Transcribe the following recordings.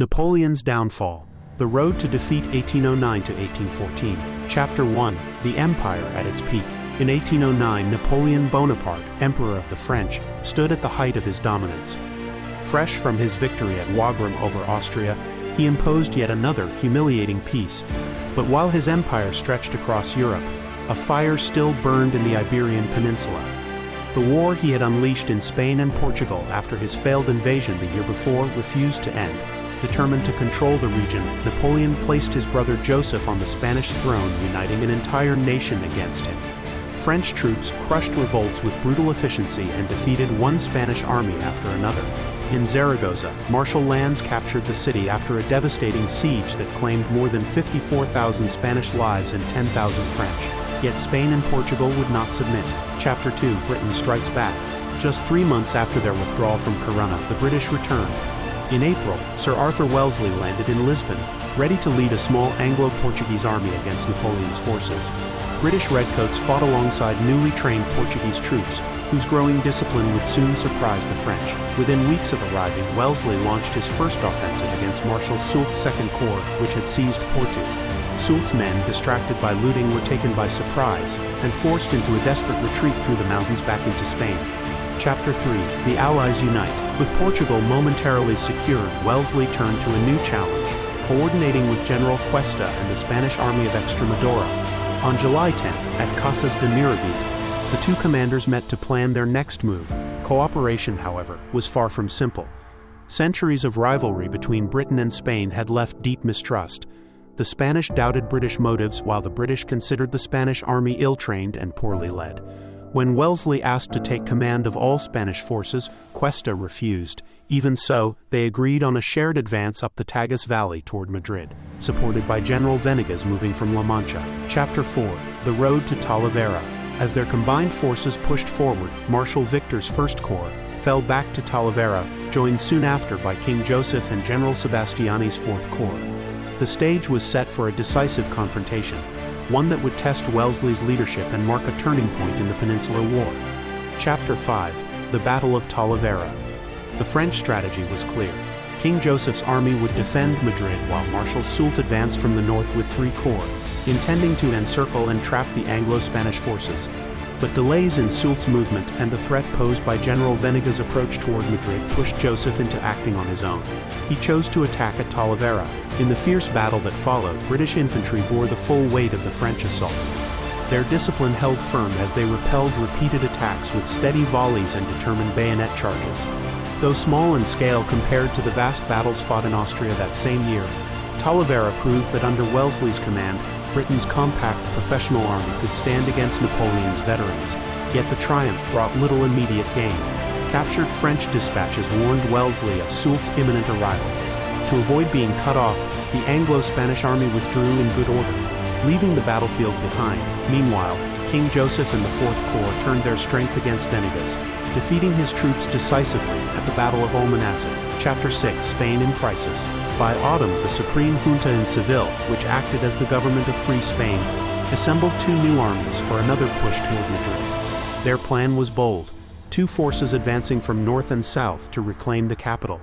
Napoleon's Downfall. The Road to Defeat 1809 to 1814. Chapter 1. The Empire at its Peak. In 1809, Napoleon Bonaparte, Emperor of the French, stood at the height of his dominance. Fresh from his victory at Wagram over Austria, he imposed yet another humiliating peace. But while his empire stretched across Europe, a fire still burned in the Iberian Peninsula. The war he had unleashed in Spain and Portugal after his failed invasion the year before refused to end. Determined to control the region, Napoleon placed his brother Joseph on the Spanish throne, uniting an entire nation against him. French troops crushed revolts with brutal efficiency and defeated one Spanish army after another. In Zaragoza, Marshal Lanz captured the city after a devastating siege that claimed more than 54,000 Spanish lives and 10,000 French. Yet Spain and Portugal would not submit. Chapter 2. Britain Strikes Back. Just 3 months after their withdrawal from Corunna, the British returned. In April, Sir Arthur Wellesley landed in Lisbon, ready to lead a small Anglo-Portuguese army against Napoleon's forces. British redcoats fought alongside newly trained Portuguese troops, whose growing discipline would soon surprise the French. Within weeks of arriving, Wellesley launched his first offensive against Marshal Soult's Second Corps, which had seized Porto. Soult's men, distracted by looting, were taken by surprise and forced into a desperate retreat through the mountains back into Spain. Chapter 3. The Allies Unite. With Portugal momentarily secured, Wellesley turned to a new challenge, coordinating with General Cuesta and the Spanish army of Extremadura. On July 10th, at Casas de Miravite, the two commanders met to plan their next move. Cooperation, however, was far from simple. Centuries of rivalry between Britain and Spain had left deep mistrust. The Spanish doubted British motives, while the British considered the Spanish army ill-trained and poorly led. When Wellesley asked to take command of all Spanish forces, Cuesta refused. Even so, they agreed on a shared advance up the Tagus Valley toward Madrid, supported by General Venegas moving from La Mancha. Chapter 4. The Road to Talavera. As their combined forces pushed forward, Marshal Victor's First Corps fell back to Talavera, joined soon after by King Joseph and General Sebastiani's Fourth Corps. The stage was set for a decisive confrontation, one that would test Wellesley's leadership and mark a turning point in the Peninsular War. Chapter 5. The Battle of Talavera. The French strategy was clear. King Joseph's army would defend Madrid while Marshal Soult advanced from the north with 3 corps, intending to encircle and trap the Anglo-Spanish forces. But delays in Soult's movement and the threat posed by General Venegas' approach toward Madrid pushed Joseph into acting on his own. He chose to attack at Talavera. In the fierce battle that followed, British infantry bore the full weight of the French assault. Their discipline held firm as they repelled repeated attacks with steady volleys and determined bayonet charges. Though small in scale compared to the vast battles fought in Austria that same year, Talavera proved that under Wellesley's command, Britain's compact professional army could stand against Napoleon's veterans, yet the triumph brought little immediate gain. Captured French dispatches warned Wellesley of Soult's imminent arrival. To avoid being cut off, the Anglo-Spanish army withdrew in good order, leaving the battlefield behind. Meanwhile, King Joseph and the Fourth Corps turned their strength against Venegas, defeating his troops decisively at the Battle of Almanacid. Chapter 6. Spain in Crisis. By autumn, the Supreme Junta in Seville, which acted as the government of Free Spain, assembled 2 new armies for another push toward Madrid. Their plan was bold, 2 forces advancing from north and south to reclaim the capital.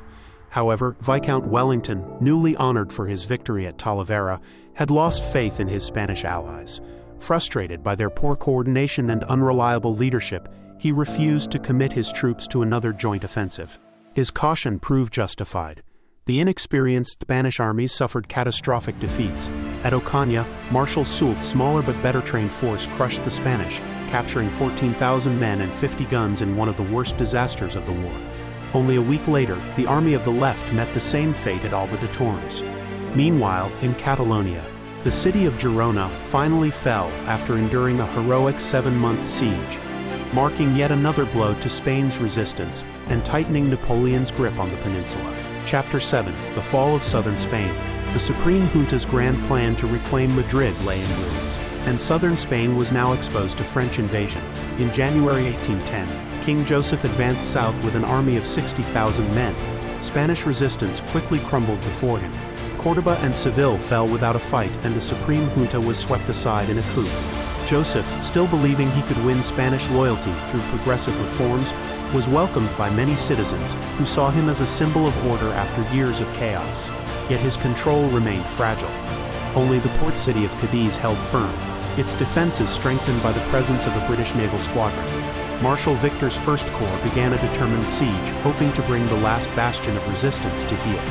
However, Viscount Wellington, newly honored for his victory at Talavera, had lost faith in his Spanish allies. Frustrated by their poor coordination and unreliable leadership, he refused to commit his troops to another joint offensive. His caution proved justified. The inexperienced Spanish armies suffered catastrophic defeats. At Ocaña, Marshal Soult's smaller but better trained force crushed the Spanish, capturing 14,000 men and 50 guns in one of the worst disasters of the war. Only a week later, the army of the left met the same fate at Alba de Tormes. Meanwhile, in Catalonia, the city of Girona finally fell after enduring a heroic 7-month siege, marking yet another blow to Spain's resistance and tightening Napoleon's grip on the peninsula. Chapter 7. The Fall of Southern Spain. The Supreme Junta's grand plan to reclaim Madrid lay in ruins, and southern Spain was now exposed to French invasion. In January 1810, King Joseph advanced south with an army of 60,000 men. Spanish resistance quickly crumbled before him. Córdoba and Seville fell without a fight, and the Supreme Junta was swept aside in a coup. Joseph, still believing he could win Spanish loyalty through progressive reforms, was welcomed by many citizens who saw him as a symbol of order after years of chaos. Yet his control remained fragile. Only the port city of Cadiz held firm, its defenses strengthened by the presence of a British naval squadron. Marshal Victor's First Corps began a determined siege, hoping to bring the last bastion of resistance to heel.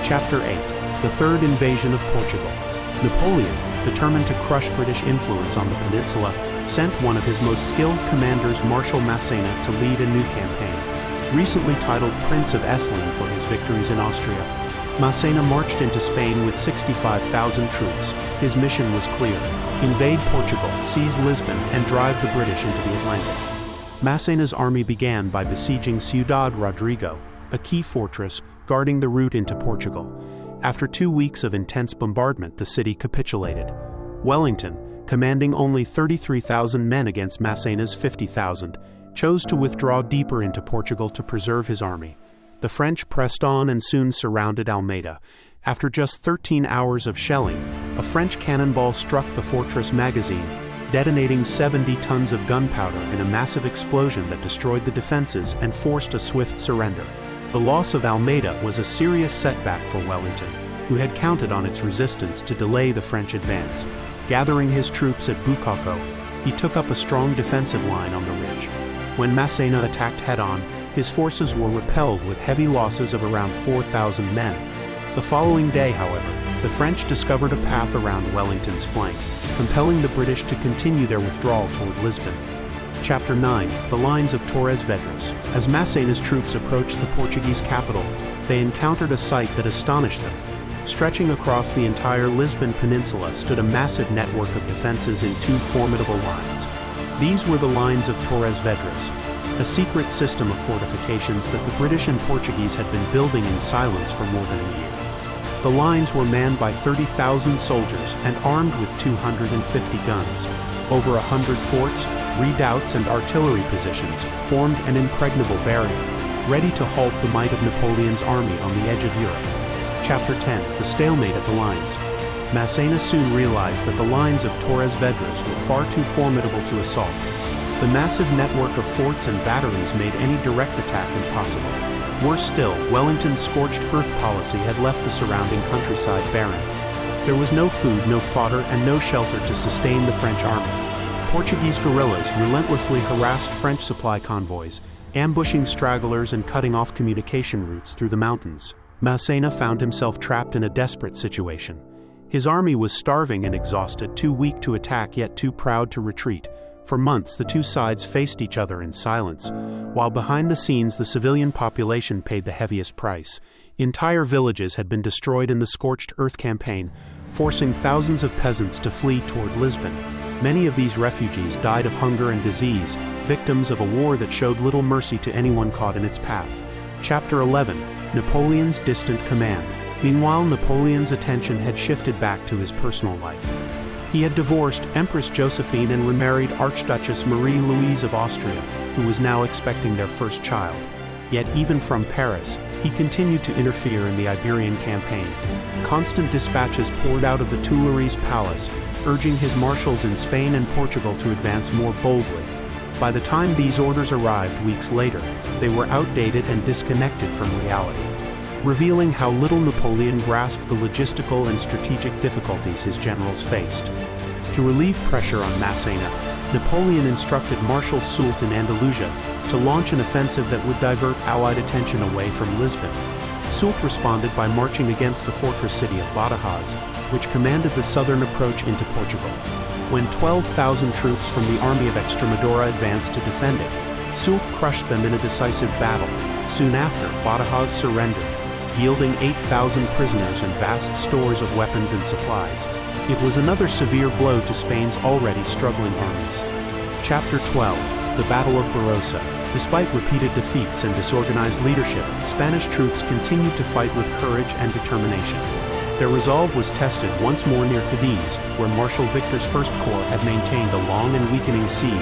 Chapter 8. The Third Invasion of Portugal. Napoleon, determined to crush British influence on the peninsula, sent one of his most skilled commanders, Marshal Massena, to lead a new campaign. Recently titled Prince of Essling for his victories in Austria, Massena marched into Spain with 65,000 troops. His mission was clear: invade Portugal, seize Lisbon, and drive the British into the Atlantic. Massena's army began by besieging Ciudad Rodrigo, a key fortress guarding the route into Portugal. After 2 weeks of intense bombardment, the city capitulated. Wellington, commanding only 33,000 men against Massena's 50,000, chose to withdraw deeper into Portugal to preserve his army. The French pressed on and soon surrounded Almeida. After just 13 hours of shelling, a French cannonball struck the fortress magazine, detonating 70 tons of gunpowder in a massive explosion that destroyed the defenses and forced a swift surrender. The loss of Almeida was a serious setback for Wellington, who had counted on its resistance to delay the French advance. Gathering his troops at Bucaco, he took up a strong defensive line on the ridge. When Massena attacked head-on, his forces were repelled with heavy losses of around 4,000 men. The following day, however, the French discovered a path around Wellington's flank, compelling the British to continue their withdrawal toward Lisbon. Chapter 9. The Lines of Torres Vedras. As Massena's troops approached the Portuguese capital, they encountered a sight that astonished them. Stretching across the entire Lisbon peninsula stood a massive network of defenses in 2 formidable lines. These were the Lines of Torres Vedras, a secret system of fortifications that the British and Portuguese had been building in silence for more than a year. The lines were manned by 30,000 soldiers and armed with 250 guns. Over 100 forts, redoubts, and artillery positions formed an impregnable barrier, ready to halt the might of Napoleon's army on the edge of Europe. Chapter 10. The Stalemate at the Lines. Massena soon realized that the lines of Torres Vedras were far too formidable to assault. The massive network of forts and batteries made any direct attack impossible. Worse still, Wellington's scorched earth policy had left the surrounding countryside barren. There was no food, no fodder, and no shelter to sustain the French army. Portuguese guerrillas relentlessly harassed French supply convoys, ambushing stragglers and cutting off communication routes through the mountains. Massena found himself trapped in a desperate situation. His army was starving and exhausted, too weak to attack yet too proud to retreat. For months, the two sides faced each other in silence, while behind the scenes the civilian population paid the heaviest price. Entire villages had been destroyed in the scorched earth campaign, forcing thousands of peasants to flee toward Lisbon. Many of these refugees died of hunger and disease, victims of a war that showed little mercy to anyone caught in its path. Chapter 11. Napoleon's Distant Command. Meanwhile, Napoleon's attention had shifted back to his personal life. He had divorced Empress Josephine and remarried Archduchess Marie-Louise of Austria, who was now expecting their first child. Yet even from Paris, he continued to interfere in the Iberian campaign. Constant dispatches poured out of the Tuileries Palace, urging his marshals in Spain and Portugal to advance more boldly. By the time these orders arrived weeks later, they were outdated and disconnected from reality, revealing how little Napoleon grasped the logistical and strategic difficulties his generals faced. To relieve pressure on Massena, Napoleon instructed Marshal Soult in Andalusia to launch an offensive that would divert Allied attention away from Lisbon. Soult responded by marching against the fortress city of Badajoz, which commanded the southern approach into Portugal. When 12,000 troops from the army of Extremadura advanced to defend it, Soult crushed them in a decisive battle. Soon after, Badajoz surrendered, yielding 8,000 prisoners and vast stores of weapons and supplies. It was another severe blow to Spain's already struggling armies. Chapter 12. The Battle of Barossa. Despite repeated defeats and disorganized leadership, Spanish troops continued to fight with courage and determination. Their resolve was tested once more near Cadiz, where Marshal Victor's First Corps had maintained a long and weakening siege,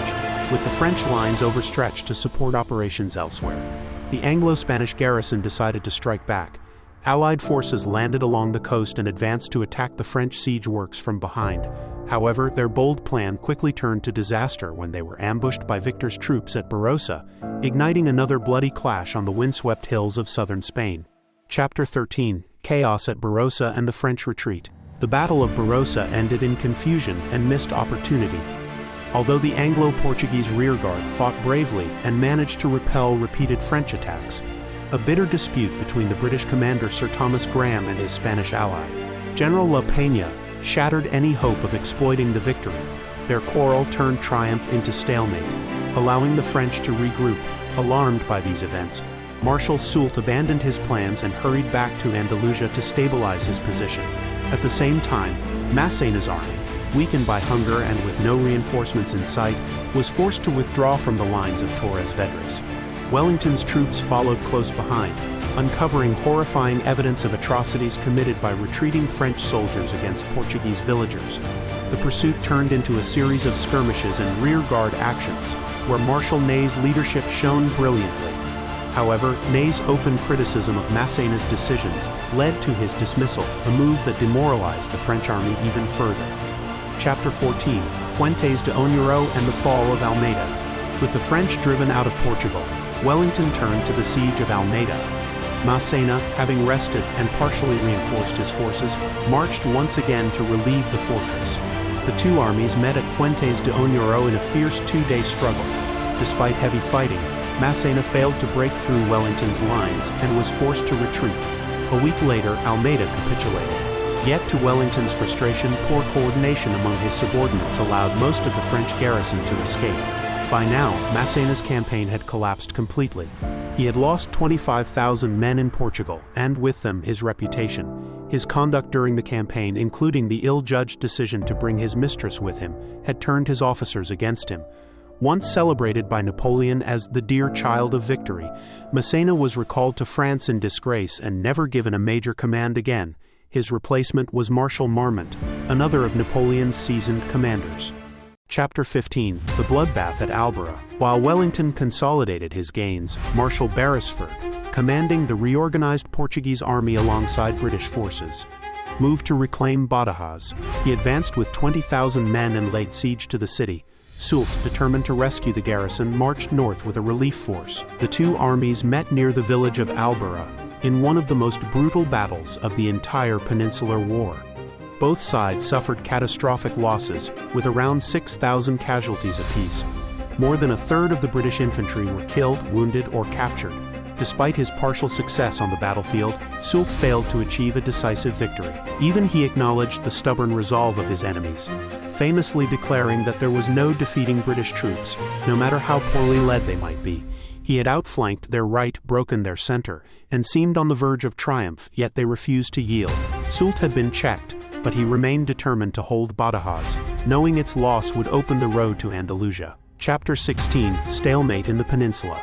with the French lines overstretched to support operations elsewhere. The Anglo-Spanish garrison decided to strike back. Allied forces landed along the coast and advanced to attack the French siege works from behind. However, their bold plan quickly turned to disaster when they were ambushed by Victor's troops at Barossa, igniting another bloody clash on the windswept hills of southern Spain. Chapter 13: Chaos at Barossa and the French Retreat. The Battle of Barossa ended in confusion and missed opportunity. Although the Anglo-Portuguese rearguard fought bravely and managed to repel repeated French attacks, a bitter dispute between the British commander Sir Thomas Graham and his Spanish ally, General La Peña, shattered any hope of exploiting the victory. Their quarrel turned triumph into stalemate, allowing the French to regroup. Alarmed by these events, Marshal Soult abandoned his plans and hurried back to Andalusia to stabilize his position. At the same time, Massena's army, weakened by hunger and with no reinforcements in sight, was forced to withdraw from the lines of Torres Vedras. Wellington's troops followed close behind, uncovering horrifying evidence of atrocities committed by retreating French soldiers against Portuguese villagers. The pursuit turned into a series of skirmishes and rearguard actions, where Marshal Ney's leadership shone brilliantly. However, Ney's open criticism of Massena's decisions led to his dismissal, a move that demoralized the French army even further. Chapter 14: Fuentes de Oñoro and the Fall of Almeida. With the French driven out of Portugal, Wellington turned to the siege of Almeida. Massena, having rested and partially reinforced his forces, marched once again to relieve the fortress. The two armies met at Fuentes de Oñoro in a fierce two-day struggle. Despite heavy fighting, Massena failed to break through Wellington's lines and was forced to retreat. A week later, Almeida capitulated. Yet to Wellington's frustration, poor coordination among his subordinates allowed most of the French garrison to escape. By now, Massena's campaign had collapsed completely. He had lost 25,000 men in Portugal, and with them his reputation. His conduct during the campaign, including the ill-judged decision to bring his mistress with him, had turned his officers against him. Once celebrated by Napoleon as the dear child of victory, Massena was recalled to France in disgrace and never given a major command again. His replacement was Marshal Marmont, another of Napoleon's seasoned commanders. Chapter 15: The Bloodbath at Albuera. While Wellington consolidated his gains, Marshal Beresford, commanding the reorganized Portuguese army alongside British forces, moved to reclaim Badajoz. He advanced with 20,000 men and laid siege to the city. Soult, determined to rescue the garrison, marched north with a relief force. The two armies met near the village of Albuera, in one of the most brutal battles of the entire Peninsular War. Both sides suffered catastrophic losses, with around 6,000 casualties apiece. More than a third of the British infantry were killed, wounded, or captured. Despite his partial success on the battlefield, Soult failed to achieve a decisive victory. Even he acknowledged the stubborn resolve of his enemies, famously declaring that there was no defeating British troops, no matter how poorly led they might be. He had outflanked their right, broken their center, and seemed on the verge of triumph, yet they refused to yield. Soult had been checked, but he remained determined to hold Badajoz, knowing its loss would open the road to Andalusia. Chapter 16: Stalemate in the Peninsula.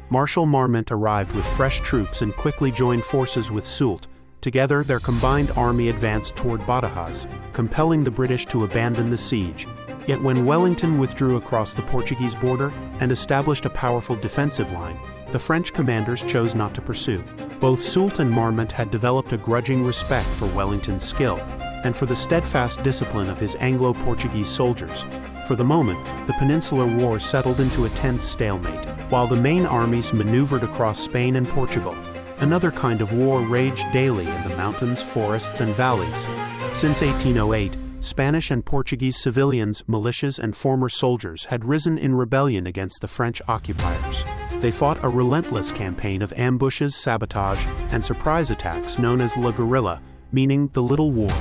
Marshal Marmont arrived with fresh troops and quickly joined forces with Soult. Together, their combined army advanced toward Badajoz, compelling the British to abandon the siege. Yet when Wellington withdrew across the Portuguese border and established a powerful defensive line, the French commanders chose not to pursue. Both Soult and Marmont had developed a grudging respect for Wellington's skill, and for the steadfast discipline of his Anglo-Portuguese soldiers. For the moment, the Peninsular War settled into a tense stalemate. While the main armies maneuvered across Spain and Portugal, another kind of war raged daily in the mountains, forests, and valleys. Since 1808, Spanish and Portuguese civilians, militias, and former soldiers had risen in rebellion against the French occupiers. They fought a relentless campaign of ambushes, sabotage, and surprise attacks known as la guerrilla, meaning the little war.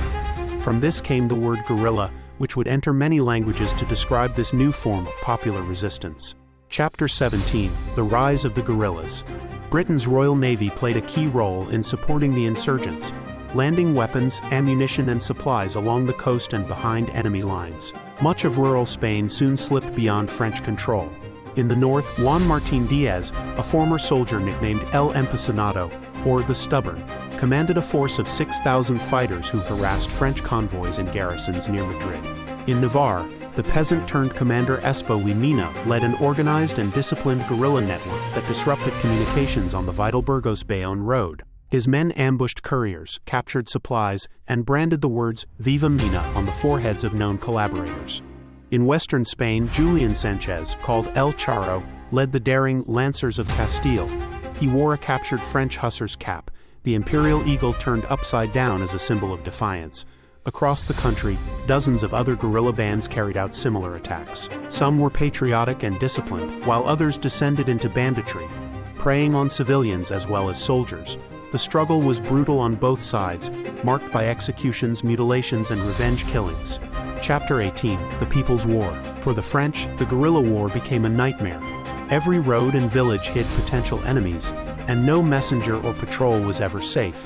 From this came the word guerrilla, which would enter many languages to describe this new form of popular resistance. Chapter 17: The Rise of the Guerrillas. Britain's Royal Navy played a key role in supporting the insurgents, landing weapons, ammunition, and supplies along the coast and behind enemy lines. Much of rural Spain soon slipped beyond French control. In the north, Juan Martín Díaz, a former soldier nicknamed El Empecinado, or the Stubborn, commanded a force of 6,000 fighters who harassed French convoys in garrisons near Madrid. In Navarre, the peasant-turned-commander Espo y Mina led an organized and disciplined guerrilla network that disrupted communications on the vital Burgos-Bayonne road. His men ambushed couriers, captured supplies, and branded the words "Viva Mina" on the foreheads of known collaborators. In western Spain, Julian Sanchez, called El Charro, led the daring Lancers of Castile. He wore a captured French hussar's cap, the imperial eagle turned upside down as a symbol of defiance. Across the country, dozens of other guerrilla bands carried out similar attacks. Some were patriotic and disciplined, while others descended into banditry, preying on civilians as well as soldiers. The struggle was brutal on both sides, marked by executions, mutilations, and revenge killings. Chapter 18: The People's War. For the French, the guerrilla war became a nightmare. Every road and village hid potential enemies, and no messenger or patrol was ever safe.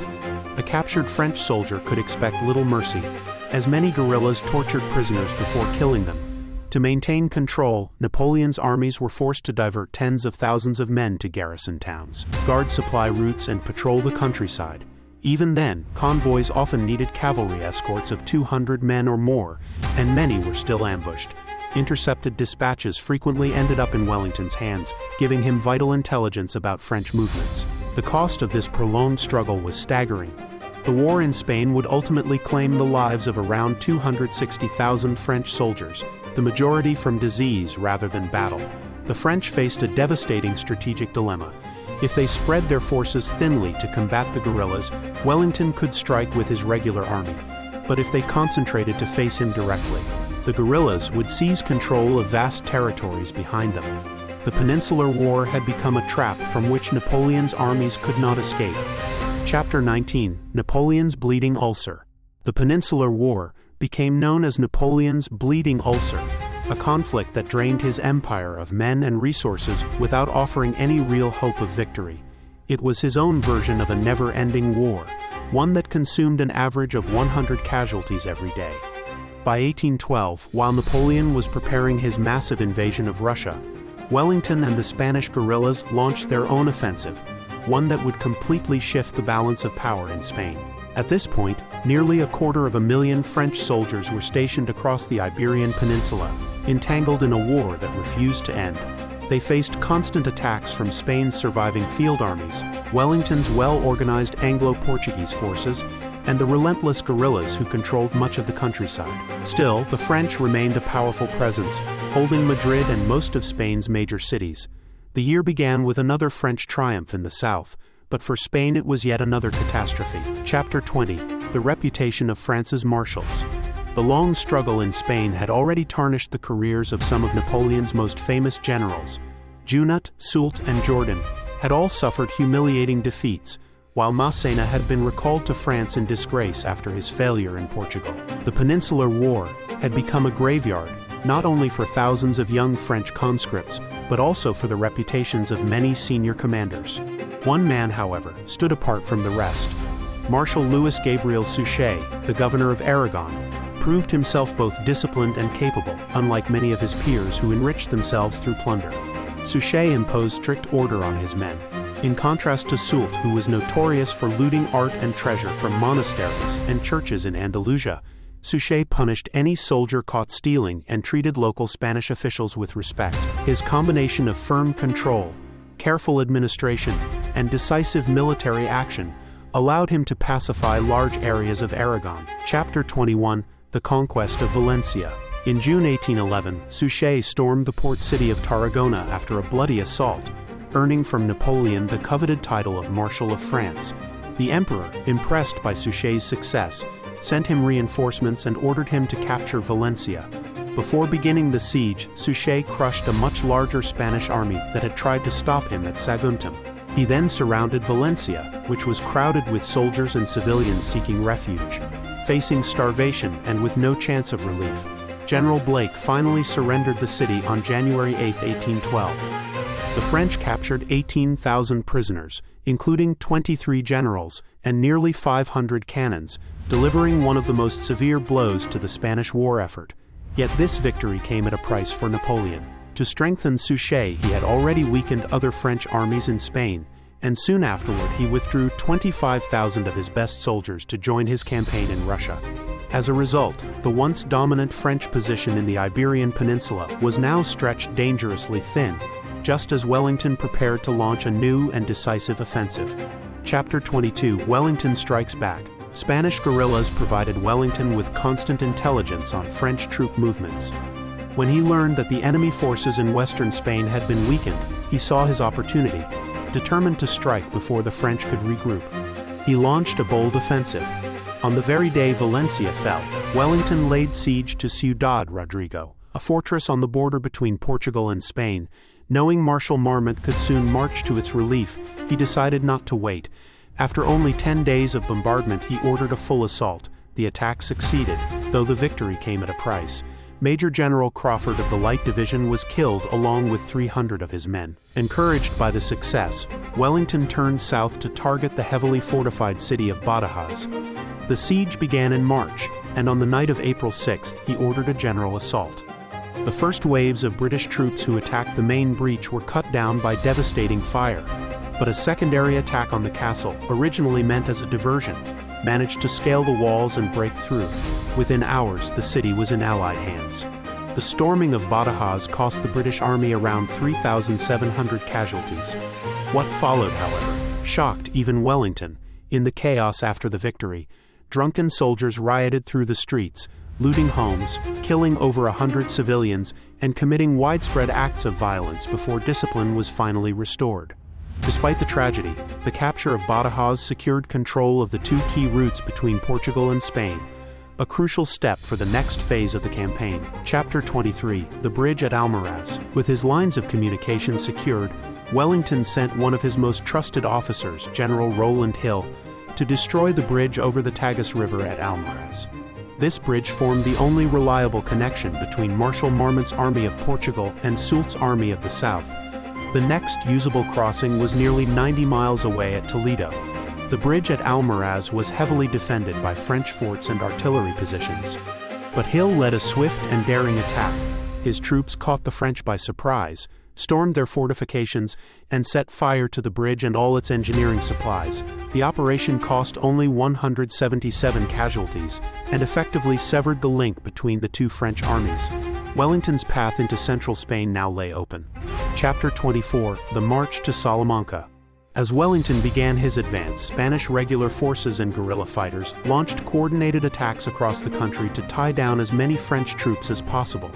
A captured French soldier could expect little mercy, as many guerrillas tortured prisoners before killing them. To maintain control, Napoleon's armies were forced to divert tens of thousands of men to garrison towns, guard supply routes, and patrol the countryside. Even then, convoys often needed cavalry escorts of 200 men or more, and many were still ambushed. Intercepted dispatches frequently ended up in Wellington's hands, giving him vital intelligence about French movements. The cost of this prolonged struggle was staggering. The war in Spain would ultimately claim the lives of around 260,000 French soldiers, the majority from disease rather than battle. The French faced a devastating strategic dilemma. If they spread their forces thinly to combat the guerrillas, Wellington could strike with his regular army. But if they concentrated to face him directly, the guerrillas would seize control of vast territories behind them. The Peninsular War had become a trap from which Napoleon's armies could not escape. Chapter 19: Napoleon's Bleeding Ulcer. The Peninsular War became known as Napoleon's Bleeding Ulcer, a conflict that drained his empire of men and resources without offering any real hope of victory. It was his own version of a never-ending war, one that consumed an average of 100 casualties every day. By 1812, while Napoleon was preparing his massive invasion of Russia, Wellington and the Spanish guerrillas launched their own offensive, one that would completely shift the balance of power in Spain. At this point, nearly 250,000 French soldiers were stationed across the Iberian Peninsula, entangled in a war that refused to end. They faced constant attacks from Spain's surviving field armies, Wellington's well-organized Anglo-Portuguese forces, and the relentless guerrillas who controlled much of the countryside. Still, the French remained a powerful presence, holding Madrid and most of Spain's major cities. The year began with another French triumph in the south, but for Spain it was yet another catastrophe. Chapter 20: The Reputation of France's Marshals. The long struggle in Spain had already tarnished the careers of some of Napoleon's most famous generals. Junot, Soult, and Jourdan had all suffered humiliating defeats, while Massena had been recalled to France in disgrace after his failure in Portugal. The Peninsular War had become a graveyard, not only for thousands of young French conscripts, but also for the reputations of many senior commanders. One man, however, stood apart from the rest. Marshal Louis-Gabriel Suchet, the governor of Aragon, proved himself both disciplined and capable, unlike many of his peers who enriched themselves through plunder. Suchet imposed strict order on his men. In contrast to Soult, who was notorious for looting art and treasure from monasteries and churches in Andalusia, Suchet punished any soldier caught stealing and treated local Spanish officials with respect. His combination of firm control, careful administration, and decisive military action allowed him to pacify large areas of Aragon. Chapter 21: The Conquest of Valencia. In June 1811, Suchet stormed the port city of Tarragona after a bloody assault, earning from Napoleon the coveted title of Marshal of France. The emperor, impressed by Suchet's success, sent him reinforcements and ordered him to capture Valencia. Before beginning the siege, Suchet crushed a much larger Spanish army that had tried to stop him at Saguntum. He then surrounded Valencia, which was crowded with soldiers and civilians seeking refuge. Facing starvation and with no chance of relief, General Blake finally surrendered the city on January 8, 1812. The French captured 18,000 prisoners, including 23 generals and nearly 500 cannons, delivering one of the most severe blows to the Spanish war effort. Yet this victory came at a price for Napoleon. To strengthen Suchet, he had already weakened other French armies in Spain, and soon afterward he withdrew 25,000 of his best soldiers to join his campaign in Russia. As a result, the once dominant French position in the Iberian Peninsula was now stretched dangerously thin, just as Wellington prepared to launch a new and decisive offensive. Chapter 22: Wellington Strikes Back. Spanish guerrillas provided Wellington with constant intelligence on French troop movements. When he learned that the enemy forces in western Spain had been weakened, he saw his opportunity, determined to strike before the French could regroup. He launched a bold offensive. On the very day Valencia fell, Wellington laid siege to Ciudad Rodrigo, a fortress on the border between Portugal and Spain. Knowing Marshal Marmont could soon march to its relief, he decided not to wait. After only 10 days of bombardment, he ordered a full assault. The attack succeeded, though the victory came at a price. Major General Crawford of the Light Division was killed along with 300 of his men. Encouraged by the success, Wellington turned south to target the heavily fortified city of Badajoz. The siege began in March, and on the night of April 6th, he ordered a general assault. The first waves of British troops who attacked the main breach were cut down by devastating fire, but a secondary attack on the castle, originally meant as a diversion, managed to scale the walls and break through. Within hours, the city was in Allied hands. The storming of Badajoz cost the British Army around 3,700 casualties. What followed, however, shocked even Wellington. In the chaos after the victory, drunken soldiers rioted through the streets, looting homes, killing over 100 civilians, and committing widespread acts of violence before discipline was finally restored. Despite the tragedy, the capture of Badajoz secured control of the two key routes between Portugal and Spain, a crucial step for the next phase of the campaign. Chapter 23: The Bridge at Almaraz. With his lines of communication secured, Wellington sent one of his most trusted officers, General Rowland Hill, to destroy the bridge over the Tagus River at Almaraz. This bridge formed the only reliable connection between Marshal Marmont's army of Portugal and Soult's army of the south. The next usable crossing was nearly 90 miles away at Toledo. The bridge at Almaraz was heavily defended by French forts and artillery positions. But Hill led a swift and daring attack. His troops caught the French by surprise, stormed their fortifications, and set fire to the bridge and all its engineering supplies. The operation cost only 177 casualties and effectively severed the link between the two French armies. Wellington's path into central Spain now lay open. Chapter 24: The March to Salamanca. As Wellington began his advance, Spanish regular forces and guerrilla fighters launched coordinated attacks across the country to tie down as many French troops as possible.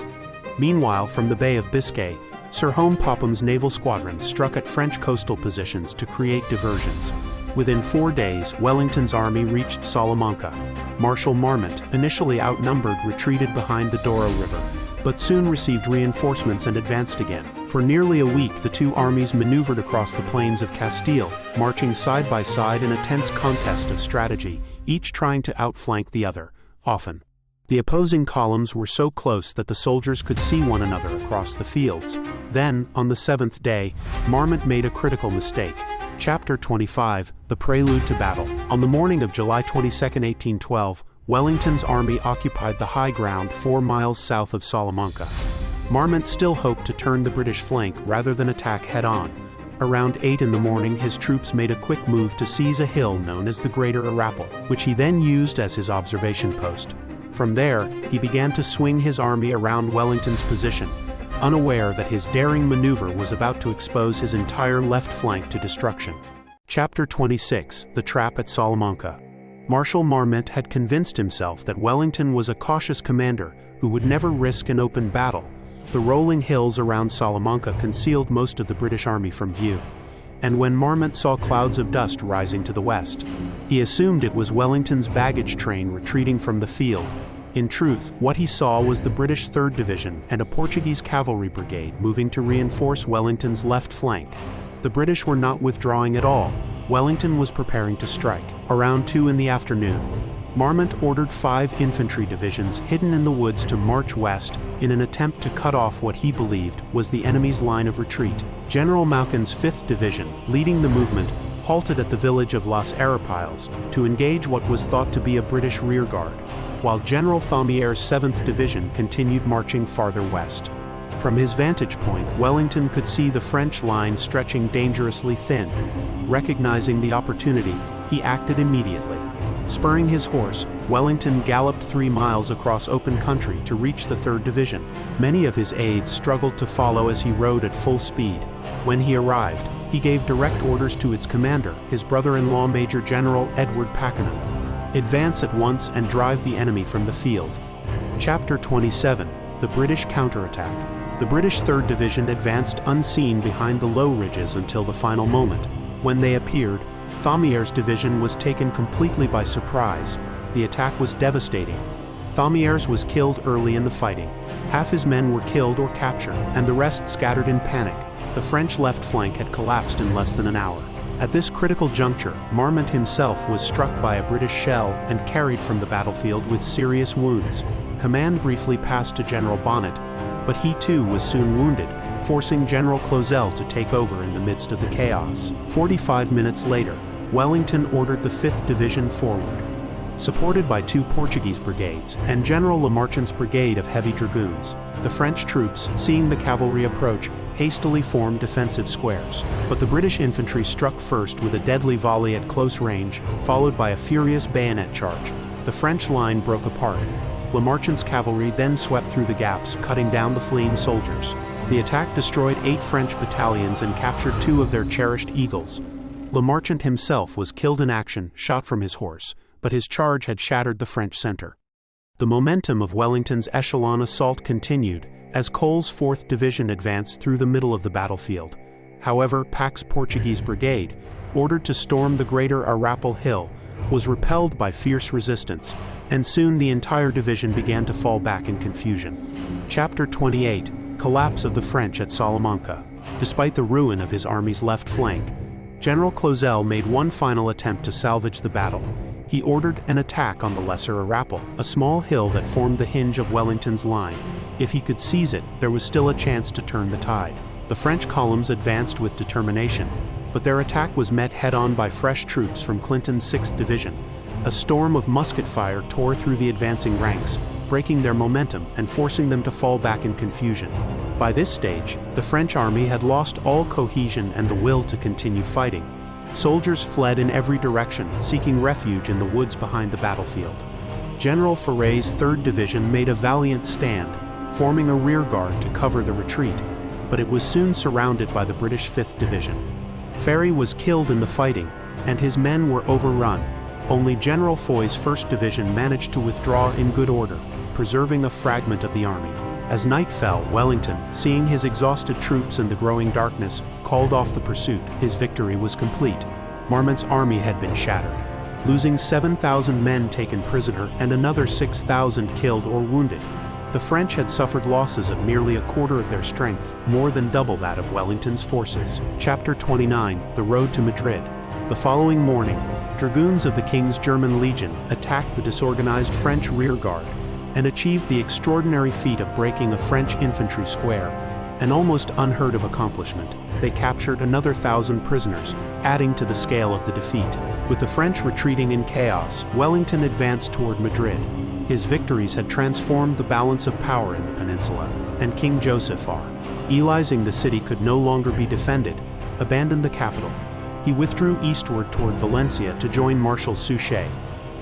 Meanwhile, from the Bay of Biscay, Sir Home Popham's naval squadron struck at French coastal positions to create diversions. Within 4 days, Wellington's army reached Salamanca. Marshal Marmont, initially outnumbered, retreated behind the Douro River, but soon received reinforcements and advanced again. For nearly a week, the two armies maneuvered across the plains of Castile, marching side by side in a tense contest of strategy, each trying to outflank the other, often. The opposing columns were so close that the soldiers could see one another across the fields. Then, on the 7th day, Marmont made a critical mistake. Chapter 25: The Prelude to Battle. On the morning of July 22, 1812, Wellington's army occupied the high ground 4 miles south of Salamanca. Marmont still hoped to turn the British flank rather than attack head-on. Around 8 in the morning, his troops made a quick move to seize a hill known as the Greater Arapil, which he then used as his observation post. From there, he began to swing his army around Wellington's position, unaware that his daring maneuver was about to expose his entire left flank to destruction. Chapter 26: The Trap at Salamanca. Marshal Marmont had convinced himself that Wellington was a cautious commander who would never risk an open battle. The rolling hills around Salamanca concealed most of the British army from view, and when Marmont saw clouds of dust rising to the west, he assumed it was Wellington's baggage train retreating from the field. In truth, what he saw was the British 3rd Division and a Portuguese cavalry brigade moving to reinforce Wellington's left flank. The British were not withdrawing at all. Wellington was preparing to strike. Around 2 in the afternoon, Marmont ordered 5 infantry divisions hidden in the woods to march west in an attempt to cut off what he believed was the enemy's line of retreat. General Mauquin's 5th Division, leading the movement, halted at the village of Las Arapiles to engage what was thought to be a British rearguard, while General Thamier's 7th Division continued marching farther west. From his vantage point, Wellington could see the French line stretching dangerously thin. Recognizing the opportunity, he acted immediately. Spurring his horse, Wellington galloped 3 miles across open country to reach the 3rd Division. Many of his aides struggled to follow as he rode at full speed. When he arrived, he gave direct orders to its commander, his brother-in-law Major General Edward Pakenham: advance at once and drive the enemy from the field. Chapter 27: The British Counterattack. The British 3rd Division advanced unseen behind the low ridges until the final moment. When they appeared, Thamier's division was taken completely by surprise. The attack was devastating. Thamier's was killed early in the fighting. Half his men were killed or captured, and the rest scattered in panic. The French left flank had collapsed in less than an hour. At this critical juncture, Marmont himself was struck by a British shell and carried from the battlefield with serious wounds. Command briefly passed to General Bonnet, but he too was soon wounded, forcing General Clausel to take over in the midst of the chaos. 45 minutes later, Wellington ordered the 5th Division forward. Supported by 2 Portuguese brigades and General Lamarchaint's brigade of heavy dragoons, the French troops, seeing the cavalry approach, hastily formed defensive squares. But the British infantry struck first with a deadly volley at close range, followed by a furious bayonet charge. The French line broke apart. Lamarchaint's cavalry then swept through the gaps, cutting down the fleeing soldiers. The attack destroyed 8 French battalions and captured 2 of their cherished eagles. Lamarchant himself was killed in action, shot from his horse, but his charge had shattered the French center. The momentum of Wellington's echelon assault continued as Cole's 4th Division advanced through the middle of the battlefield. However, Pack's Portuguese brigade, ordered to storm the greater Arapil Hill, was repelled by fierce resistance, and soon the entire division began to fall back in confusion. Chapter 28: Collapse of the French at Salamanca. Despite the ruin of his army's left flank, General Clausel made one final attempt to salvage the battle. He ordered an attack on the Lesser Arapil, a small hill that formed the hinge of Wellington's line. If he could seize it, there was still a chance to turn the tide. The French columns advanced with determination, but their attack was met head-on by fresh troops from Clinton's 6th Division. A storm of musket fire tore through the advancing ranks, breaking their momentum and forcing them to fall back in confusion. By this stage, the French army had lost all cohesion and the will to continue fighting. Soldiers fled in every direction, seeking refuge in the woods behind the battlefield. General Ferré's 3rd Division made a valiant stand, forming a rearguard to cover the retreat, but it was soon surrounded by the British 5th Division. Ferré was killed in the fighting, and his men were overrun. Only General Foy's 1st Division managed to withdraw in good order, preserving a fragment of the army. As night fell, Wellington, seeing his exhausted troops in the growing darkness, called off the pursuit. His victory was complete. Marmont's army had been shattered, losing 7,000 men taken prisoner and another 6,000 killed or wounded. The French had suffered losses of nearly a quarter of their strength, more than double that of Wellington's forces. Chapter 29: The Road to Madrid. The following morning, dragoons of the King's German Legion attacked the disorganized French rearguard and achieved the extraordinary feat of breaking a French infantry square, an almost unheard of accomplishment. They captured another 1,000 prisoners, adding to the scale of the defeat. With the French retreating in chaos, Wellington advanced toward Madrid. His victories had transformed the balance of power in the peninsula, and King Joseph R, realizing the city could no longer be defended, abandoned the capital. He withdrew eastward toward Valencia to join Marshal Suchet.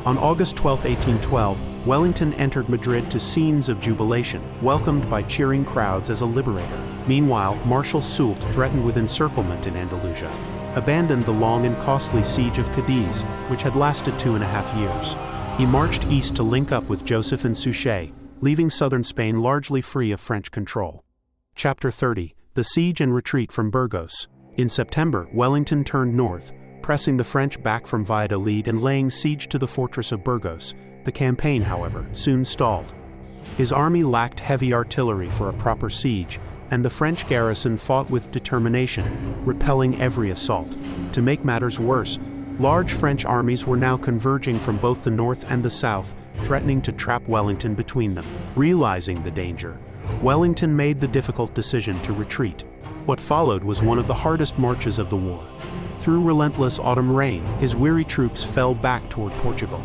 On August 12, 1812, Wellington entered Madrid to scenes of jubilation, welcomed by cheering crowds as a liberator. Meanwhile, Marshal Soult, threatened with encirclement in Andalusia, abandoned the long and costly siege of Cadiz, which had lasted 2.5 years. He marched east to link up with Joseph and Suchet, leaving southern Spain largely free of French control. Chapter 30: The Siege and Retreat from Burgos. In September, Wellington turned north, pressing the French back from Valladolid and laying siege to the fortress of Burgos. The campaign, however, soon stalled. His army lacked heavy artillery for a proper siege, and the French garrison fought with determination, repelling every assault. To make matters worse, large French armies were now converging from both the north and the south, threatening to trap Wellington between them. Realizing the danger, Wellington made the difficult decision to retreat. What followed was one of the hardest marches of the war. Through relentless autumn rain, his weary troops fell back toward Portugal.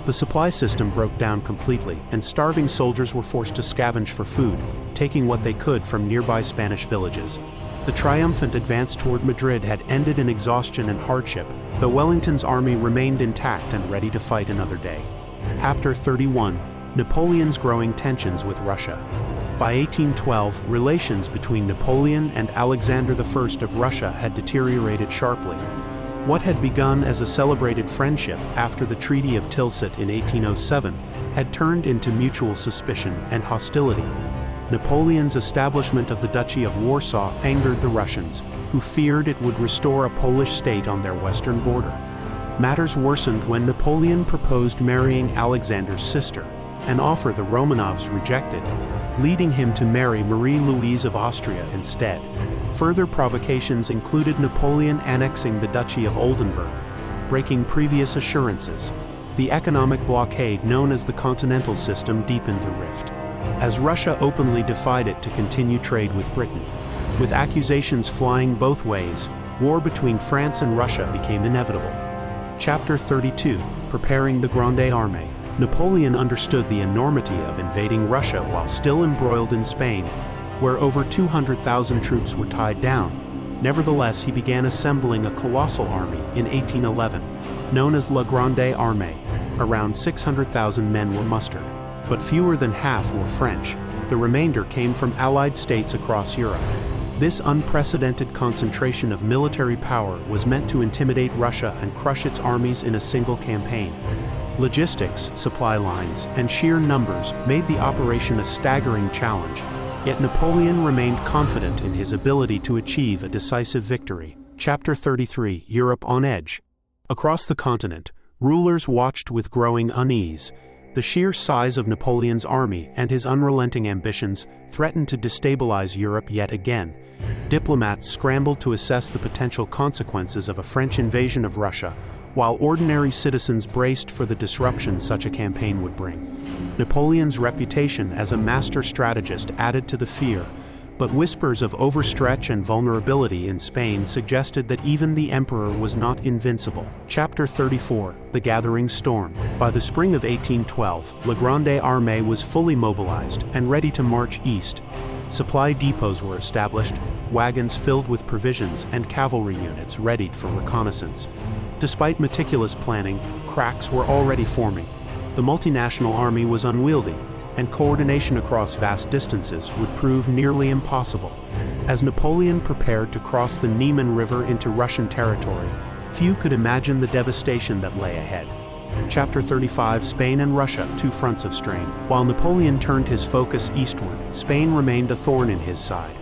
The supply system broke down completely, and starving soldiers were forced to scavenge for food, taking what they could from nearby Spanish villages. The triumphant advance toward Madrid had ended in exhaustion and hardship, though Wellington's army remained intact and ready to fight another day. Chapter 31: Napoleon's Growing Tensions with Russia. By 1812, relations between Napoleon and Alexander I of Russia had deteriorated sharply. What had begun as a celebrated friendship after the Treaty of Tilsit in 1807 had turned into mutual suspicion and hostility. Napoleon's establishment of the Duchy of Warsaw angered the Russians, who feared it would restore a Polish state on their western border. Matters worsened when Napoleon proposed marrying Alexander's sister, an offer the Romanovs rejected, leading him to marry Marie-Louise of Austria instead. Further provocations included Napoleon annexing the Duchy of Oldenburg, breaking previous assurances. The economic blockade known as the Continental System deepened the rift, as Russia openly defied it to continue trade with Britain. With accusations flying both ways, war between France and Russia became inevitable. Chapter 32, Preparing the Grande Armée. Napoleon understood the enormity of invading Russia while still embroiled in Spain, where over 200,000 troops were tied down. Nevertheless, he began assembling a colossal army in 1811, known as La Grande Armée. Around 600,000 men were mustered, but fewer than half were French. The remainder came from Allied states across Europe. This unprecedented concentration of military power was meant to intimidate Russia and crush its armies in a single campaign. Logistics, supply lines, and sheer numbers made the operation a staggering challenge, yet Napoleon remained confident in his ability to achieve a decisive victory. Chapter 33, Europe on Edge. Across the continent, rulers watched with growing unease. The sheer size of Napoleon's army and his unrelenting ambitions threatened to destabilize Europe yet again. Diplomats scrambled to assess the potential consequences of a French invasion of Russia, while ordinary citizens braced for the disruption such a campaign would bring. Napoleon's reputation as a master strategist added to the fear, but whispers of overstretch and vulnerability in Spain suggested that even the emperor was not invincible. Chapter 34, The Gathering Storm. By the spring of 1812, La Grande Armée was fully mobilized and ready to march east. Supply depots were established, wagons filled with provisions, and cavalry units readied for reconnaissance. Despite meticulous planning, cracks were already forming. The multinational army was unwieldy, and coordination across vast distances would prove nearly impossible. As Napoleon prepared to cross the Niemen River into Russian territory, few could imagine the devastation that lay ahead. Chapter 35, Spain and Russia, Two Fronts of Strain. While Napoleon turned his focus eastward, Spain remained a thorn in his side.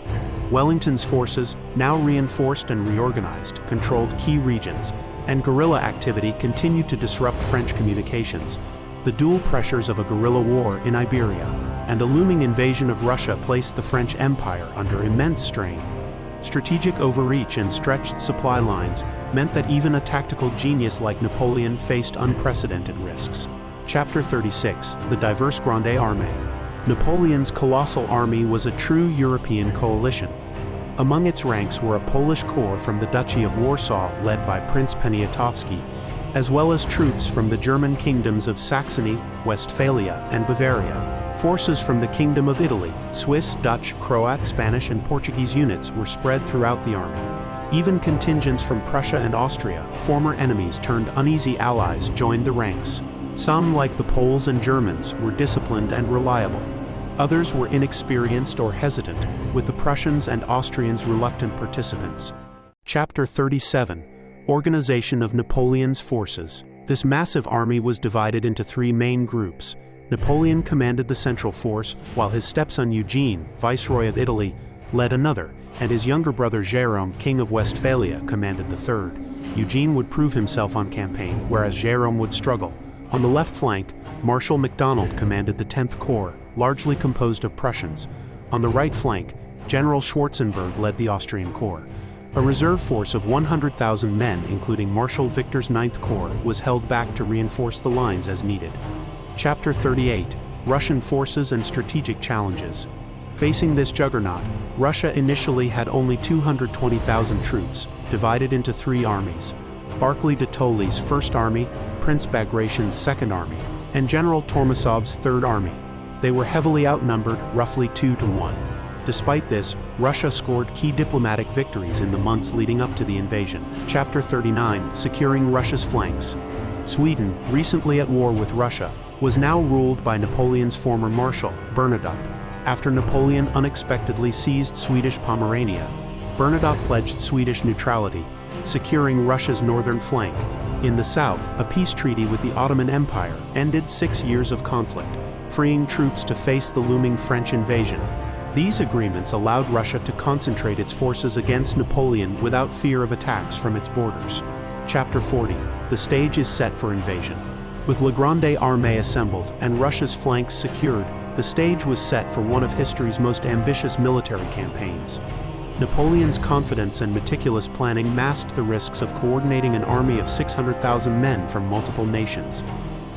Wellington's forces, now reinforced and reorganized, controlled key regions, and guerrilla activity continued to disrupt French communications. The dual pressures of a guerrilla war in Iberia and a looming invasion of Russia placed the French Empire under immense strain. Strategic overreach and stretched supply lines meant that even a tactical genius like Napoleon faced unprecedented risks. Chapter 36, The Diverse Grande Armée. Napoleon's colossal army was a true European coalition. Among its ranks were a Polish corps from the Duchy of Warsaw led by Prince Poniatowski, as well as troops from the German kingdoms of Saxony, Westphalia, and Bavaria. Forces from the Kingdom of Italy, Swiss, Dutch, Croat, Spanish, and Portuguese units were spread throughout the army. Even contingents from Prussia and Austria, former enemies turned uneasy allies, joined the ranks. Some, like the Poles and Germans, were disciplined and reliable. Others were inexperienced or hesitant, with the Prussians and Austrians reluctant participants. Chapter 37, Organization of Napoleon's Forces. This massive army was divided into three main groups. Napoleon commanded the central force, while his stepson Eugene, Viceroy of Italy, led another, and his younger brother Jérôme, King of Westphalia, commanded the third. Eugene would prove himself on campaign, whereas Jérôme would struggle. On the left flank, Marshal MacDonald commanded the 10th Corps, largely composed of Prussians. On the right flank, General Schwarzenberg led the Austrian Corps. A reserve force of 100,000 men, including Marshal Victor's 9th Corps, was held back to reinforce the lines as needed. Chapter 38, Russian Forces and Strategic Challenges. Facing this juggernaut, Russia initially had only 220,000 troops, divided into three armies: Barclay de Tolly's 1st Army, Prince Bagration's 2nd Army, and General Tormasov's 3rd Army. They were heavily outnumbered, roughly 2-1. Despite this, Russia scored key diplomatic victories in the months leading up to the invasion. Chapter 39, Securing Russia's Flanks. Sweden, recently at war with Russia, was now ruled by Napoleon's former marshal, Bernadotte. After Napoleon unexpectedly seized Swedish Pomerania, Bernadotte pledged Swedish neutrality, securing Russia's northern flank. In the south, a peace treaty with the Ottoman Empire ended 6 years of conflict, freeing troops to face the looming French invasion. These agreements allowed Russia to concentrate its forces against Napoleon without fear of attacks from its borders. Chapter 40. The stage is set for invasion. With La Grande Armée assembled and Russia's flanks secured, the stage was set for one of history's most ambitious military campaigns. Napoleon's confidence and meticulous planning masked the risks of coordinating an army of 600,000 men from multiple nations.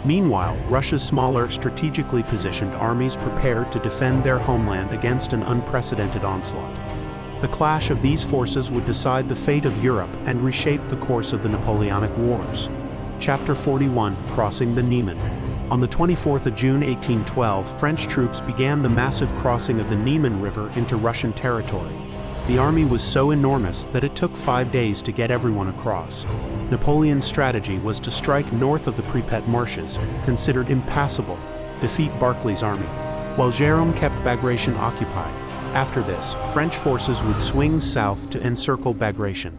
Meanwhile, Russia's smaller, strategically positioned armies prepared to defend their homeland against an unprecedented onslaught. The clash of these forces would decide the fate of Europe and reshape the course of the Napoleonic Wars. Chapter 41. Crossing the Niemen. On the 24th of June 1812, French troops began the massive crossing of the Niemen River into Russian territory. The army was so enormous that it took 5 days to get everyone across. Napoleon's strategy was to strike north of the Pripet marshes, considered impassable, defeat Barclay's army, while Jérôme kept Bagration occupied. After this, French forces would swing south to encircle Bagration.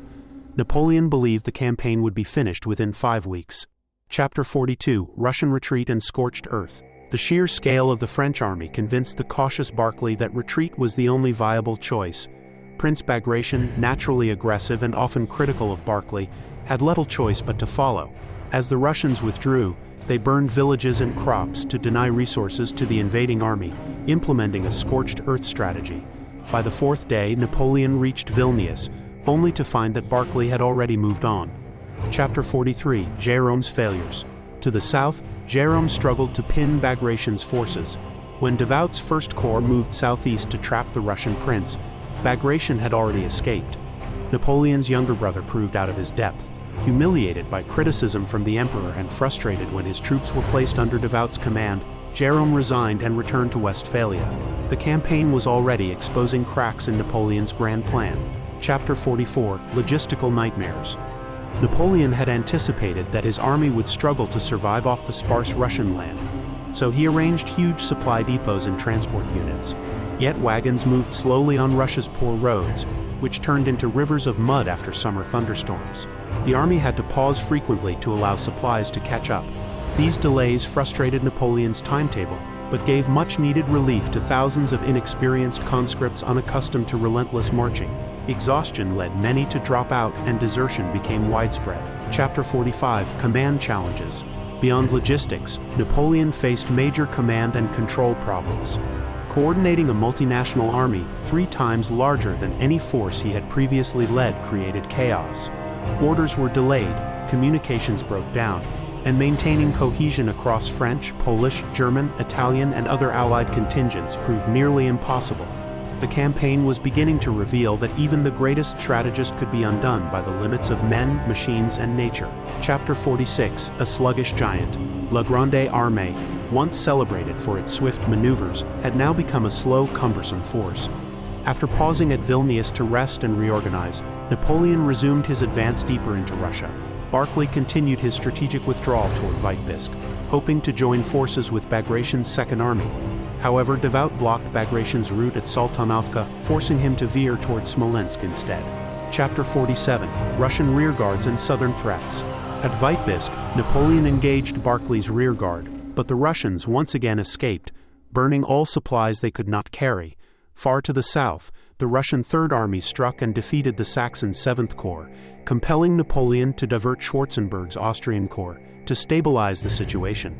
Napoleon believed the campaign would be finished within 5 weeks. Chapter 42. Russian retreat and scorched earth. The sheer scale of the French army convinced the cautious Barclay that retreat was the only viable choice. Prince Bagration, naturally aggressive and often critical of Barclay, had little choice but to follow. As the Russians withdrew, they burned villages and crops to deny resources to the invading army, implementing a scorched earth strategy. By the 4th day, Napoleon reached Vilnius, only to find that Barclay had already moved on. Chapter 43. Jérôme's failures. To the south, Jérôme struggled to pin Bagration's forces. When Devout's First Corps moved southeast to trap the Russian prince, Bagration had already escaped. Napoleon's younger brother proved out of his depth. Humiliated by criticism from the emperor and frustrated when his troops were placed under Devout's command, Jérôme resigned and returned to Westphalia. The campaign was already exposing cracks in Napoleon's grand plan. Chapter 44. Logistical nightmares. Napoleon had anticipated that his army would struggle to survive off the sparse Russian land, so he arranged huge supply depots and transport units. Yet wagons moved slowly on Russia's poor roads, which turned into rivers of mud after summer thunderstorms. The army had to pause frequently to allow supplies to catch up. These delays frustrated Napoleon's timetable, but gave much-needed relief to thousands of inexperienced conscripts unaccustomed to relentless marching. Exhaustion led many to drop out and desertion became widespread. Chapter 45. Command challenges. Beyond logistics, Napoleon faced major command and control problems. Coordinating a multinational army 3 times larger than any force he had previously led created chaos. Orders were delayed, communications broke down, and maintaining cohesion across French, Polish, German, Italian, and other Allied contingents proved nearly impossible. The campaign was beginning to reveal that even the greatest strategist could be undone by the limits of men, machines, and nature. Chapter 46. A sluggish giant. La Grande Armée, once celebrated for its swift maneuvers, had now become a slow, cumbersome force. After pausing at Vilnius to rest and reorganize, Napoleon resumed his advance deeper into Russia. Barclay continued his strategic withdrawal toward Vitebsk, hoping to join forces with Bagration's Second Army. However, Devout blocked Bagration's route at Sultanovka, forcing him to veer toward Smolensk instead. Chapter 47. Russian rearguards and southern threats. At Vitebsk, Napoleon engaged Barclay's rearguard, but the Russians once again escaped, burning all supplies they could not carry. Far to the south, the Russian Third Army struck and defeated the Saxon Seventh Corps, compelling Napoleon to divert Schwarzenberg's Austrian Corps to stabilize the situation.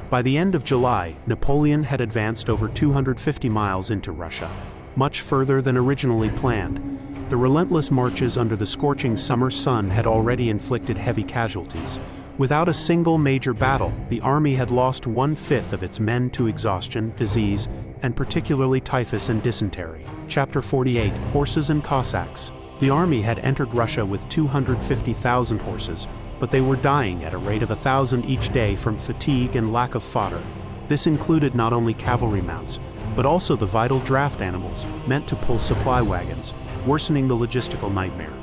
By the end of July, Napoleon had advanced over 250 miles into Russia, much further than originally planned. The relentless marches under the scorching summer sun had already inflicted heavy casualties. Without a single major battle, the army had lost 1/5 of its men to exhaustion, disease, and particularly typhus and dysentery. Chapter 48. Horses and Cossacks. The army had entered Russia with 250,000 horses, but they were dying at a rate of 1,000 each day from fatigue and lack of fodder. This included not only cavalry mounts, but also the vital draft animals meant to pull supply wagons, worsening the logistical nightmare.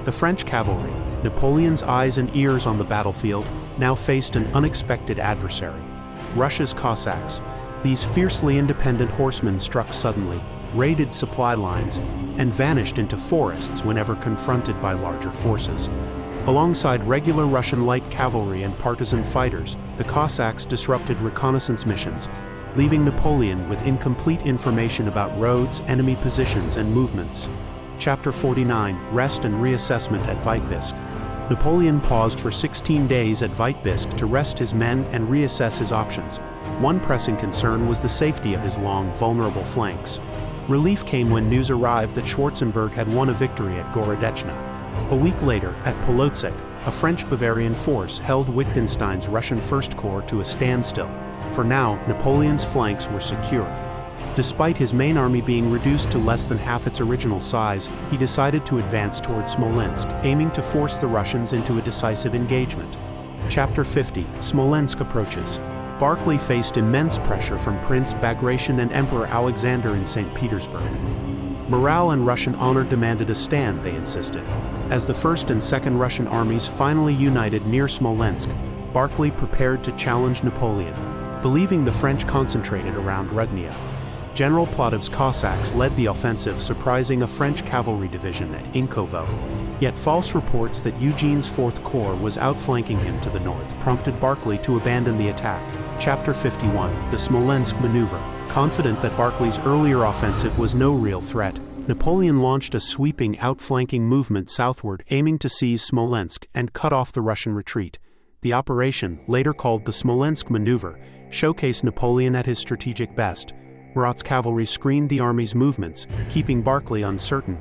The French cavalry, Napoleon's eyes and ears on the battlefield, now faced an unexpected adversary. Russia's Cossacks, These fiercely independent horsemen struck suddenly, raided supply lines, and vanished into forests whenever confronted by larger forces. Alongside regular Russian light cavalry and partisan fighters, the Cossacks disrupted reconnaissance missions, leaving Napoleon with incomplete information about roads, enemy positions, and movements. Chapter 49, Rest and Reassessment at Vitebsk. Napoleon paused for 16 days at Vitebsk to rest his men and reassess his options. One pressing concern was the safety of his long, vulnerable flanks. Relief came when news arrived that Schwarzenberg had won a victory at Gorodechna. A week later, at Polotsk, a French-Bavarian force held Wittgenstein's Russian First Corps to a standstill. For now, Napoleon's flanks were secure. Despite his main army being reduced to less than half its original size, he decided to advance toward Smolensk, aiming to force the Russians into a decisive engagement. Chapter 50, Smolensk approaches. Barclay faced immense pressure from Prince Bagration and Emperor Alexander in St. Petersburg. Morale and Russian honor demanded a stand, they insisted. As the First and Second Russian armies finally united near Smolensk, Barclay prepared to challenge Napoleon, believing the French concentrated around Rudnia. General Plotov's Cossacks led the offensive, surprising a French cavalry division at Inkovo. Yet false reports that Eugene's Fourth Corps was outflanking him to the north prompted Barclay to abandon the attack. Chapter 51, The Smolensk Maneuver. Confident that Barclay's earlier offensive was no real threat, Napoleon launched a sweeping outflanking movement southward, aiming to seize Smolensk and cut off the Russian retreat. The operation, later called the Smolensk Maneuver, showcased Napoleon at his strategic best. Murat's cavalry screened the army's movements, keeping Barclay uncertain.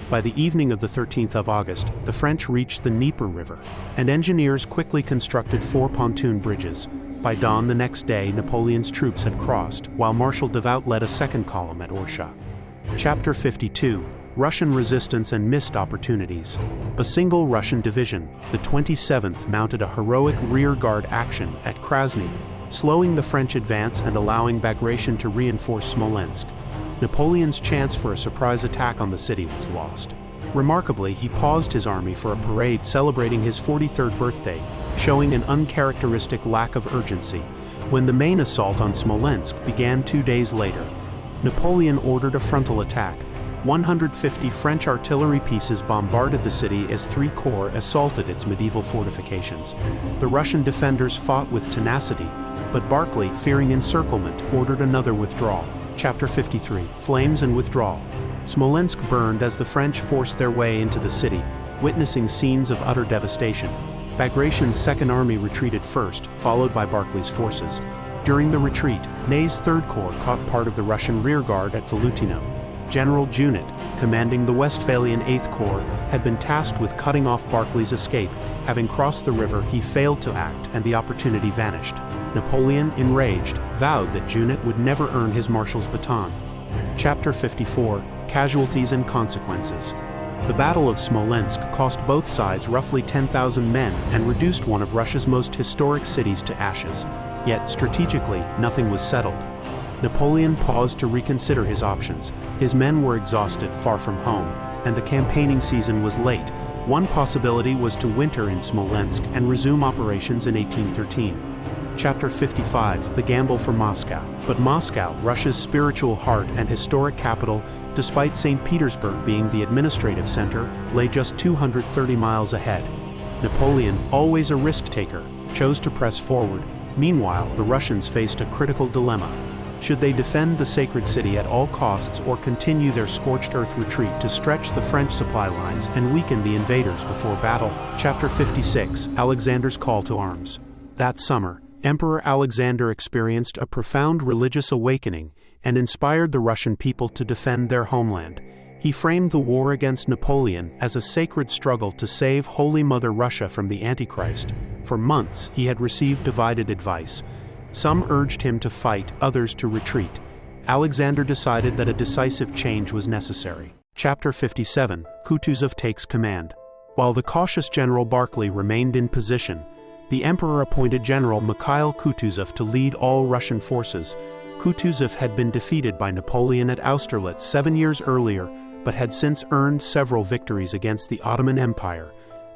By the evening of the 13th of August, the French reached the Dnieper River, and engineers quickly constructed 4 pontoon bridges. By dawn the next day, Napoleon's troops had crossed, while Marshal Devout led a second column at Orsha. Chapter 52, Russian Resistance and Missed Opportunities. A single Russian division, the 27th, mounted a heroic rearguard action at Krasny, slowing the French advance and allowing Bagration to reinforce Smolensk. Napoleon's chance for a surprise attack on the city was lost. Remarkably, he paused his army for a parade celebrating his 43rd birthday, showing an uncharacteristic lack of urgency. When the main assault on Smolensk began 2 days later, Napoleon ordered a frontal attack. 150 French artillery pieces bombarded the city as 3 corps assaulted its medieval fortifications. The Russian defenders fought with tenacity, but Barclay, fearing encirclement, ordered another withdrawal. Chapter 53, Flames and Withdrawal. Smolensk burned as the French forced their way into the city, witnessing scenes of utter devastation. Bagration's Second Army retreated first, followed by Barclay's forces. During the retreat, Ney's Third Corps caught part of the Russian rearguard at Volutino. General Junit, commanding the Westphalian 8th Corps, had been tasked with cutting off Barclay's escape. Having crossed the river, he failed to act, and the opportunity vanished. Napoleon, enraged, vowed that Junit would never earn his marshal's baton. Chapter 54, Casualties and Consequences. The Battle of Smolensk cost both sides roughly 10,000 men and reduced one of Russia's most historic cities to ashes. Yet, strategically, nothing was settled. Napoleon paused to reconsider his options. His men were exhausted, far from home, and the campaigning season was late. One possibility was to winter in Smolensk and resume operations in 1813. Chapter 55, The Gamble for Moscow. But Moscow, Russia's spiritual heart and historic capital, despite St. Petersburg being the administrative center, lay just 230 miles ahead. Napoleon, always a risk-taker, chose to press forward. Meanwhile, the Russians faced a critical dilemma. Should they defend the sacred city at all costs or continue their scorched earth retreat to stretch the French supply lines and weaken the invaders before battle? Chapter 56, Alexander's Call to Arms. That summer, Emperor Alexander experienced a profound religious awakening and inspired the Russian people to defend their homeland. He framed the war against Napoleon as a sacred struggle to save Holy Mother Russia from the Antichrist. For months, he had received divided advice. Some urged him to fight, others to retreat. Alexander decided that a decisive change was necessary. Chapter 57, Kutuzov takes command. While the cautious General Barclay remained in position, the Emperor appointed General Mikhail Kutuzov to lead all Russian forces. Kutuzov had been defeated by Napoleon at Austerlitz 7 years earlier, but had since earned several victories against the Ottoman Empire.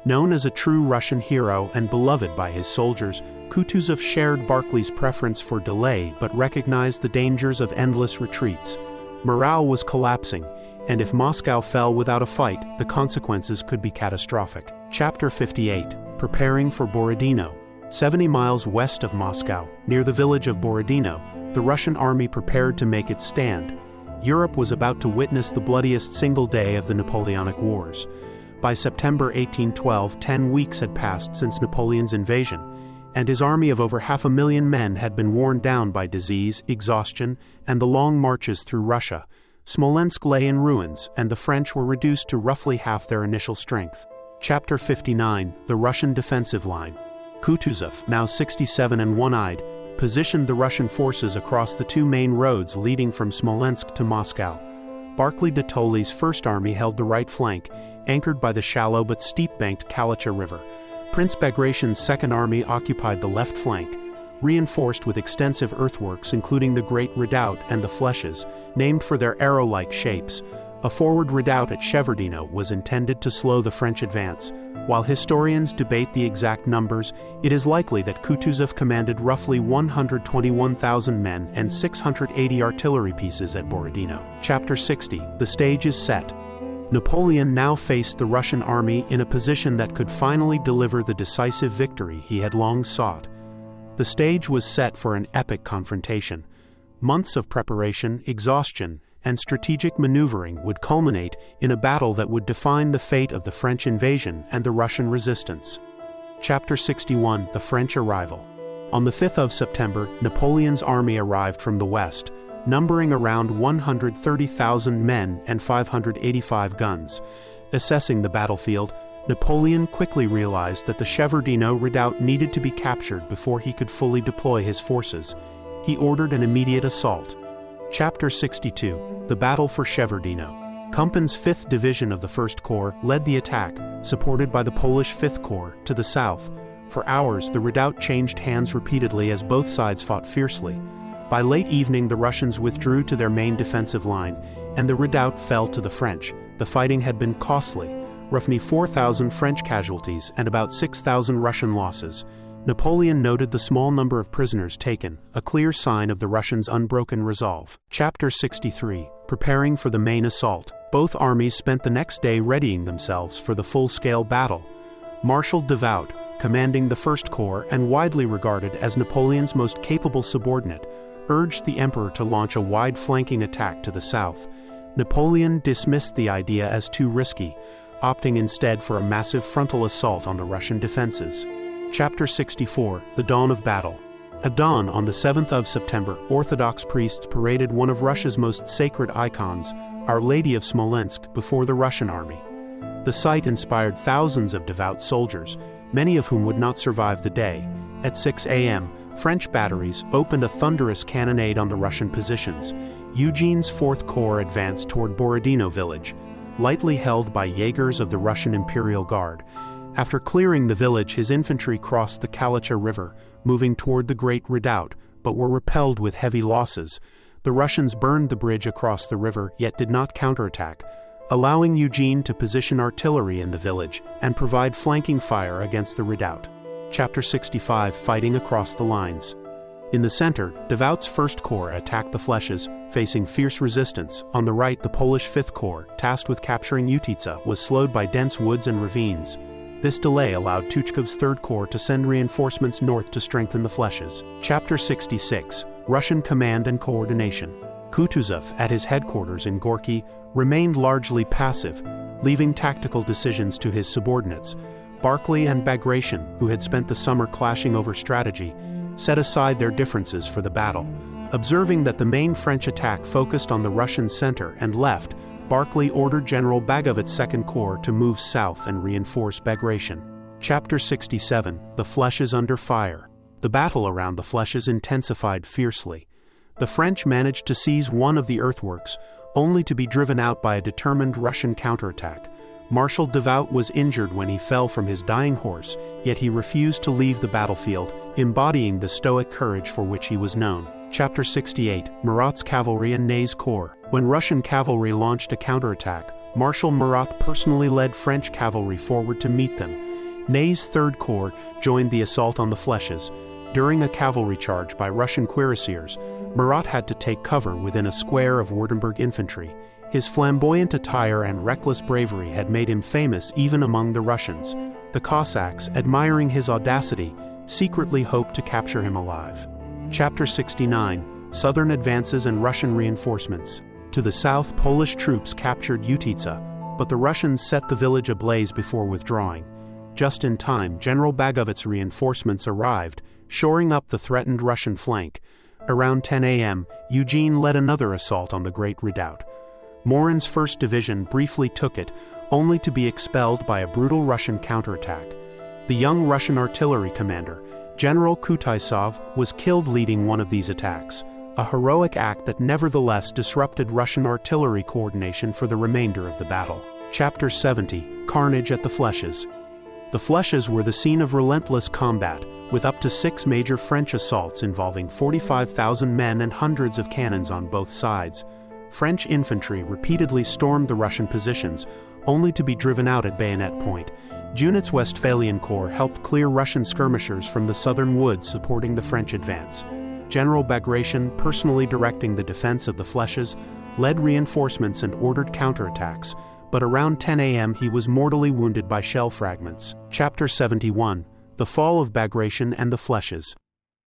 Known as a true Russian hero and beloved by his soldiers, Kutuzov shared Barclay's preference for delay but recognized the dangers of endless retreats. Morale was collapsing, and if Moscow fell without a fight, the consequences could be catastrophic. Chapter 58. Preparing for Borodino. 70 miles west of Moscow, near the village of Borodino, the Russian army prepared to make its stand. Europe was about to witness the bloodiest single day of the Napoleonic Wars. By September 1812, 10 weeks had passed since Napoleon's invasion, and his army of over 500,000 men had been worn down by disease, exhaustion, and the long marches through Russia. Smolensk lay in ruins, and the French were reduced to roughly half their initial strength. Chapter 59. The Russian Defensive Line. Kutuzov, now 67 and one-eyed, positioned the Russian forces across the two main roads leading from Smolensk to Moscow. Barclay de Tolly's First Army held the right flank, anchored by the shallow but steep-banked Kalacha River. Prince Bagration's Second Army occupied the left flank, reinforced with extensive earthworks including the Great Redoubt and the Flèches, named for their arrow-like shapes. A forward redoubt at Shevardino was intended to slow the French advance. While historians debate the exact numbers, it is likely that Kutuzov commanded roughly 121,000 men and 680 artillery pieces at Borodino. Chapter 60. The stage is set. Napoleon now faced the Russian army in a position that could finally deliver the decisive victory he had long sought. The stage was set for an epic confrontation. Months of preparation, exhaustion, and strategic maneuvering would culminate in a battle that would define the fate of the French invasion and the Russian resistance. Chapter 61. The French Arrival. On the 5th of September, Napoleon's army arrived from the west, numbering around 130,000 men and 585 guns. Assessing the battlefield, Napoleon quickly realized that the Shevardino redoubt needed to be captured before he could fully deploy his forces. He ordered an immediate assault. Chapter 62. The Battle for Shevardino. Kumpen's 5th Division of the 1st Corps led the attack, supported by the Polish 5th Corps, to the south. For hours, the redoubt changed hands repeatedly as both sides fought fiercely. By late evening, the Russians withdrew to their main defensive line, and the redoubt fell to the French. The fighting had been costly, roughly 4,000 French casualties and about 6,000 Russian losses. Napoleon noted the small number of prisoners taken, a clear sign of the Russians' unbroken resolve. Chapter 63. Preparing for the main assault. Both armies spent the next day readying themselves for the full-scale battle. Marshal Devout, commanding the 1st Corps and widely regarded as Napoleon's most capable subordinate, urged the emperor to launch a wide flanking attack to the south. Napoleon dismissed the idea as too risky, opting instead for a massive frontal assault on the Russian defenses. Chapter 64. The Dawn of Battle. At dawn on the 7th of September, Orthodox priests paraded one of Russia's most sacred icons, Our Lady of Smolensk, before the Russian army. The sight inspired thousands of devout soldiers, many of whom would not survive the day. At 6 a.m., French batteries opened a thunderous cannonade on the Russian positions. Eugene's 4th Corps advanced toward Borodino village, lightly held by Jaegers of the Russian Imperial Guard. After clearing the village, his infantry crossed the Kalacha River, moving toward the Great Redoubt, but were repelled with heavy losses. The Russians burned the bridge across the river, yet did not counterattack, allowing Eugene to position artillery in the village and provide flanking fire against the redoubt. Chapter 65. Fighting across the lines. In the center, Devout's 1st Corps attacked the Flèches, facing fierce resistance. On the right, the Polish 5th Corps, tasked with capturing Utitsa, was slowed by dense woods and ravines. This delay allowed Tuchkov's 3rd Corps to send reinforcements north to strengthen the Flèches. Chapter 66. Russian Command and Coordination. Kutuzov, at his headquarters in Gorky, remained largely passive, leaving tactical decisions to his subordinates. Barclay and Bagration, who had spent the summer clashing over strategy, set aside their differences for the battle. Observing that the main French attack focused on the Russian center and left, Barclay ordered General Bagovit's 2nd Corps to move south and reinforce Bagration. Chapter 67. The Flèches under fire. The battle around the Flèches intensified fiercely. The French managed to seize one of the earthworks, only to be driven out by a determined Russian counterattack. Marshal Devout was injured when he fell from his dying horse, yet he refused to leave the battlefield, embodying the stoic courage for which he was known. Chapter 68. Murat's Cavalry and Ney's Corps. When Russian cavalry launched a counterattack, Marshal Murat personally led French cavalry forward to meet them. Ney's Third Corps joined the assault on the Flèches. During a cavalry charge by Russian cuirassiers, Murat had to take cover within a square of Württemberg infantry. His flamboyant attire and reckless bravery had made him famous even among the Russians. The Cossacks, admiring his audacity, secretly hoped to capture him alive. Chapter 69: Southern Advances and Russian Reinforcements. To the south, Polish troops captured Utitsa, but the Russians set the village ablaze before withdrawing. Just in time, General Bagovet's reinforcements arrived, shoring up the threatened Russian flank. Around 10 a.m., Eugene led another assault on the Great Redoubt. Morin's 1st Division briefly took it, only to be expelled by a brutal Russian counterattack. The young Russian artillery commander, General Kutaisov, was killed leading one of these attacks, a heroic act that nevertheless disrupted Russian artillery coordination for the remainder of the battle. Chapter 70: Carnage at the Flèches. The Flèches were the scene of relentless combat, with up to 6 major French assaults involving 45,000 men and hundreds of cannons on both sides. French infantry repeatedly stormed the Russian positions, only to be driven out at bayonet point. Junot's Westphalian Corps helped clear Russian skirmishers from the southern woods supporting the French advance. General Bagration, personally directing the defense of the Flèches, led reinforcements and ordered counterattacks, but around 10 a.m. he was mortally wounded by shell fragments. Chapter 71: The Fall of Bagration and the Flèches.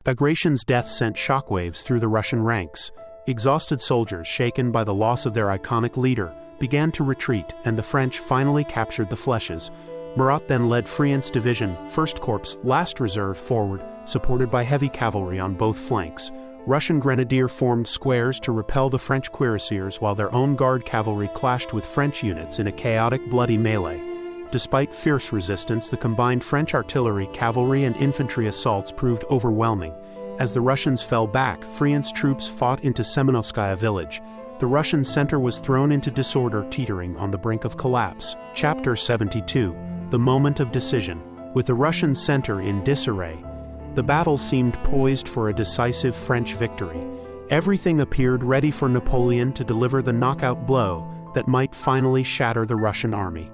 Bagration's death sent shockwaves through the Russian ranks. Exhausted soldiers, shaken by the loss of their iconic leader, began to retreat, and the French finally captured the Flèches. Murat then led Friant's division, 1st Corps, last reserve, forward, supported by heavy cavalry on both flanks. Russian grenadier formed squares to repel the French cuirassiers, while their own guard cavalry clashed with French units in a chaotic, bloody melee. Despite fierce resistance, the combined French artillery, cavalry, and infantry assaults proved overwhelming. As the Russians fell back, Friant's troops fought into Semenovskaya village. The Russian center was thrown into disorder, teetering on the brink of collapse. Chapter 72: The Moment of Decision. With the Russian center in disarray, the battle seemed poised for a decisive French victory. Everything appeared ready for Napoleon to deliver the knockout blow that might finally shatter the Russian army.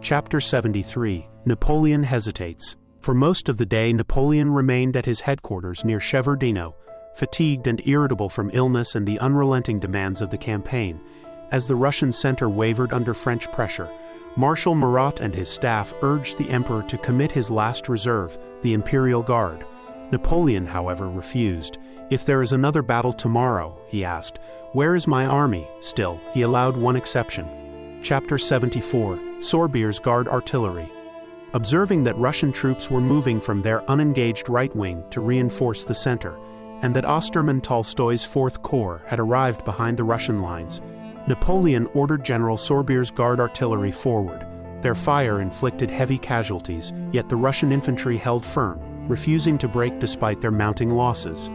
Chapter 73: Napoleon Hesitates. For most of the day, Napoleon remained at his headquarters near Shevardino, fatigued and irritable from illness and the unrelenting demands of the campaign. As the Russian center wavered under French pressure, Marshal Murat and his staff urged the emperor to commit his last reserve, the Imperial Guard. Napoleon, however, refused. "If there is another battle tomorrow," he asked, "where is my army?" Still, he allowed one exception. Chapter 74: Sorbier's Guard Artillery. Observing that Russian troops were moving from their unengaged right wing to reinforce the center, and that Osterman Tolstoy's 4th Corps had arrived behind the Russian lines, Napoleon ordered General Sorbier's Guard Artillery forward. Their fire inflicted heavy casualties, yet the Russian infantry held firm, refusing to break despite their mounting losses.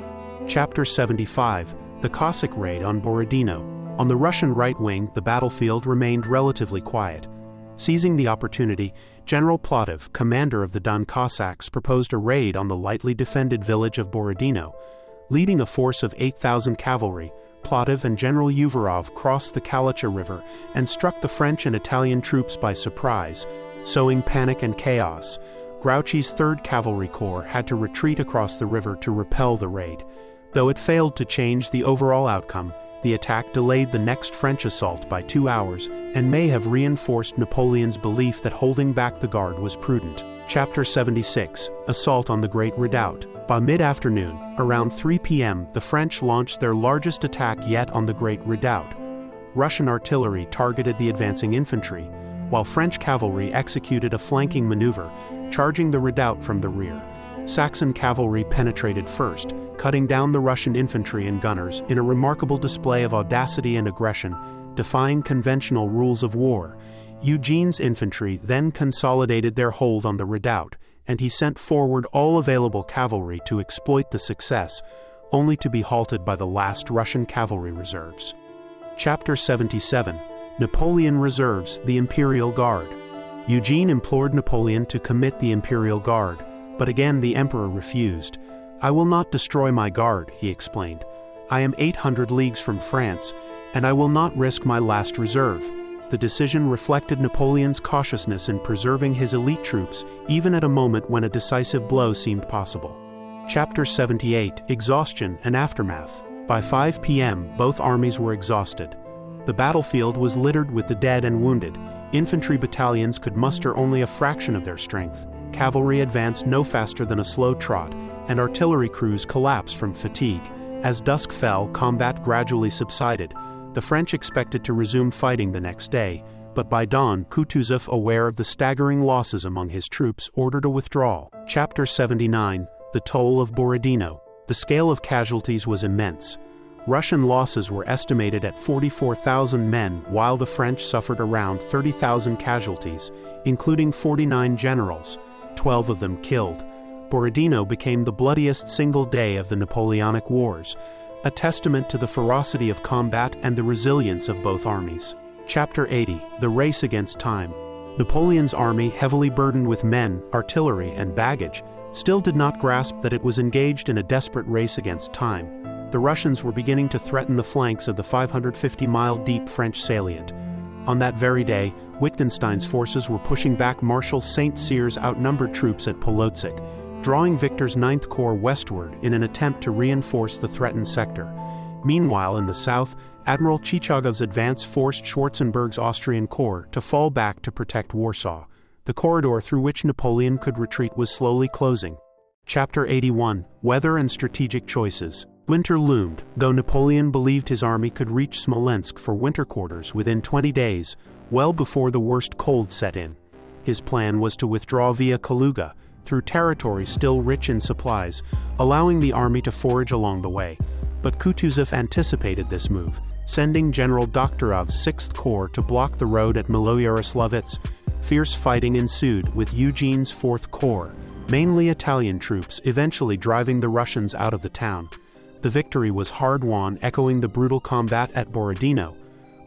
Chapter 75: The Cossack Raid on Borodino. On the Russian right wing, the battlefield remained relatively quiet. Seizing the opportunity, General Plotov, commander of the Don Cossacks, proposed a raid on the lightly defended village of Borodino. Leading a force of 8,000 cavalry, Plotov and General Uvarov crossed the Kalacha River and struck the French and Italian troops by surprise, sowing panic and chaos. Grouchy's 3rd Cavalry Corps had to retreat across the river to repel the raid. Though it failed to change the overall outcome, the attack delayed the next French assault by 2 hours and may have reinforced Napoleon's belief that holding back the Guard was prudent. Chapter 76: Assault on the Great Redoubt. By mid-afternoon, around 3 p.m., the French launched their largest attack yet on the Great Redoubt. Russian artillery targeted the advancing infantry, while French cavalry executed a flanking maneuver, charging the redoubt from the rear. Saxon cavalry penetrated first, cutting down the Russian infantry and gunners in a remarkable display of audacity and aggression, defying conventional rules of war. Eugene's infantry then consolidated their hold on the redoubt, and he sent forward all available cavalry to exploit the success, only to be halted by the last Russian cavalry reserves. Chapter 77: Napoleon Reserves the Imperial Guard. Eugene implored Napoleon to commit the Imperial Guard, but again the emperor refused. "I will not destroy my guard," he explained. "I am 800 leagues from France, and I will not risk my last reserve." The decision reflected Napoleon's cautiousness in preserving his elite troops, even at a moment when a decisive blow seemed possible. Chapter 78: Exhaustion and Aftermath. By 5 p.m., both armies were exhausted. The battlefield was littered with the dead and wounded. Infantry battalions could muster only a fraction of their strength. Cavalry advanced no faster than a slow trot, and artillery crews collapsed from fatigue. As dusk fell, combat gradually subsided. The French expected to resume fighting the next day, but by dawn, Kutuzov, aware of the staggering losses among his troops, ordered a withdrawal. Chapter 79: The Toll of Borodino. The scale of casualties was immense. Russian losses were estimated at 44,000 men, while the French suffered around 30,000 casualties, including 49 generals, 12 of them killed. Borodino became the bloodiest single day of the Napoleonic Wars, a testament to the ferocity of combat and the resilience of both armies. Chapter 80: The Race Against Time. Napoleon's army, heavily burdened with men, artillery, and baggage, still did not grasp that it was engaged in a desperate race against time. The Russians were beginning to threaten the flanks of the 550-mile-deep French salient. On that very day, Wittgenstein's forces were pushing back Marshal St. Cyr's outnumbered troops at Leipzig, drawing Victor's 9th Corps westward in an attempt to reinforce the threatened sector. Meanwhile, in the south, Admiral Chichagov's advance forced Schwarzenberg's Austrian Corps to fall back to protect Warsaw. The corridor through which Napoleon could retreat was slowly closing. Chapter 81: Weather and Strategic Choices. Winter loomed, though Napoleon believed his army could reach Smolensk for winter quarters within 20 days, well before the worst cold set in. His plan was to withdraw via Kaluga, through territory still rich in supplies, allowing the army to forage along the way. But Kutuzov anticipated this move, sending General Dokhturov's 6th Corps to block the road at Maloyaroslavets. Fierce fighting ensued, with Eugene's 4th Corps, mainly Italian troops, eventually driving the Russians out of the town. The victory was hard-won, echoing the brutal combat at Borodino.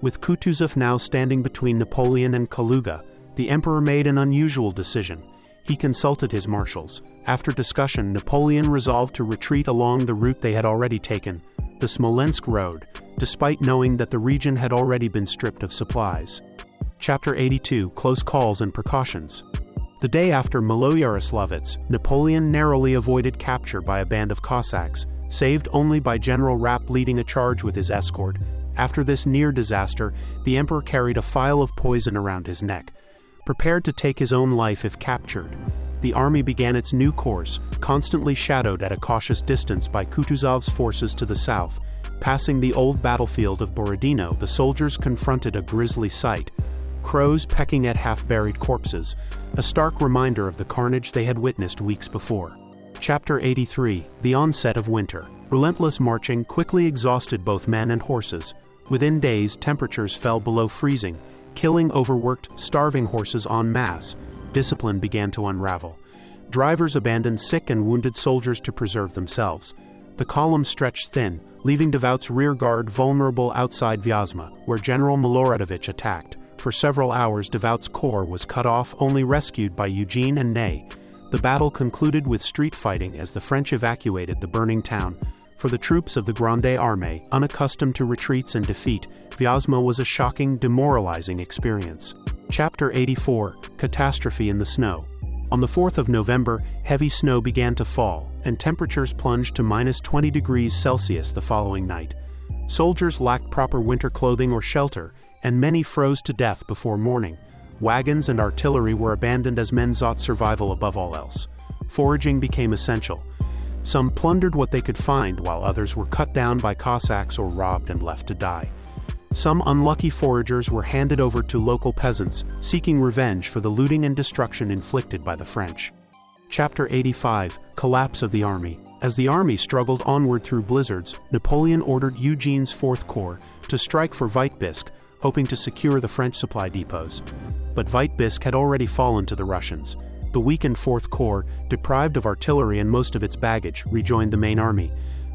With Kutuzov now standing between Napoleon and Kaluga, the emperor made an unusual decision. He consulted his marshals. After discussion, Napoleon resolved to retreat along the route they had already taken, the Smolensk road, despite knowing that the region had already been stripped of supplies. Chapter 82: Close Calls and Precautions. The day after Maloyaroslavets, Napoleon narrowly avoided capture by a band of Cossacks, saved only by General Rapp leading a charge with his escort. After this near disaster, the emperor carried a phial of poison around his neck, prepared to take his own life if captured. The army began its new course, constantly shadowed at a cautious distance by Kutuzov's forces to the south. Passing the old battlefield of Borodino, the soldiers confronted a grisly sight: crows pecking at half-buried corpses, a stark reminder of the carnage they had witnessed weeks before. Chapter 83: The Onset of Winter. Relentless marching quickly exhausted both men and horses. Within days, temperatures fell below freezing, killing overworked, starving horses en masse. Discipline began to unravel. Drivers abandoned sick and wounded soldiers to preserve themselves. The column stretched thin, leaving Devout's rear guard vulnerable outside Vyazma, where General Miloradovich attacked. For several hours, Devout's corps was cut off, only rescued by Eugene and Ney. The battle concluded with street fighting as the French evacuated the burning town. For the troops of the Grande Armée, unaccustomed to retreats and defeat, Vyazma was a shocking, demoralizing experience. Chapter 84: Catastrophe in the Snow. On the 4th of November, heavy snow began to fall, and temperatures plunged to -20 degrees Celsius the following night. Soldiers lacked proper winter clothing or shelter, and many froze to death before morning. Wagons and artillery were abandoned as men sought survival above all else. Foraging became essential. Some plundered what they could find, while others were cut down by Cossacks or robbed and left to die. Some unlucky foragers were handed over to local peasants, seeking revenge for the looting and destruction inflicted by the French. Chapter 85: Collapse of the Army. As the army struggled onward through blizzards, Napoleon ordered Eugene's 4th Corps to strike for Vitebsk, hoping to secure the French supply depots. But Vitebsk had already fallen to the Russians. The weakened 4th Corps, deprived of artillery and most of its baggage, rejoined the main army.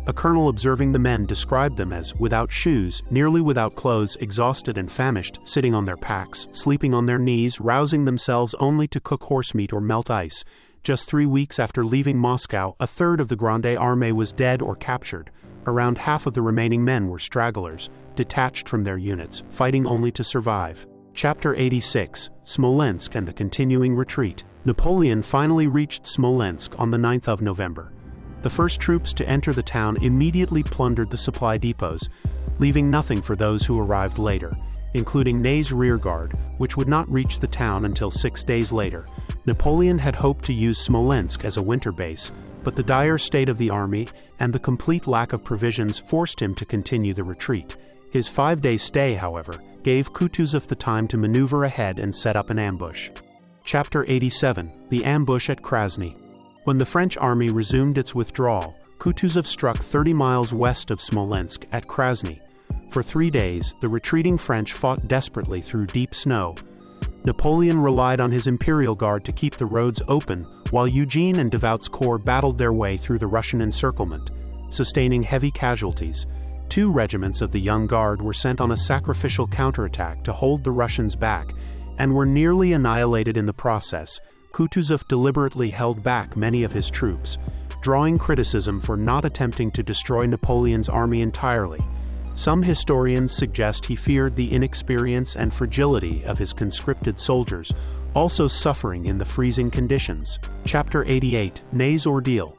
A colonel observing the men described them as without shoes, nearly without clothes, exhausted and famished, sitting on their packs, sleeping on their knees, rousing themselves only to cook horsemeat or melt ice. Just 3 weeks after leaving Moscow, a third of the Grande Armée was dead or captured. Around half of the remaining men were stragglers, detached from their units, fighting only to survive. Chapter 86, Smolensk and the Continuing Retreat. Napoleon finally reached Smolensk on the 9th of November. The first troops to enter the town immediately plundered the supply depots, leaving nothing for those who arrived later, including Ney's rearguard, which would not reach the town until 6 days later. Napoleon had hoped to use Smolensk as a winter base, but the dire state of the army and the complete lack of provisions forced him to continue the retreat. His 5-day stay, however, gave Kutuzov the time to maneuver ahead and set up an ambush. Chapter 87, The Ambush at Krasny. When the French army resumed its withdrawal, Kutuzov struck 30 miles west of Smolensk at Krasny. For 3 days, the retreating French fought desperately through deep snow. Napoleon relied on his Imperial Guard to keep the roads open, while Eugene and Devout's corps battled their way through the Russian encirclement, sustaining heavy casualties. 2 regiments of the Young Guard were sent on a sacrificial counterattack to hold the Russians back, and were nearly annihilated in the process. Kutuzov deliberately held back many of his troops, drawing criticism for not attempting to destroy Napoleon's army entirely. Some historians suggest he feared the inexperience and fragility of his conscripted soldiers, also suffering in the freezing conditions. Chapter 88, Ney's Ordeal.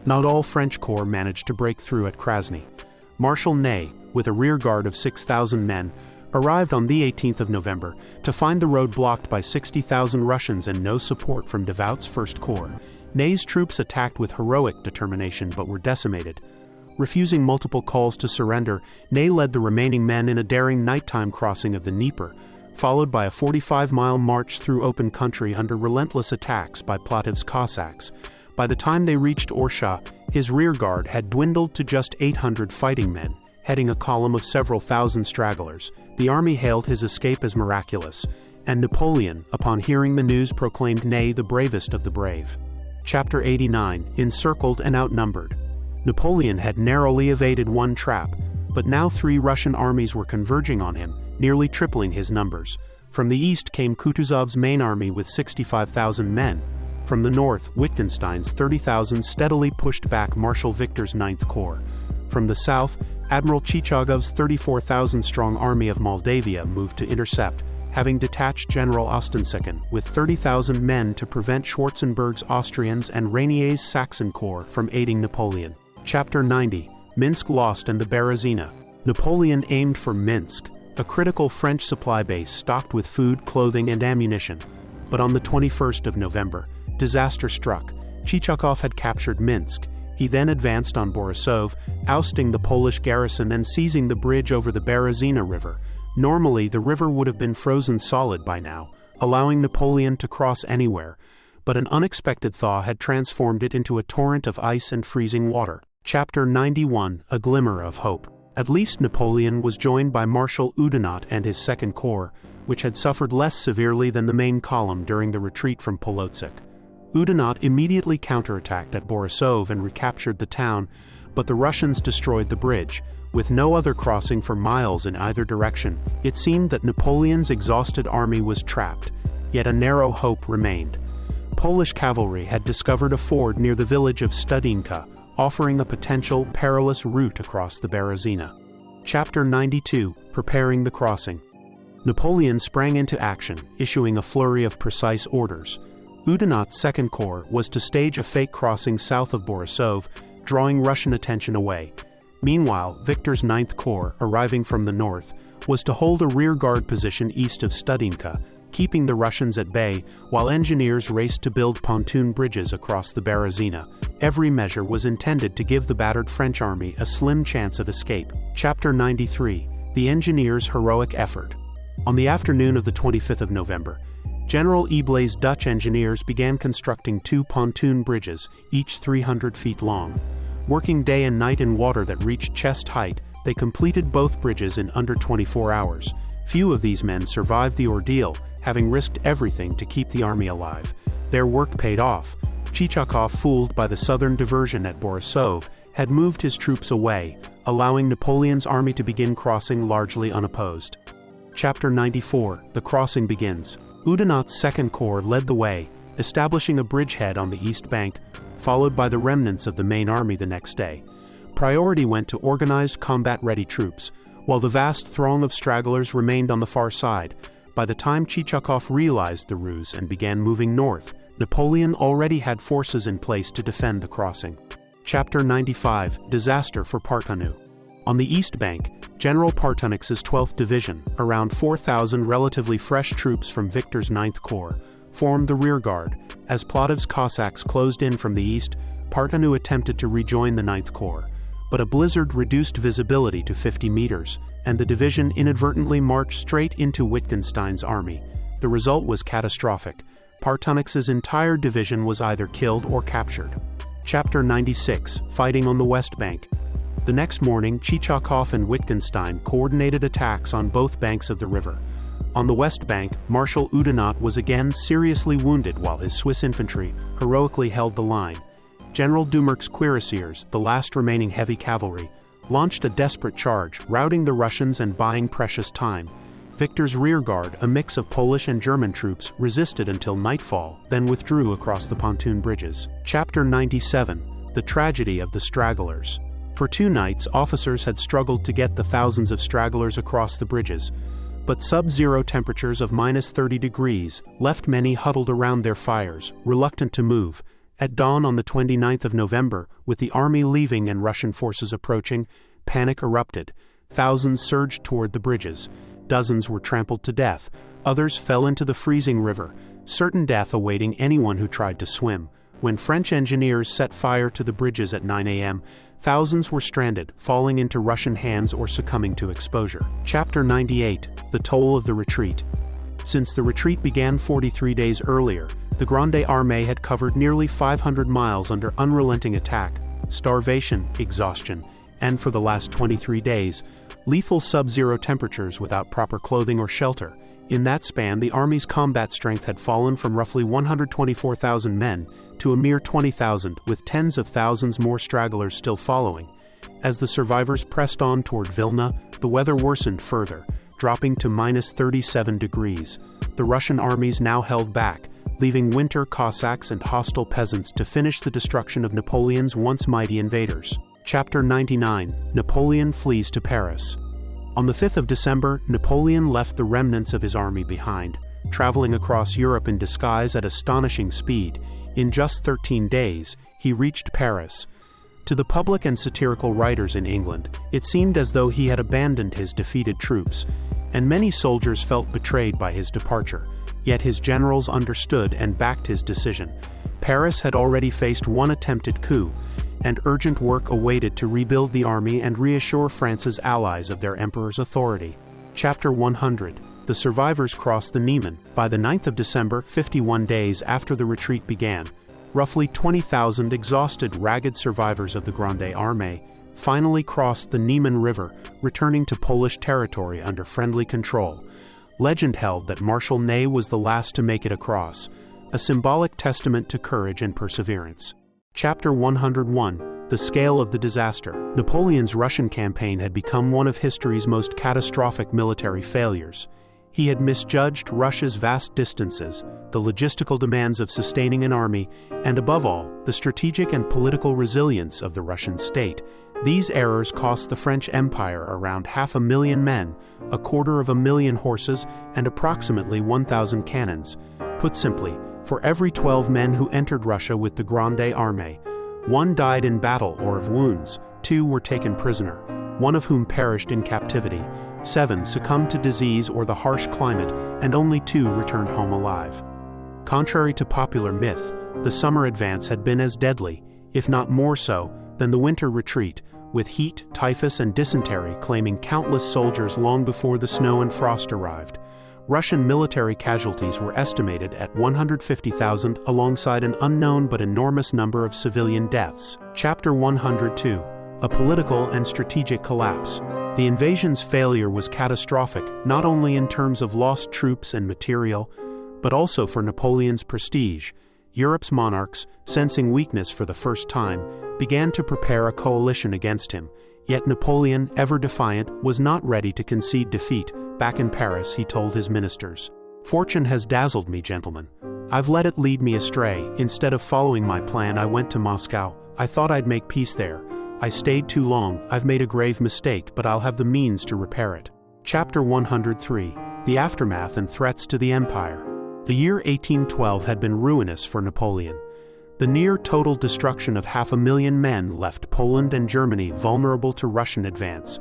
Not all French corps managed to break through at Krasny. Marshal Ney, with a rearguard of 6,000 men, arrived on the 18th of November to find the road blocked by 60,000 Russians and no support from Devout's First Corps. Ney's troops attacked with heroic determination but were decimated. Refusing multiple calls to surrender, Ney led the remaining men in a daring nighttime crossing of the Dnieper, followed by a 45-mile march through open country under relentless attacks by Plotiv's Cossacks. By the time they reached Orsha, his rearguard had dwindled to just 800 fighting men, heading a column of several thousand stragglers. The army hailed his escape as miraculous, and Napoleon, upon hearing the news, proclaimed Ney the bravest of the brave. Chapter 89, Encircled and Outnumbered. Napoleon had narrowly evaded one trap, but now 3 Russian armies were converging on him, nearly tripling his numbers. From the east came Kutuzov's main army with 65,000 men. From the north, Wittgenstein's 30,000 steadily pushed back Marshal Victor's 9th Corps. From the south, Admiral Chichagov's 34,000-strong army of Moldavia moved to intercept, having detached General Ostensekin with 30,000 men to prevent Schwarzenberg's Austrians and Reynier's Saxon Corps from aiding Napoleon. Chapter 90, Minsk Lost and the Berezina. Napoleon aimed for Minsk, a critical French supply base stocked with food, clothing, and ammunition. But on the 21st of November, disaster struck. Chichagov had captured Minsk. He then advanced on Borisov, ousting the Polish garrison and seizing the bridge over the Berezina River. Normally, the river would have been frozen solid by now, allowing Napoleon to cross anywhere, but an unexpected thaw had transformed it into a torrent of ice and freezing water. Chapter 91, A Glimmer of Hope. At least Napoleon was joined by Marshal Oudinot and his 2nd Corps, which had suffered less severely than the main column during the retreat from Polotsk. Oudinot immediately counterattacked at Borisov and recaptured the town, but the Russians destroyed the bridge. With no other crossing for miles in either direction, it seemed that Napoleon's exhausted army was trapped, yet a narrow hope remained. Polish cavalry had discovered a ford near the village of Studinka, offering a potential perilous route across the Berezina. Chapter 92, Preparing the Crossing. Napoleon sprang into action, issuing a flurry of precise orders. Oudinot's 2nd Corps was to stage a fake crossing south of Borisov, drawing Russian attention away. Meanwhile, Victor's 9th Corps, arriving from the north, was to hold a rearguard position east of Studinka, keeping the Russians at bay, while engineers raced to build pontoon bridges across the Berezina. Every measure was intended to give the battered French army a slim chance of escape. Chapter 93, The Engineers' Heroic Effort. On the afternoon of the 25th of November, General Eblay's Dutch engineers began constructing 2 pontoon bridges, each 300 feet long. Working day and night in water that reached chest height, they completed both bridges in under 24 hours. Few of these men survived the ordeal, having risked everything to keep the army alive. Their work paid off. Chichagov, fooled by the southern diversion at Borisov, had moved his troops away, allowing Napoleon's army to begin crossing largely unopposed. Chapter 94, The Crossing Begins. Oudinot's 2nd Corps led the way, establishing a bridgehead on the east bank, followed by the remnants of the main army the next day. Priority went to organized combat-ready troops, while the vast throng of stragglers remained on the far side. By the time Chichakov realized the ruse and began moving north, Napoleon already had forces in place to defend the crossing. Chapter 95: Disaster for Partanu. On the east bank, General Partunich's 12th Division, around 4,000 relatively fresh troops from Victor's 9th Corps, formed the rearguard. As Plotov's Cossacks closed in from the east, Partanu attempted to rejoin the 9th Corps, but a blizzard reduced visibility to 50 meters, and the division inadvertently marched straight into Wittgenstein's army. The result was catastrophic. Partunich's entire division was either killed or captured. Chapter 96: Fighting on the West Bank. The next morning, Chichakov and Wittgenstein coordinated attacks on both banks of the river. On the west bank, Marshal Oudinot was again seriously wounded while his Swiss infantry heroically held the line. General Doumerc's cuirassiers, the last remaining heavy cavalry, launched a desperate charge, routing the Russians and buying precious time. Victor's rearguard, a mix of Polish and German troops, resisted until nightfall, then withdrew across the pontoon bridges. Chapter 97: The Tragedy of the Stragglers. For 2 nights, officers had struggled to get the thousands of stragglers across the bridges, but sub-zero temperatures of -30 degrees left many huddled around their fires, reluctant to move. At dawn on the 29th of November, with the army leaving and Russian forces approaching, panic erupted. Thousands surged toward the bridges. Dozens were trampled to death. Others fell into the freezing river, certain death awaiting anyone who tried to swim. When French engineers set fire to the bridges at 9 a.m., thousands were stranded, falling into Russian hands or succumbing to exposure. Chapter 98: The Toll of the Retreat. Since the retreat began 43 days earlier, the Grande Armée had covered nearly 500 miles under unrelenting attack, starvation, exhaustion, and for the last 23 days, lethal sub-zero temperatures without proper clothing or shelter. In that span, the Army's combat strength had fallen from roughly 124,000 men to a mere 20,000, with tens of thousands more stragglers still following. As the survivors pressed on toward Vilna, the weather worsened further, dropping to -37 degrees. The Russian armies now held back, leaving winter Cossacks and hostile peasants to finish the destruction of Napoleon's once mighty invaders. Chapter 99: Napoleon flees to Paris. On the 5th of December, Napoleon left the remnants of his army behind, traveling across Europe in disguise at astonishing speed. In just 13 days, he reached Paris. To the public and satirical writers in England, it seemed as though he had abandoned his defeated troops, and many soldiers felt betrayed by his departure. Yet his generals understood and backed his decision. Paris had already faced one attempted coup, and urgent work awaited to rebuild the army and reassure France's allies of their emperor's authority. Chapter 100: The survivors crossed the Niemen. By the 9th of December, 51 days after the retreat began, roughly 20,000 exhausted, ragged survivors of the Grande Armée finally crossed the Niemen River, returning to Polish territory under friendly control. Legend held that Marshal Ney was the last to make it across, a symbolic testament to courage and perseverance. Chapter 101: The Scale of the Disaster. Napoleon's Russian campaign had become one of history's most catastrophic military failures. He had misjudged Russia's vast distances, the logistical demands of sustaining an army, and above all, the strategic and political resilience of the Russian state. These errors cost the French Empire around 500,000 men, 250,000 horses, and approximately 1,000 cannons. Put simply, for every 12 men who entered Russia with the Grande Armée, 1 died in battle or of wounds, 2 were taken prisoner, 1 of whom perished in captivity, 7 succumbed to disease or the harsh climate, and only 2 returned home alive. Contrary to popular myth, the summer advance had been as deadly, if not more so, than the winter retreat, with heat, typhus, and dysentery claiming countless soldiers long before the snow and frost arrived. Russian military casualties were estimated at 150,000 alongside an unknown but enormous number of civilian deaths. Chapter 102: A Political and Strategic Collapse. The invasion's failure was catastrophic, not only in terms of lost troops and material, but also for Napoleon's prestige. Europe's monarchs, sensing weakness for the first time, began to prepare a coalition against him. Yet Napoleon, ever defiant, was not ready to concede defeat. Back in Paris, he told his ministers, "Fortune has dazzled me, gentlemen. I've let it lead me astray. Instead of following my plan, I went to Moscow. I thought I'd make peace there. I stayed too long. I've made a grave mistake, but I'll have the means to repair it." Chapter 103: The aftermath and threats to the empire. The year 1812 had been ruinous for Napoleon. The near-total destruction of 500,000 men left Poland and Germany vulnerable to Russian advance.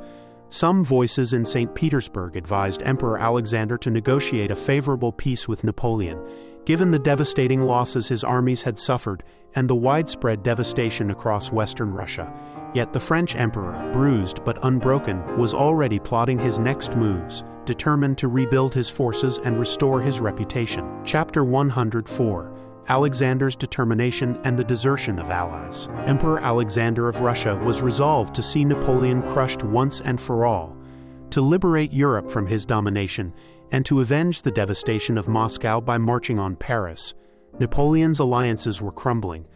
Some voices in St. Petersburg advised Emperor Alexander to negotiate a favorable peace with Napoleon, given the devastating losses his armies had suffered and the widespread devastation across Western Russia. Yet the French emperor, bruised but unbroken, was already plotting his next moves, determined to rebuild his forces and restore his reputation. Chapter 104. Alexander's determination and the desertion of allies. Emperor Alexander of Russia was resolved to see Napoleon crushed once and for all, to liberate Europe from his domination, and to avenge the devastation of Moscow by marching on Paris. Napoleon's alliances were crumbling.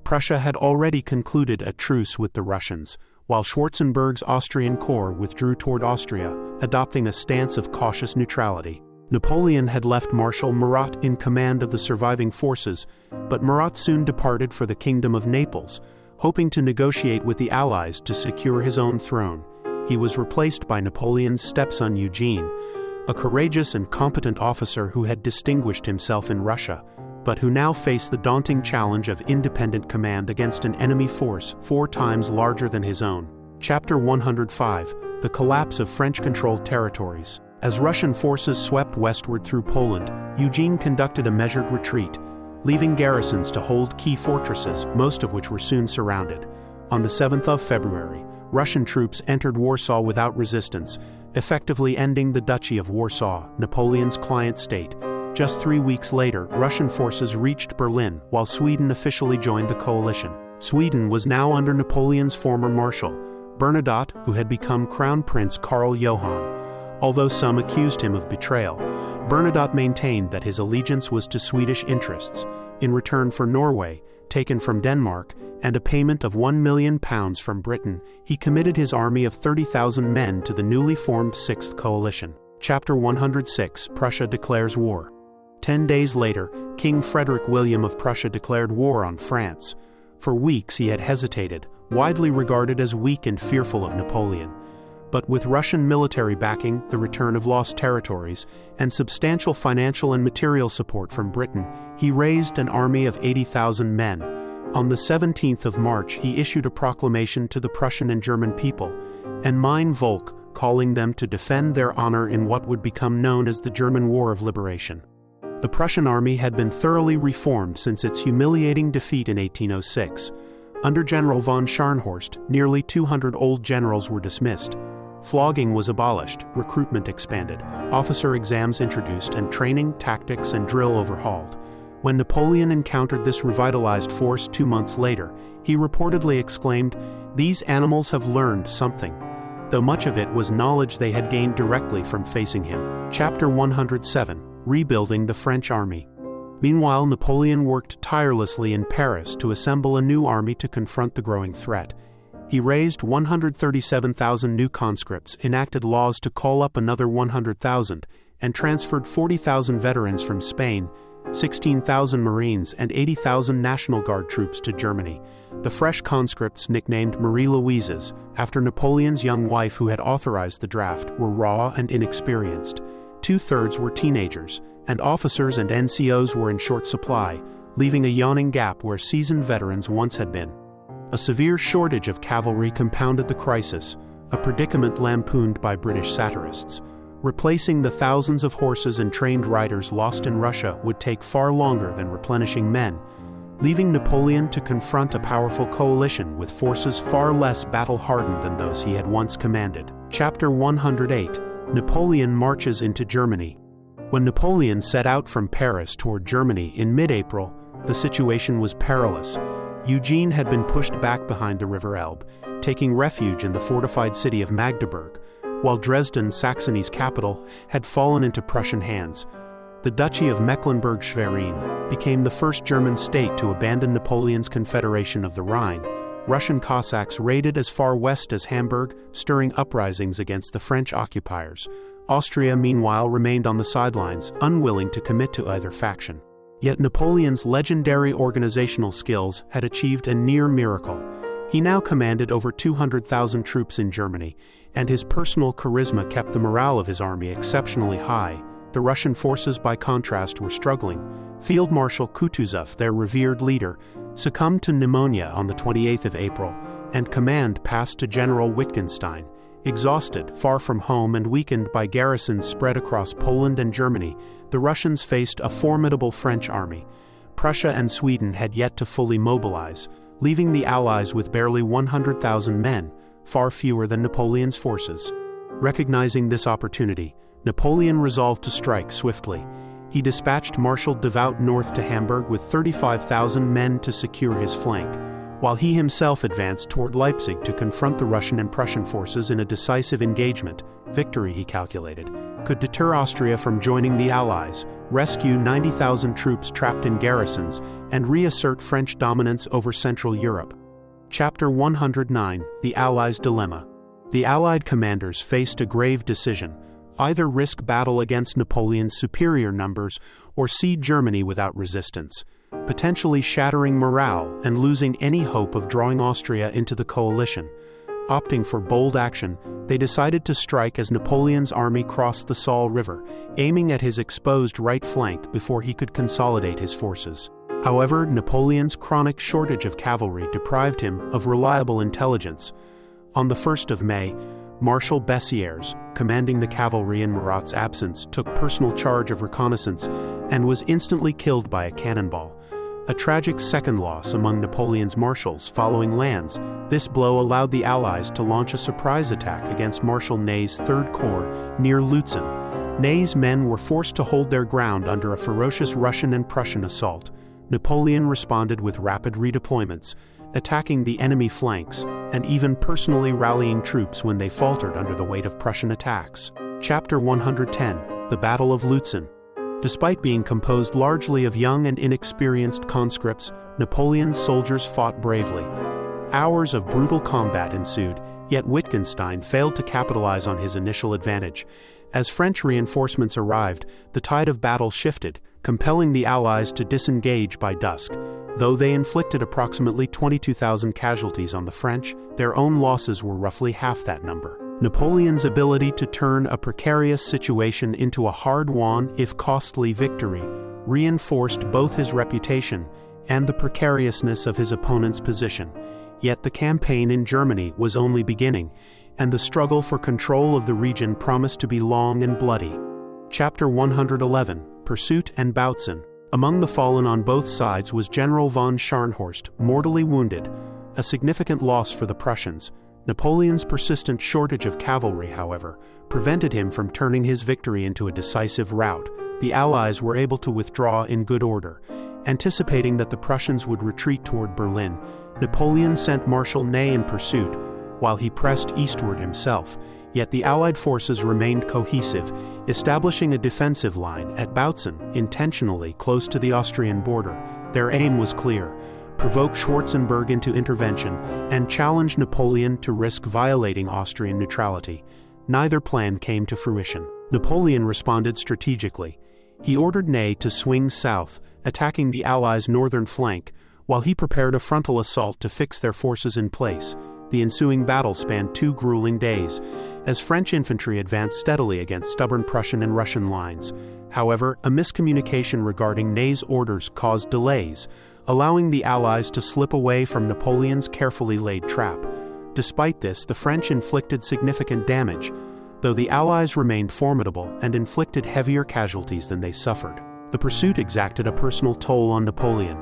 Prussia had already concluded a truce with the Russians, while Schwarzenberg's Austrian corps withdrew toward Austria, adopting a stance of cautious neutrality. Napoleon had left Marshal Murat in command of the surviving forces, but Murat soon departed for the Kingdom of Naples, hoping to negotiate with the Allies to secure his own throne. He was replaced by Napoleon's stepson Eugene, a courageous and competent officer who had distinguished himself in Russia, but who now faced the daunting challenge of independent command against an enemy force 4 times larger than his own. Chapter 105. The collapse of French-controlled territories. As Russian forces swept westward through Poland, Eugene conducted a measured retreat, leaving garrisons to hold key fortresses, most of which were soon surrounded. On the 7th of February, Russian troops entered Warsaw without resistance, effectively ending the Duchy of Warsaw, Napoleon's client state. Just 3 weeks later, Russian forces reached Berlin, while Sweden officially joined the coalition. Sweden was now under Napoleon's former marshal, Bernadotte, who had become Crown Prince Karl Johan. Although some accused him of betrayal, Bernadotte maintained that his allegiance was to Swedish interests. In return for Norway, taken from Denmark, and a payment of £1 million from Britain, he committed his army of 30,000 men to the newly formed Sixth Coalition. Chapter 106. Prussia declares war. 10 days later, King Frederick William of Prussia declared war on France. For weeks he had hesitated, widely regarded as weak and fearful of Napoleon. But with Russian military backing, the return of lost territories, and substantial financial and material support from Britain, he raised an army of 80,000 men. On the 17th of March, he issued a proclamation to the Prussian and German people, and Mein Volk, calling them to defend their honor in what would become known as the German War of Liberation. The Prussian army had been thoroughly reformed since its humiliating defeat in 1806. Under General von Scharnhorst, nearly 200 old generals were dismissed. Flogging was abolished, recruitment expanded, officer exams introduced, and training, tactics, and drill overhauled. When Napoleon encountered this revitalized force 2 months later, he reportedly exclaimed, "These animals have learned something," though much of it was knowledge they had gained directly from facing him. Chapter 107. Rebuilding the French army. Meanwhile, Napoleon worked tirelessly in Paris to assemble a new army to confront the growing threat. He raised 137,000 new conscripts, enacted laws to call up another 100,000, and transferred 40,000 veterans from Spain, 16,000 Marines, and 80,000 National Guard troops to Germany. The fresh conscripts, nicknamed Marie-Louises, after Napoleon's young wife who had authorized the draft, were raw and inexperienced. 2/3 were teenagers, and officers and NCOs were in short supply, leaving a yawning gap where seasoned veterans once had been. A severe shortage of cavalry compounded the crisis, a predicament lampooned by British satirists. Replacing the thousands of horses and trained riders lost in Russia would take far longer than replenishing men, leaving Napoleon to confront a powerful coalition with forces far less battle-hardened than those he had once commanded. Chapter 108. Napoleon marches into Germany. When Napoleon set out from Paris toward Germany in mid-April, the situation was perilous. Eugene had been pushed back behind the River Elbe, taking refuge in the fortified city of Magdeburg, while Dresden, Saxony's capital, had fallen into Prussian hands. The Duchy of Mecklenburg-Schwerin became the first German state to abandon Napoleon's Confederation of the Rhine. Russian Cossacks raided as far west as Hamburg, stirring uprisings against the French occupiers. Austria, meanwhile, remained on the sidelines, unwilling to commit to either faction. Yet Napoleon's legendary organizational skills had achieved a near miracle. He now commanded over 200,000 troops in Germany, and his personal charisma kept the morale of his army exceptionally high. The Russian forces, by contrast, were struggling. Field Marshal Kutuzov, their revered leader, succumbed to pneumonia on the 28th of April, and command passed to General Wittgenstein. Exhausted, far from home, and weakened by garrisons spread across Poland and Germany, the Russians faced a formidable French army. Prussia and Sweden had yet to fully mobilize, leaving the Allies with barely 100,000 men, far fewer than Napoleon's forces. Recognizing this opportunity, Napoleon resolved to strike swiftly. He dispatched Marshal Devout north to Hamburg with 35,000 men to secure his flank, while he himself advanced toward Leipzig to confront the Russian and Prussian forces in a decisive engagement. Victory, he calculated, could deter Austria from joining the Allies, rescue 90,000 troops trapped in garrisons, and reassert French dominance over Central Europe. Chapter 109: The Allies' Dilemma. The Allied commanders faced a grave decision: either risk battle against Napoleon's superior numbers or cede Germany without resistance, potentially shattering morale and losing any hope of drawing Austria into the coalition. Opting for bold action, they decided to strike as Napoleon's army crossed the Saale River, aiming at his exposed right flank before he could consolidate his forces. However, Napoleon's chronic shortage of cavalry deprived him of reliable intelligence. On the 1st of May, Marshal Bessières, commanding the cavalry in Murat's absence, took personal charge of reconnaissance and was instantly killed by a cannonball. A tragic second loss among Napoleon's marshals following Lannes, this blow allowed the Allies to launch a surprise attack against Marshal Ney's Third Corps near Lutzen. Ney's men were forced to hold their ground under a ferocious Russian and Prussian assault. Napoleon responded with rapid redeployments, attacking the enemy flanks, and even personally rallying troops when they faltered under the weight of Prussian attacks. Chapter 110: The Battle of Lutzen. Despite being composed largely of young and inexperienced conscripts, Napoleon's soldiers fought bravely. Hours of brutal combat ensued, yet Wittgenstein failed to capitalize on his initial advantage. As French reinforcements arrived, the tide of battle shifted, compelling the Allies to disengage by dusk. Though they inflicted approximately 22,000 casualties on the French, their own losses were roughly half that number. Napoleon's ability to turn a precarious situation into a hard-won, if costly, victory reinforced both his reputation and the precariousness of his opponent's position. Yet the campaign in Germany was only beginning, and the struggle for control of the region promised to be long and bloody. Chapter 111: Pursuit and Bautzen. Among the fallen on both sides was General von Scharnhorst, mortally wounded, a significant loss for the Prussians. Napoleon's persistent shortage of cavalry, however, prevented him from turning his victory into a decisive rout. The Allies were able to withdraw in good order. Anticipating that the Prussians would retreat toward Berlin, Napoleon sent Marshal Ney in pursuit, while he pressed eastward himself. Yet the Allied forces remained cohesive, establishing a defensive line at Bautzen, intentionally close to the Austrian border. Their aim was clear: provoke Schwarzenberg into intervention and challenge Napoleon to risk violating Austrian neutrality. Neither plan came to fruition. Napoleon responded strategically. He ordered Ney to swing south, attacking the Allies' northern flank, while he prepared a frontal assault to fix their forces in place. The ensuing battle spanned 2 grueling days, as French infantry advanced steadily against stubborn Prussian and Russian lines. However, a miscommunication regarding Ney's orders caused delays, allowing the Allies to slip away from Napoleon's carefully laid trap. Despite this, the French inflicted significant damage, though the Allies remained formidable and inflicted heavier casualties than they suffered. The pursuit exacted a personal toll on Napoleon.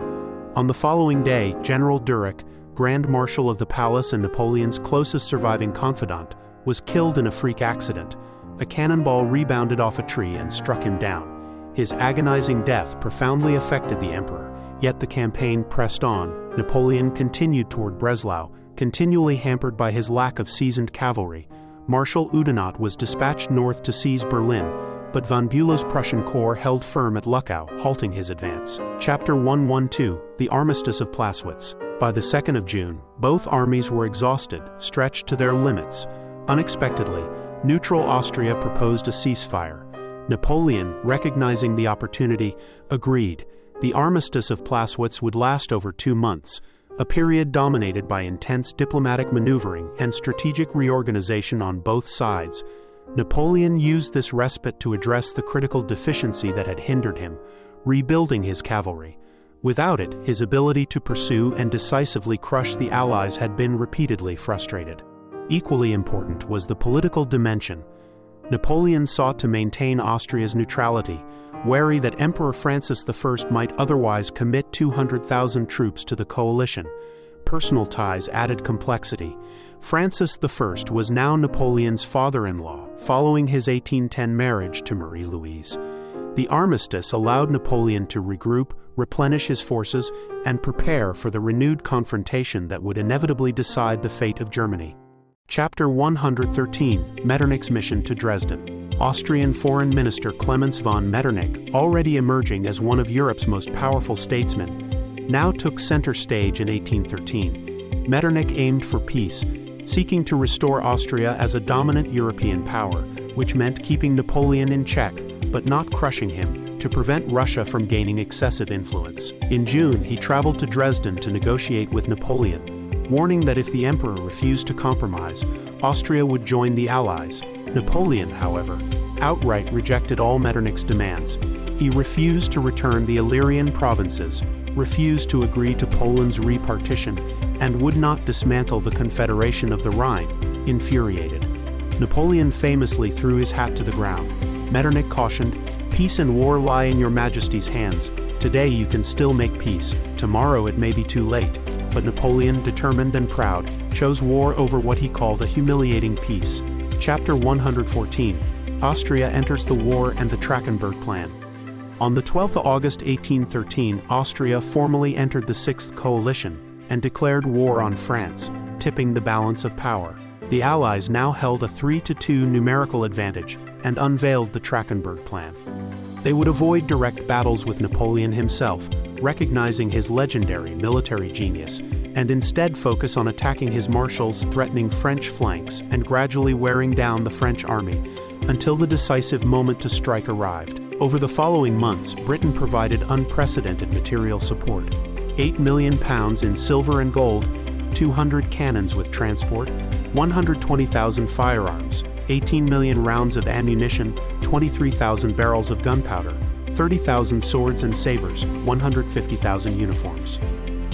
On the following day, General Dürrech, Grand Marshal of the Palace and Napoleon's closest surviving confidant, was killed in a freak accident. A cannonball rebounded off a tree and struck him down. His agonizing death profoundly affected the emperor, yet the campaign pressed on. Napoleon continued toward Breslau, continually hampered by his lack of seasoned cavalry. Marshal Oudinot was dispatched north to seize Berlin, but von Bülow's Prussian corps held firm at Luckau, halting his advance. Chapter 112: The Armistice of Plaswitz. By the 2nd of June, both armies were exhausted, stretched to their limits. Unexpectedly, neutral Austria proposed a ceasefire. Napoleon, recognizing the opportunity, agreed. The Armistice of Plaswitz would last over 2 months, a period dominated by intense diplomatic maneuvering and strategic reorganization on both sides. Napoleon used this respite to address the critical deficiency that had hindered him, rebuilding his cavalry. Without it, his ability to pursue and decisively crush the Allies had been repeatedly frustrated. Equally important was the political dimension. Napoleon sought to maintain Austria's neutrality, wary that Emperor Francis I might otherwise commit 200,000 troops to the coalition. Personal ties added complexity. Francis I was now Napoleon's father-in-law, following his 1810 marriage to Marie-Louise. The armistice allowed Napoleon to regroup, replenish his forces, and prepare for the renewed confrontation that would inevitably decide the fate of Germany. Chapter 113, Metternich's mission to Dresden. Austrian Foreign Minister Clemens von Metternich, already emerging as one of Europe's most powerful statesmen, now took center stage in 1813. Metternich aimed for peace, seeking to restore Austria as a dominant European power, which meant keeping Napoleon in check, but not crushing him, to prevent Russia from gaining excessive influence. In June, he traveled to Dresden to negotiate with Napoleon, warning that if the emperor refused to compromise, Austria would join the Allies. Napoleon, however, outright rejected all Metternich's demands. He refused to return the Illyrian provinces, refused to agree to Poland's repartition, and would not dismantle the Confederation of the Rhine. Infuriated, Napoleon famously threw his hat to the ground. Metternich cautioned, "Peace and war lie in your Majesty's hands. Today you can still make peace, tomorrow it may be too late." But Napoleon, determined and proud, chose war over what he called a humiliating peace. Chapter 114, Austria enters the war and the Trachenberg Plan. On the 12th of August 1813, Austria formally entered the Sixth Coalition and declared war on France, tipping the balance of power. The Allies now held a 3-2 numerical advantage and unveiled the Trachenberg Plan. They would avoid direct battles with Napoleon himself, recognizing his legendary military genius, and instead focus on attacking his marshals, threatening French flanks, and gradually wearing down the French army, until the decisive moment to strike arrived. Over the following months, Britain provided unprecedented material support. £8 million in silver and gold, 200 cannons with transport, 120,000 firearms, 18 million rounds of ammunition, 23,000 barrels of gunpowder, 30,000 swords and sabers, 150,000 uniforms,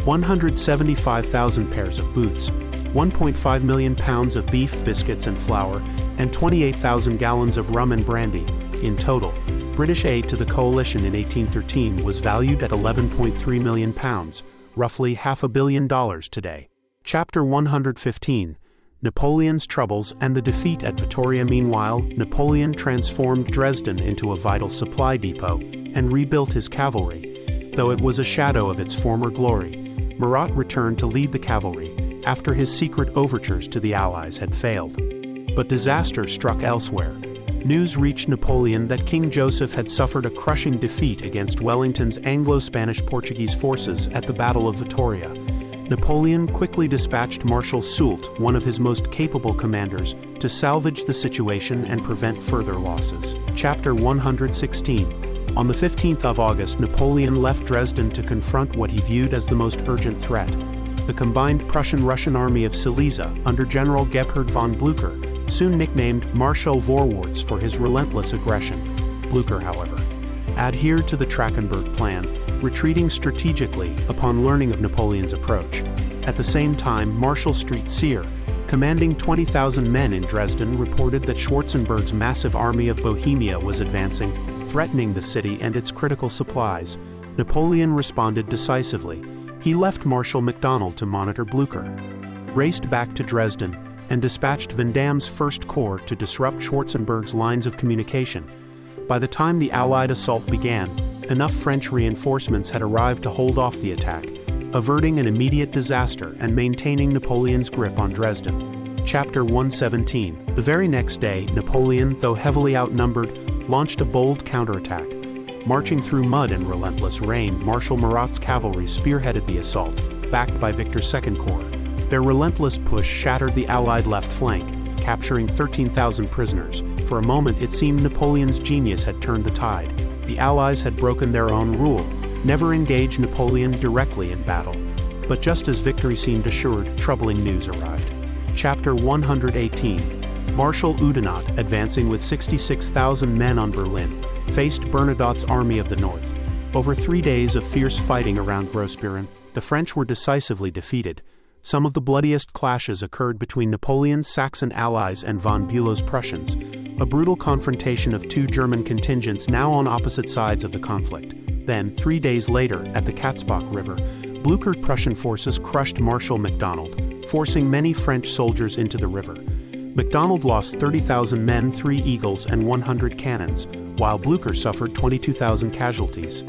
175,000 pairs of boots, 1.5 million pounds of beef, biscuits and flour, and 28,000 gallons of rum and brandy. In total, British aid to the coalition in 1813 was valued at £11.3 million, roughly $500 million today. Chapter 115, Napoleon's troubles and the defeat at Vittoria. Meanwhile, Napoleon transformed Dresden into a vital supply depot and rebuilt his cavalry. Though it was a shadow of its former glory, Murat returned to lead the cavalry after his secret overtures to the Allies had failed. But disaster struck elsewhere. News reached Napoleon that King Joseph had suffered a crushing defeat against Wellington's Anglo-Spanish-Portuguese forces at the Battle of Vittoria. Napoleon quickly dispatched Marshal Soult, one of his most capable commanders, to salvage the situation and prevent further losses. Chapter 116. On the 15th of August, Napoleon left Dresden to confront what he viewed as the most urgent threat: the combined Prussian-Russian army of Silesia under General Gebhard von Blücher, soon nicknamed Marshal Vorwärts for his relentless aggression. Blücher, however, adhered to the Trachenberg Plan, retreating strategically upon learning of Napoleon's approach. At the same time, Marshal Street-Seer, commanding 20,000 men in Dresden, reported that Schwarzenberg's massive army of Bohemia was advancing, threatening the city and its critical supplies. Napoleon responded decisively. He left Marshal MacDonald to monitor Blücher, raced back to Dresden, and dispatched Vandame's First Corps to disrupt Schwarzenberg's lines of communication. By the time the Allied assault began, enough French reinforcements had arrived to hold off the attack, averting an immediate disaster and maintaining Napoleon's grip on Dresden. Chapter 117. The very next day, Napoleon, though heavily outnumbered, launched a bold counterattack. Marching through mud and relentless rain, Marshal Murat's cavalry spearheaded the assault, backed by Victor's Second Corps. Their relentless push shattered the Allied left flank, capturing 13,000 prisoners. For a moment, it seemed Napoleon's genius had turned the tide. The Allies had broken their own rule: never engage Napoleon directly in battle. But just as victory seemed assured, troubling news arrived. Chapter 118. Marshal Oudinot, advancing with 66,000 men on Berlin, faced Bernadotte's Army of the North. Over 3 days of fierce fighting around Grossbeeren, the French were decisively defeated. Some of the bloodiest clashes occurred between Napoleon's Saxon allies and von Bülow's Prussians, a brutal confrontation of two German contingents now on opposite sides of the conflict. Then, 3 days later, at the Katzbach River, Blücher Prussian forces crushed Marshal MacDonald, forcing many French soldiers into the river. MacDonald lost 30,000 men, 3 eagles, and 100 cannons, while Blücher suffered 22,000 casualties.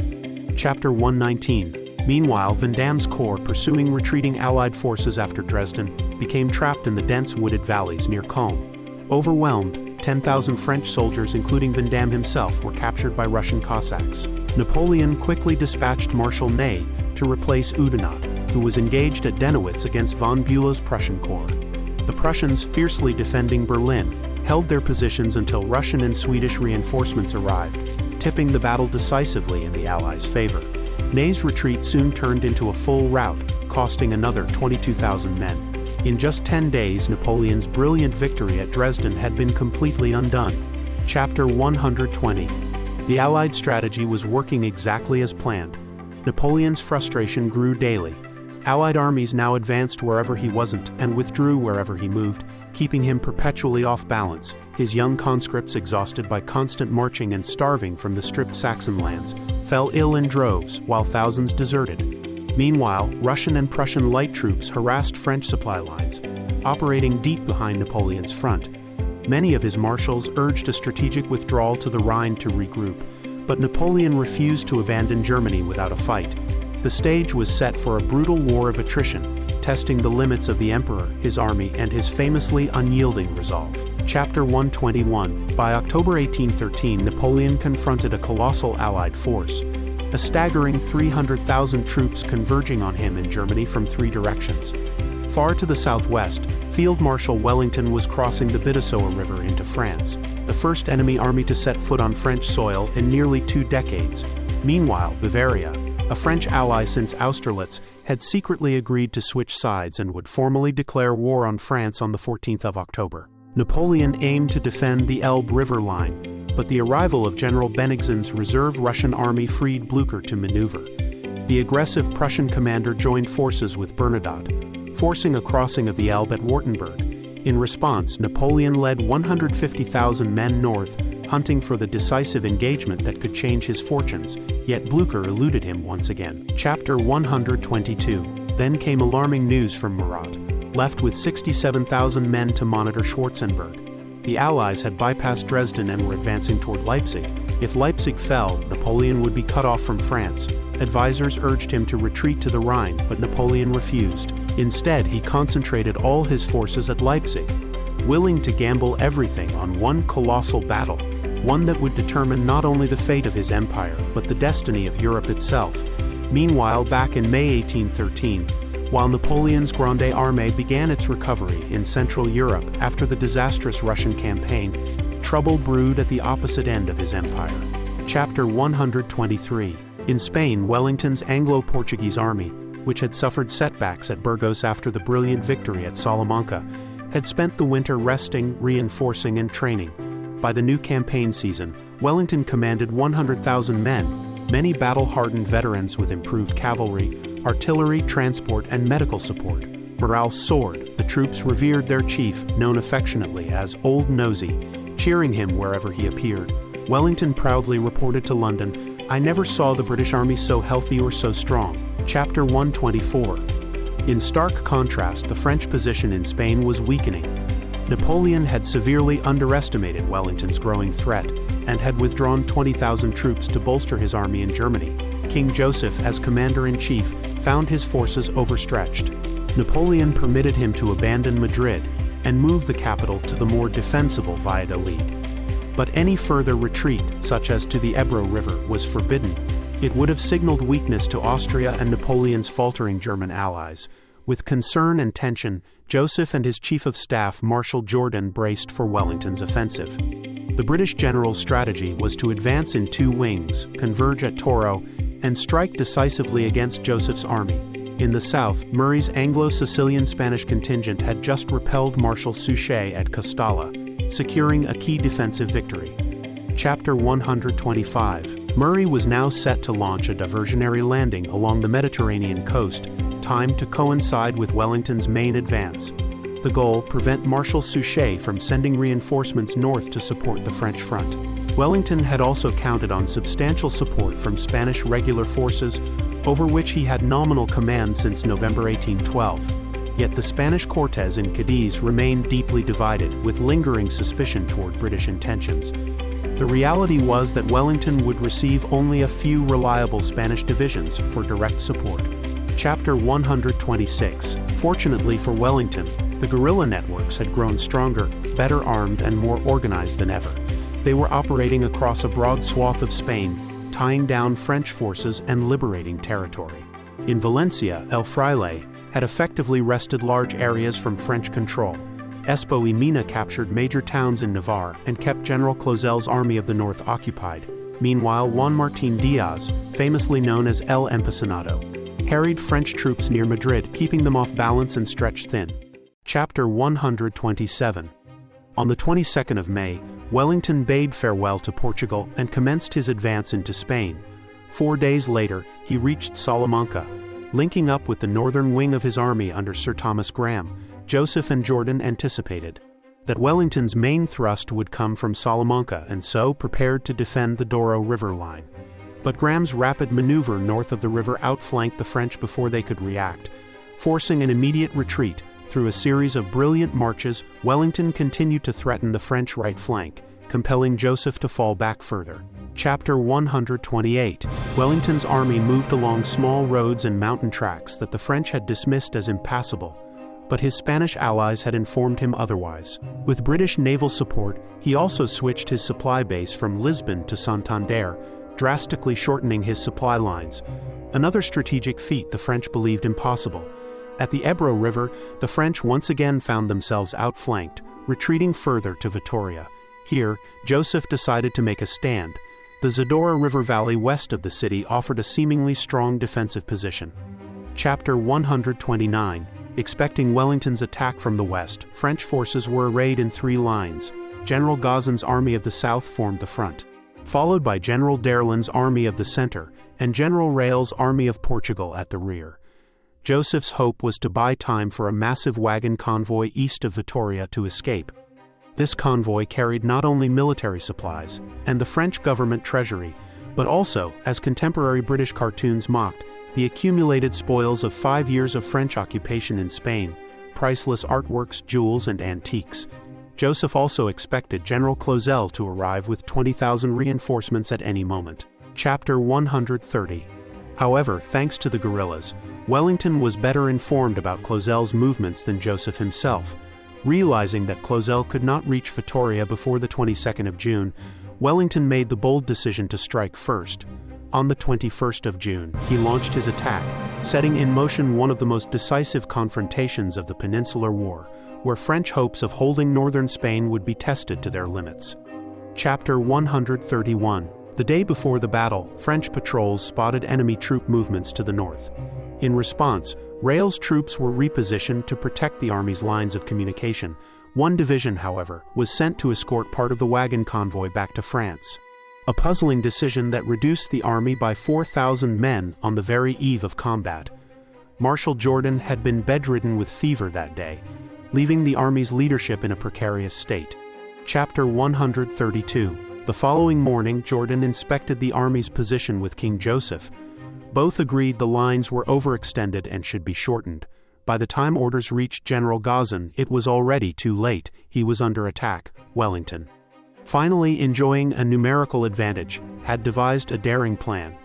Chapter 119. Meanwhile, Vandame's corps, pursuing retreating Allied forces after Dresden, became trapped in the dense wooded valleys near Culm. Overwhelmed, 10,000 French soldiers, including Vandamme himself, were captured by Russian Cossacks. Napoleon quickly dispatched Marshal Ney to replace Oudinot, who was engaged at Dennewitz against von Bülow's Prussian corps. The Prussians, fiercely defending Berlin, held their positions until Russian and Swedish reinforcements arrived, tipping the battle decisively in the Allies' favor. Ney's retreat soon turned into a full rout, costing another 22,000 men. In just 10 days, Napoleon's brilliant victory at Dresden had been completely undone. Chapter 120. The Allied strategy was working exactly as planned. Napoleon's frustration grew daily. Allied armies now advanced wherever he wasn't and withdrew wherever he moved, keeping him perpetually off balance, his young conscripts, exhausted by constant marching and starving from the stripped Saxon lands, fell ill in droves, while thousands deserted. Meanwhile, Russian and Prussian light troops harassed French supply lines, operating deep behind Napoleon's front. Many of his marshals urged a strategic withdrawal to the Rhine to regroup, but Napoleon refused to abandon Germany without a fight. The stage was set for a brutal war of attrition, testing the limits of the emperor, his army, and his famously unyielding resolve. Chapter 121. By October 1813, Napoleon confronted a colossal Allied force, a staggering 300,000 troops converging on him in Germany from 3 directions. Far to the southwest, Field Marshal Wellington was crossing the Bidassoa River into France, the first enemy army to set foot on French soil in nearly 2 decades. Meanwhile, Bavaria, a French ally since Austerlitz, had secretly agreed to switch sides and would formally declare war on France on the 14th of October. Napoleon aimed to defend the Elbe River line, but the arrival of General Bennigsen's reserve Russian army freed Blücher to maneuver. The aggressive Prussian commander joined forces with Bernadotte, forcing a crossing of the Elbe at Wartenberg. In response, Napoleon led 150,000 men north, hunting for the decisive engagement that could change his fortunes, yet Blücher eluded him once again. Chapter 122. Then came alarming news from Murat, left with 67,000 men to monitor Schwarzenberg. The Allies had bypassed Dresden and were advancing toward Leipzig. If Leipzig fell, Napoleon would be cut off from France. Advisors urged him to retreat to the Rhine, but Napoleon refused. Instead, he concentrated all his forces at Leipzig, willing to gamble everything on one colossal battle, one that would determine not only the fate of his empire, but the destiny of Europe itself. Meanwhile, back in May 1813, while Napoleon's Grande Armée began its recovery in Central Europe after the disastrous Russian campaign, trouble brewed at the opposite end of his empire. Chapter 123. In Spain, Wellington's Anglo-Portuguese army, which had suffered setbacks at Burgos after the brilliant victory at Salamanca, had spent the winter resting, reinforcing, and training. By the new campaign season, Wellington commanded 100,000 men, many battle-hardened veterans with improved cavalry, artillery, transport, and medical support. Morale soared. The troops revered their chief, known affectionately as Old Nosey, cheering him wherever he appeared. Wellington proudly reported to London, "I never saw the British army so healthy or so strong." Chapter 124. In stark contrast, the French position in Spain was weakening. Napoleon had severely underestimated Wellington's growing threat and had withdrawn 20,000 troops to bolster his army in Germany. King Joseph, as commander-in-chief, found his forces overstretched. Napoleon permitted him to abandon Madrid and move the capital to the more defensible Valladolid. But any further retreat, such as to the Ebro River, was forbidden. It would have signaled weakness to Austria and Napoleon's faltering German allies. With concern and tension, Joseph and his chief of staff, Marshal Jourdan, braced for Wellington's offensive. The British general's strategy was to advance in 2 wings, converge at Toro, and strike decisively against Joseph's army. In the south, Murray's Anglo-Sicilian Spanish contingent had just repelled Marshal Suchet at Costalla. securing a key defensive victory. Chapter 125. Murray was now set to launch a diversionary landing along the Mediterranean coast, timed to coincide with Wellington's main advance. The goal: prevent Marshal Suchet from sending reinforcements north to support the French front. Wellington had also counted on substantial support from Spanish regular forces, over which he had nominal command since November 1812. Yet the Spanish Cortes in Cadiz remained deeply divided, with lingering suspicion toward British intentions. The reality was that Wellington would receive only a few reliable Spanish divisions for direct support. Chapter 126. Fortunately for Wellington, the guerrilla networks had grown stronger, better armed, and more organized than ever. They were operating across a broad swath of Spain, tying down French forces and liberating territory. In Valencia, El Fraile had effectively wrested large areas from French control. Espo y Mina captured major towns in Navarre and kept General Clausel's Army of the North occupied. Meanwhile, Juan Martín Díaz, famously known as El Empecinado, harried French troops near Madrid, keeping them off balance and stretched thin. Chapter 127. On the 22nd of May, Wellington bade farewell to Portugal and commenced his advance into Spain. 4 days later, he reached Salamanca. Linking up with the northern wing of his army under Sir Thomas Graham, Joseph and Jourdan anticipated that Wellington's main thrust would come from Salamanca and so prepared to defend the Douro River line. But Graham's rapid maneuver north of the river outflanked the French before they could react. Forcing an immediate retreat, through a series of brilliant marches, Wellington continued to threaten the French right flank, compelling Joseph to fall back further. Chapter 128. Wellington's army moved along small roads and mountain tracks that the French had dismissed as impassable, but his Spanish allies had informed him otherwise. With British naval support, he also switched his supply base from Lisbon to Santander, drastically shortening his supply lines. Another strategic feat the French believed impossible. At the Ebro River, the French once again found themselves outflanked, retreating further to Vitoria. Here, Joseph decided to make a stand. The Zadorra River valley west of the city offered a seemingly strong defensive position. Chapter 129. Expecting Wellington's attack from the west, French forces were arrayed in 3 lines. General Gauzen's Army of the South formed the front, followed by General D'Erlin's Army of the Center, and General Reille's Army of Portugal at the rear. Joseph's hope was to buy time for a massive wagon convoy east of Vitoria to escape. This convoy carried not only military supplies and the French government treasury, but also, as contemporary British cartoons mocked, the accumulated spoils of 5 years of French occupation in Spain, priceless artworks, jewels, and antiques. Joseph also expected General Clausel to arrive with 20,000 reinforcements at any moment. Chapter 130. However, thanks to the guerrillas, Wellington was better informed about Clausel's movements than Joseph himself. Realizing that Clausel could not reach Vitoria before the 22nd of June, Wellington made the bold decision to strike first. On the 21st of June, he launched his attack, setting in motion one of the most decisive confrontations of the Peninsular War, where French hopes of holding northern Spain would be tested to their limits. Chapter 131. The day before the battle, French patrols spotted enemy troop movements to the north. In response, Reille's troops were repositioned to protect the army's lines of communication. One division, however, was sent to escort part of the wagon convoy back to France. A puzzling decision that reduced the army by 4,000 men on the very eve of combat. Marshal Jourdan had been bedridden with fever that day, leaving the army's leadership in a precarious state. Chapter 132. The following morning, Jourdan inspected the army's position with King Joseph. Both agreed the lines were overextended and should be shortened. By the time orders reached General Gauzen, it was already too late. He was under attack. Wellington, finally enjoying a numerical advantage, had devised a daring plan.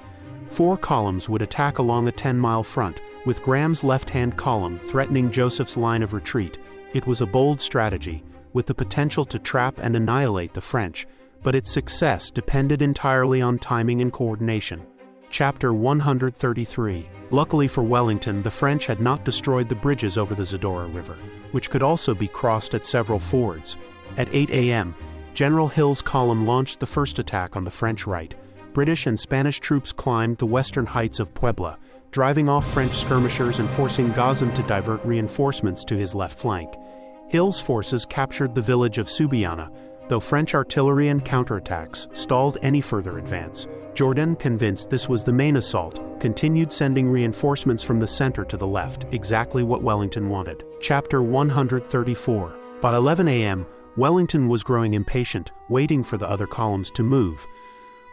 4 columns would attack along a 10-mile front, with Graham's left-hand column threatening Joseph's line of retreat. It was a bold strategy, with the potential to trap and annihilate the French, but its success depended entirely on timing and coordination. Chapter 133. Luckily for Wellington, the French had not destroyed the bridges over the Zadorra River, which could also be crossed at several fords. At 8 a.m., General Hill's column launched the first attack on the French right. British and Spanish troops climbed the western heights of Puebla, driving off French skirmishers and forcing Gauzen to divert reinforcements to his left flank. Hill's forces captured the village of Subiana, though French artillery and counterattacks stalled any further advance. Jourdan, convinced this was the main assault, continued sending reinforcements from the center to the left, exactly what Wellington wanted. Chapter 134. By 11 a.m., Wellington was growing impatient, waiting for the other columns to move.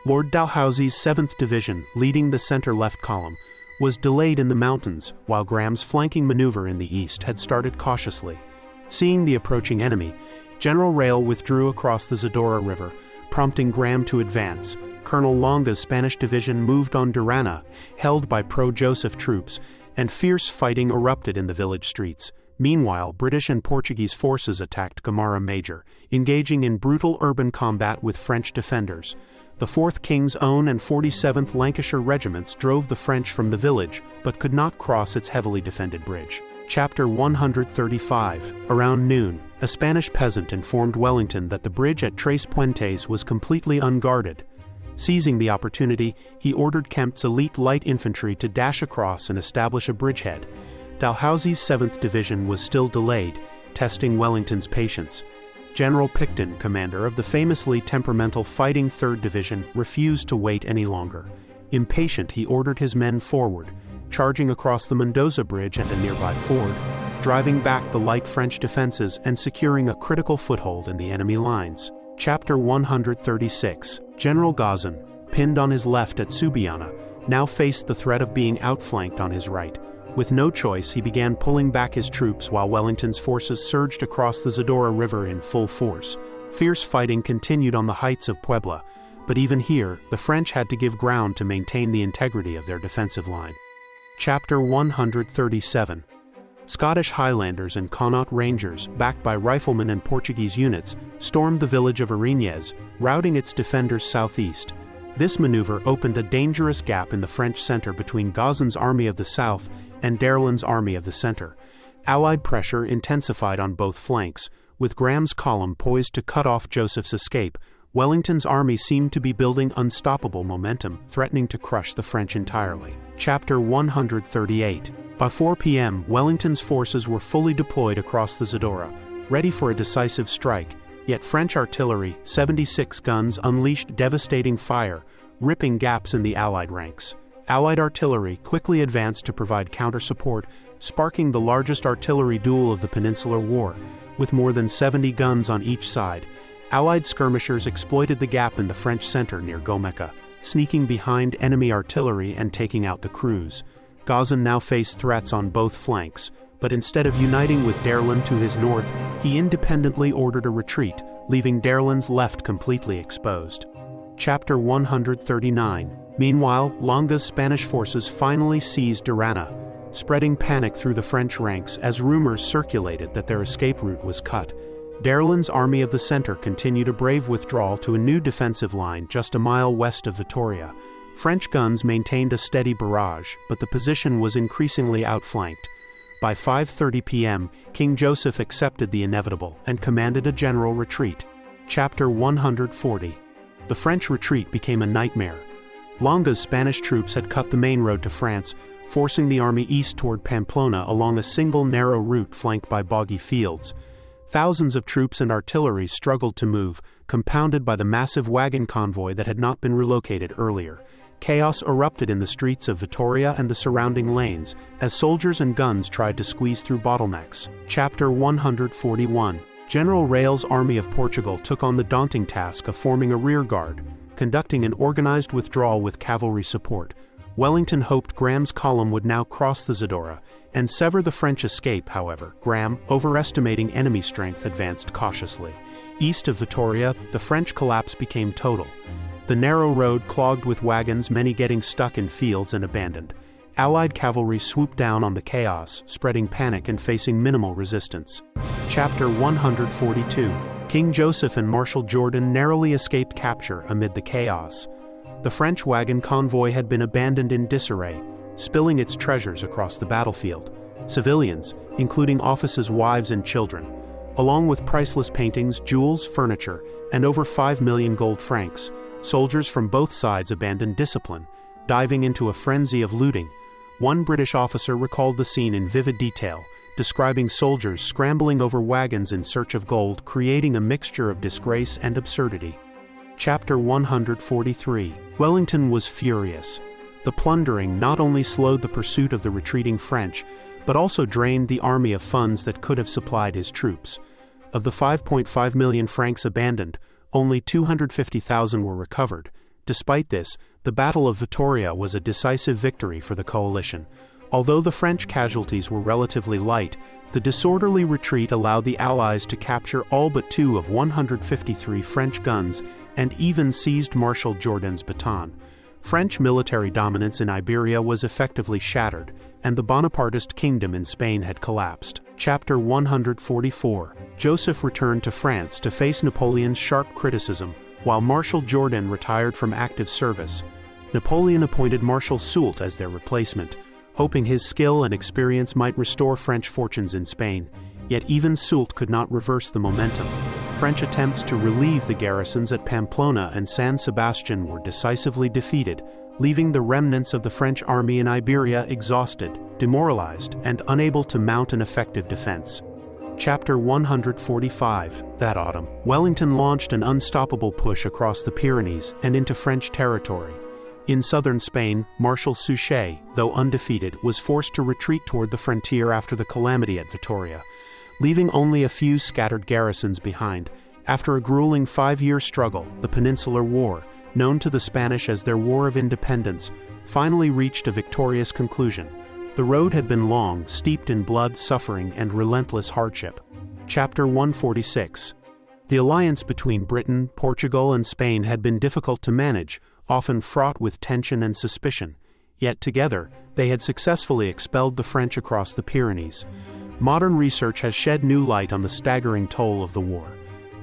Lord Dalhousie's 7th Division, leading the center-left column, was delayed in the mountains, while Graham's flanking maneuver in the east had started cautiously. Seeing the approaching enemy, General Rail withdrew across the Zadorra River, prompting Graham to advance. Colonel Longa's Spanish division moved on Durana, held by pro-Joseph troops, and fierce fighting erupted in the village streets. Meanwhile, British and Portuguese forces attacked Gamarra Major, engaging in brutal urban combat with French defenders. The 4th King's Own and 47th Lancashire regiments drove the French from the village, but could not cross its heavily defended bridge. Chapter 135. Around noon, a Spanish peasant informed Wellington that the bridge at Tres Puentes was completely unguarded. Seizing the opportunity, he ordered Kempt's elite light infantry to dash across and establish a bridgehead. Dalhousie's 7th Division was still delayed, testing Wellington's patience. General Picton, commander of the famously temperamental fighting 3rd Division, refused to wait any longer. Impatient, he ordered his men forward, charging across the Mendoza Bridge and a nearby ford, driving back the light French defenses and securing a critical foothold in the enemy lines. Chapter 136. General Gazan, pinned on his left at Subiana, now faced the threat of being outflanked on his right. With no choice, he began pulling back his troops while Wellington's forces surged across the Zadorra River in full force. Fierce fighting continued on the heights of Puebla, but even here, the French had to give ground to maintain the integrity of their defensive line. Chapter 137. Scottish Highlanders and Connaught Rangers, backed by riflemen and Portuguese units, stormed the village of Arinhas, routing its defenders southeast. This maneuver opened a dangerous gap in the French center between Gazan's Army of the South and Darlan's Army of the Center. Allied pressure intensified on both flanks, with Graham's column poised to cut off Joseph's escape. Wellington's army seemed to be building unstoppable momentum, threatening to crush the French entirely. Chapter 138. By 4 p.m., Wellington's forces were fully deployed across the Zadorra, ready for a decisive strike, yet French artillery, 76 guns, unleashed devastating fire, ripping gaps in the Allied ranks. Allied artillery quickly advanced to provide counter-support, sparking the largest artillery duel of the Peninsular War, with more than 70 guns on each side. Allied skirmishers exploited the gap in the French center near Gomeka, sneaking behind enemy artillery and taking out the crews. Gazan now faced threats on both flanks, but instead of uniting with Darlan to his north, he independently ordered a retreat, leaving Darlan's left completely exposed. Chapter 139. Meanwhile, Longa's Spanish forces finally seized Durana, spreading panic through the French ranks as rumors circulated that their escape route was cut. Darlan's Army of the Center continued a brave withdrawal to a new defensive line just a mile west of Vitoria. French guns maintained a steady barrage, but the position was increasingly outflanked. By 5:30 p.m., King Joseph accepted the inevitable and commanded a general retreat. Chapter 140. The French retreat became a nightmare. Longa's Spanish troops had cut the main road to France, forcing the army east toward Pamplona along a single narrow route flanked by boggy fields. Thousands of troops and artillery struggled to move, compounded by the massive wagon convoy that had not been relocated earlier. Chaos erupted in the streets of Vitoria and the surrounding lanes, as soldiers and guns tried to squeeze through bottlenecks. Chapter 141. General Rail's Army of Portugal took on the daunting task of forming a rearguard, conducting an organized withdrawal with cavalry support. Wellington hoped Graham's column would now cross the Zadorra and sever the French escape. However, Graham, overestimating enemy strength, advanced cautiously. East of Vitoria, the French collapse became total. The narrow road clogged with wagons, many getting stuck in fields and abandoned. Allied cavalry swooped down on the chaos, spreading panic and facing minimal resistance. Chapter 142. King Joseph and Marshal Jourdan narrowly escaped capture amid the chaos. The French wagon convoy had been abandoned in disarray, spilling its treasures across the battlefield. Civilians, including officers' wives and children, along with priceless paintings, jewels, furniture, and over 5 million gold francs, soldiers from both sides abandoned discipline, diving into a frenzy of looting. One British officer recalled the scene in vivid detail, describing soldiers scrambling over wagons in search of gold, creating a mixture of disgrace and absurdity. Chapter 143. Wellington was furious. The plundering not only slowed the pursuit of the retreating French, but also drained the army of funds that could have supplied his troops. Of the 5.5 million francs abandoned, only 250,000 were recovered. Despite this, the Battle of Vittoria was a decisive victory for the coalition. Although the French casualties were relatively light, the disorderly retreat allowed the Allies to capture all but 2 of 153 French guns and even seized Marshal Jourdan's baton. French military dominance in Iberia was effectively shattered, and the Bonapartist kingdom in Spain had collapsed. Chapter 144. Joseph returned to France to face Napoleon's sharp criticism, while Marshal Jourdan retired from active service. Napoleon appointed Marshal Soult as their replacement, hoping his skill and experience might restore French fortunes in Spain. Yet even Soult could not reverse the momentum. French attempts to relieve the garrisons at Pamplona and San Sebastian were decisively defeated, leaving the remnants of the French army in Iberia exhausted, demoralized, and unable to mount an effective defense. Chapter 145. That autumn, Wellington launched an unstoppable push across the Pyrenees and into French territory. In southern Spain, Marshal Suchet, though undefeated, was forced to retreat toward the frontier after the calamity at Vittoria, leaving only a few scattered garrisons behind. After a grueling 5-year struggle, the Peninsular War, known to the Spanish as their War of Independence, finally reached a victorious conclusion. The road had been long, steeped in blood, suffering, and relentless hardship. Chapter 146. The alliance between Britain, Portugal, and Spain had been difficult to manage, often fraught with tension and suspicion. Yet together, they had successfully expelled the French across the Pyrenees. Modern research has shed new light on the staggering toll of the war.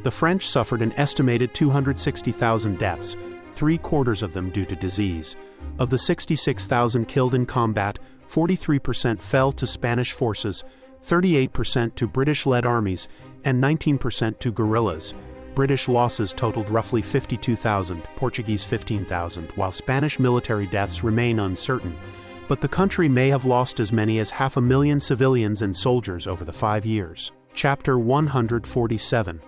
The French suffered an estimated 260,000 deaths, 3/4 of them due to disease. Of the 66,000 killed in combat, 43% fell to Spanish forces, 38% to British-led armies, and 19% to guerrillas. British losses totaled roughly 52,000, Portuguese 15,000, while Spanish military deaths remain uncertain. But the country may have lost as many as 500,000 civilians and soldiers over the 5 years. Chapter 147.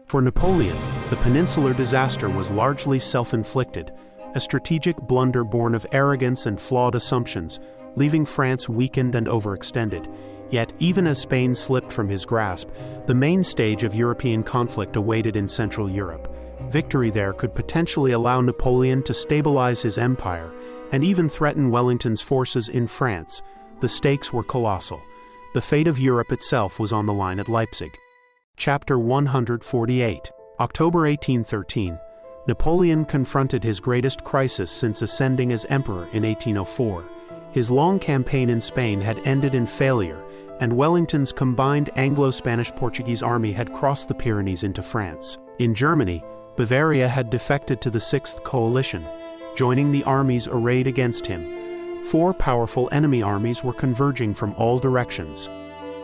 For Napoleon, the Peninsular disaster was largely self-inflicted, a strategic blunder born of arrogance and flawed assumptions, leaving France weakened and overextended. Yet, even as Spain slipped from his grasp, the main stage of European conflict awaited in Central Europe. Victory there could potentially allow Napoleon to stabilize his empire and even threaten Wellington's forces in France. The stakes were colossal. The fate of Europe itself was on the line at Leipzig. Chapter 148. October 1813. Napoleon confronted his greatest crisis since ascending as emperor in 1804. His long campaign in Spain had ended in failure, and Wellington's combined Anglo-Spanish-Portuguese army had crossed the Pyrenees into France. In Germany, Bavaria had defected to the Sixth Coalition, joining the armies arrayed against him. 4 powerful enemy armies were converging from all directions.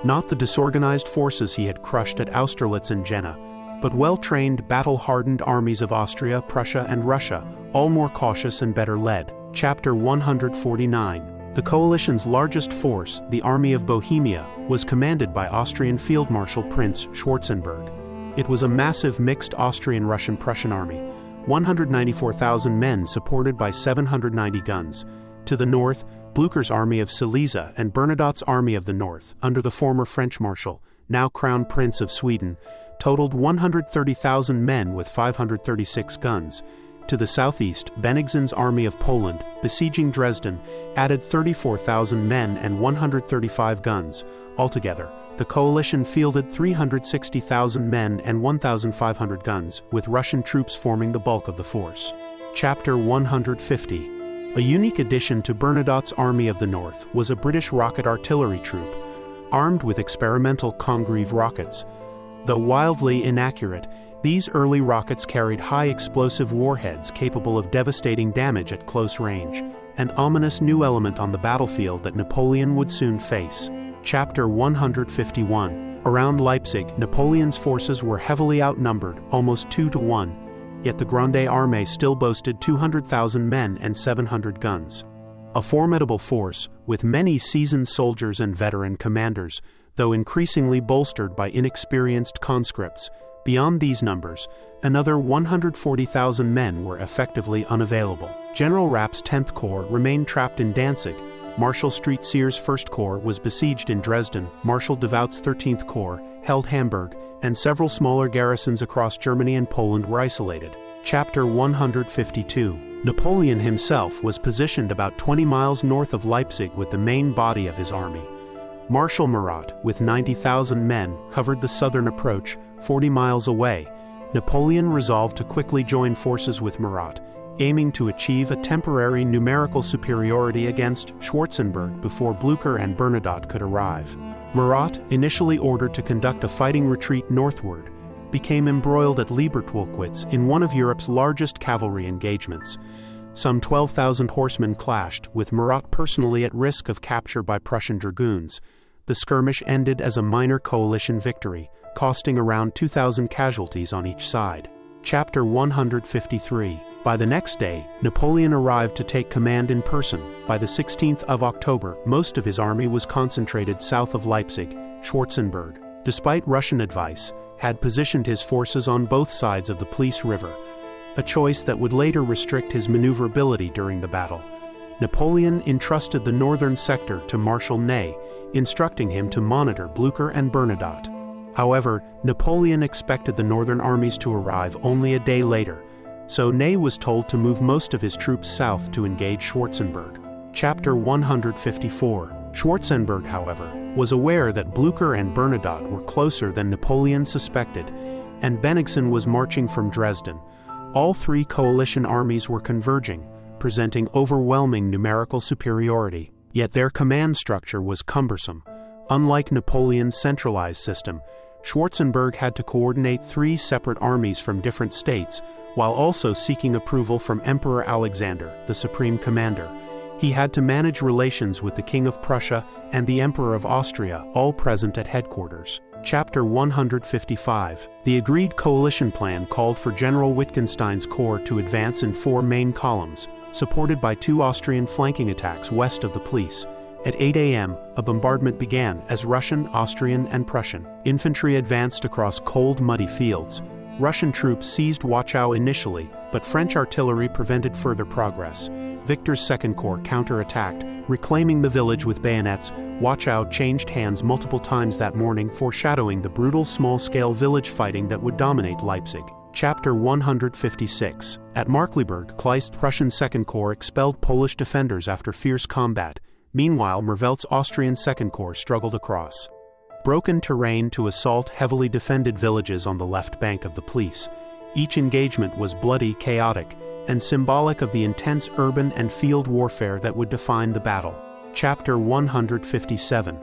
Not the disorganized forces he had crushed at Austerlitz and Jena, but well-trained, battle-hardened armies of Austria, Prussia, and Russia, all more cautious and better led. Chapter 149. The coalition's largest force, the Army of Bohemia, was commanded by Austrian Field Marshal Prince Schwarzenberg. It was a massive mixed Austrian-Russian-Prussian army, 194,000 men supported by 790 guns. To the north, Blücher's Army of Silesia and Bernadotte's Army of the North, under the former French Marshal, now Crown Prince of Sweden, totaled 130,000 men with 536 guns. To the southeast, Bennigsen's Army of Poland, besieging Dresden, added 34,000 men and 135 guns. Altogether, the coalition fielded 360,000 men and 1,500 guns, with Russian troops forming the bulk of the force. Chapter 150. A unique addition to Bernadotte's Army of the North was a British rocket artillery troop, armed with experimental Congreve rockets. Though wildly inaccurate, these early rockets carried high-explosive warheads capable of devastating damage at close range, an ominous new element on the battlefield that Napoleon would soon face. Chapter 151. Around Leipzig, Napoleon's forces were heavily outnumbered, almost 2-1, yet the Grande Armée still boasted 200,000 men and 700 guns. A formidable force, with many seasoned soldiers and veteran commanders, though increasingly bolstered by inexperienced conscripts. Beyond these numbers, another 140,000 men were effectively unavailable. General Rapp's 10th Corps remained trapped in Danzig. Marshal Streetsier's 1st Corps was besieged in Dresden. Marshal Devout's 13th Corps held Hamburg, and several smaller garrisons across Germany and Poland were isolated. Chapter 152. Napoleon himself was positioned about 20 miles north of Leipzig with the main body of his army. Marshal Murat, with 90,000 men, covered the southern approach, 40 miles away. Napoleon resolved to quickly join forces with Murat, aiming to achieve a temporary numerical superiority against Schwarzenberg before Blücher and Bernadotte could arrive. Murat, initially ordered to conduct a fighting retreat northward, became embroiled at Liebertwolkwitz in one of Europe's largest cavalry engagements. Some 12,000 horsemen clashed, with Murat personally at risk of capture by Prussian dragoons. The skirmish ended as a minor coalition victory, costing around 2,000 casualties on each side. Chapter 153. By the next day, Napoleon arrived to take command in person. By the 16th of October, most of his army was concentrated south of Leipzig. Schwarzenberg, despite Russian advice, had positioned his forces on both sides of the Pleiss River, a choice that would later restrict his maneuverability during the battle. Napoleon entrusted the northern sector to Marshal Ney, instructing him to monitor Blücher and Bernadotte. However, Napoleon expected the northern armies to arrive only a day later, so Ney was told to move most of his troops south to engage Schwarzenberg. Chapter 154. Schwarzenberg, however, was aware that Blücher and Bernadotte were closer than Napoleon suspected, and Bennigsen was marching from Dresden. All three coalition armies were converging, presenting overwhelming numerical superiority. Yet their command structure was cumbersome. Unlike Napoleon's centralized system, Schwarzenberg had to coordinate three separate armies from different states, while also seeking approval from Emperor Alexander, the supreme commander. He had to manage relations with the King of Prussia and the Emperor of Austria, all present at headquarters. Chapter 155. The agreed coalition plan called for General Wittgenstein's corps to advance in 4 main columns, supported by 2 Austrian flanking attacks west of the Pleiss. At 8 a.m., a bombardment began as Russian, Austrian, and Prussian infantry advanced across cold, muddy fields. Russian troops seized Wachau initially, but French artillery prevented further progress. Victor's 2nd Corps counterattacked, reclaiming the village with bayonets. Wachau changed hands multiple times that morning, foreshadowing the brutal small-scale village fighting that would dominate Leipzig. Chapter 156. At Markkleeberg, Kleist's Prussian 2nd Corps expelled Polish defenders after fierce combat. Meanwhile, Merveldt's Austrian 2nd Corps struggled across broken terrain to assault heavily defended villages on the left bank of the Pleiss. Each engagement was bloody, chaotic, and symbolic of the intense urban and field warfare that would define the battle. Chapter 157.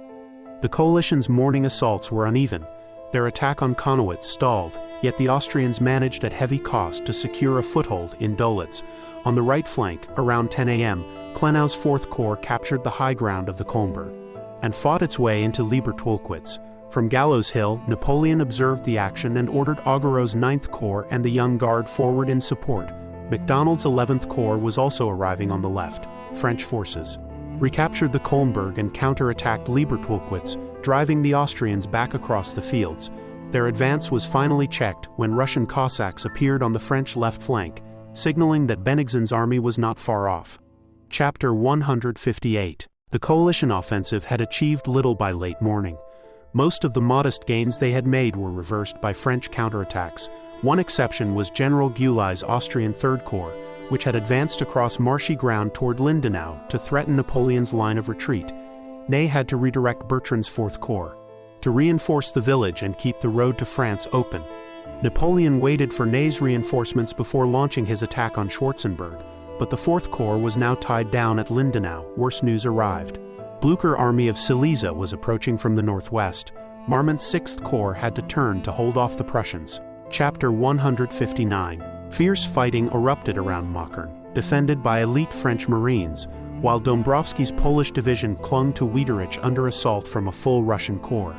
The coalition's morning assaults were uneven. Their attack on Konowitz stalled, yet the Austrians managed at heavy cost to secure a foothold in Dölitz. On the right flank, around 10 a.m., Klenau's 4th Corps captured the high ground of the Kolmberg and fought its way into Liebertwolkwitz. From Gallows Hill, Napoleon observed the action and ordered Augereau's 9th Corps and the Young Guard forward in support. MacDonald's 11th Corps was also arriving on the left. French forces recaptured the Kolmberg and counterattacked Liebertwolkwitz, driving the Austrians back across the fields. Their advance was finally checked when Russian Cossacks appeared on the French left flank, signaling that Bennigsen's army was not far off. Chapter 158. The coalition offensive had achieved little by late morning. Most of the modest gains they had made were reversed by French counterattacks. One exception was General Gyulai's Austrian 3rd Corps, which had advanced across marshy ground toward Lindenau to threaten Napoleon's line of retreat. Ney had to redirect Bertrand's 4th Corps to reinforce the village and keep the road to France open. Napoleon waited for Ney's reinforcements before launching his attack on Schwarzenberg, but the 4th Corps was now tied down at Lindenau. Worse news arrived. Blücher's army of Silesia was approaching from the northwest. Marmont's 6th Corps had to turn to hold off the Prussians. Chapter 159. Fierce fighting erupted around Mockern, defended by elite French Marines, while Dombrowski's Polish division clung to Wiederich under assault from a full Russian corps.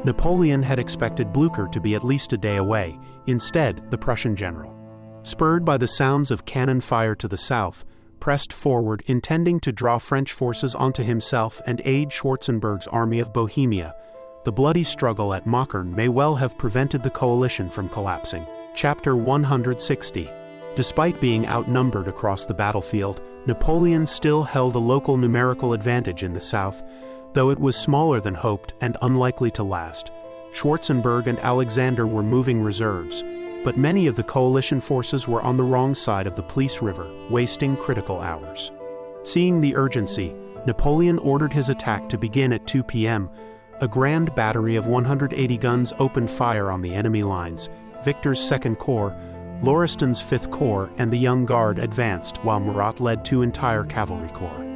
Napoleon had expected Blücher to be at least a day away. Instead, the Prussian general, spurred by the sounds of cannon fire to the south, pressed forward, intending to draw French forces onto himself and aid Schwarzenberg's army of Bohemia. the bloody struggle at Markern may well have prevented the coalition from collapsing. Chapter 160. Despite being outnumbered across the battlefield, Napoleon still held a local numerical advantage in the south, though it was smaller than hoped and unlikely to last. Schwarzenberg and Alexander were moving reserves, but many of the coalition forces were on the wrong side of the Police River, wasting critical hours. Seeing the urgency, Napoleon ordered his attack to begin at 2 p.m. A grand battery of 180 guns opened fire on the enemy lines. Victor's 2nd Corps, Lauriston's 5th Corps, and the Young Guard advanced, while Murat led 2 entire cavalry corps.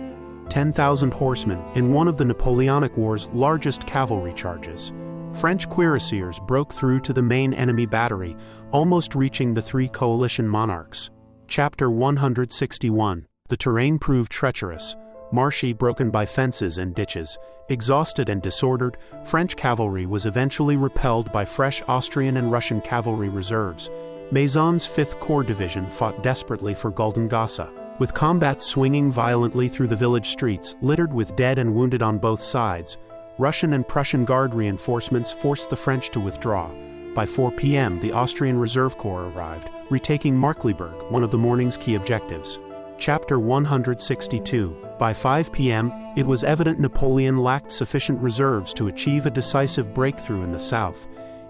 10,000 horsemen in one of the Napoleonic War's largest cavalry charges. French cuirassiers broke through to the main enemy battery, almost reaching the 3 coalition monarchs. Chapter 161. The terrain proved treacherous, marshy, broken by fences and ditches. Exhausted and disordered, French cavalry was eventually repelled by fresh Austrian and Russian cavalry reserves. Maison's 5th Corps Division fought desperately for Goldengasse, with combat swinging violently through the village streets, littered with dead and wounded on both sides. Russian and Prussian Guard reinforcements forced the French to withdraw. By 4 p.m., the Austrian Reserve Corps arrived, retaking Markkleeberg, one of the morning's key objectives. Chapter 162. By 5 p.m., it was evident Napoleon lacked sufficient reserves to achieve a decisive breakthrough in the south.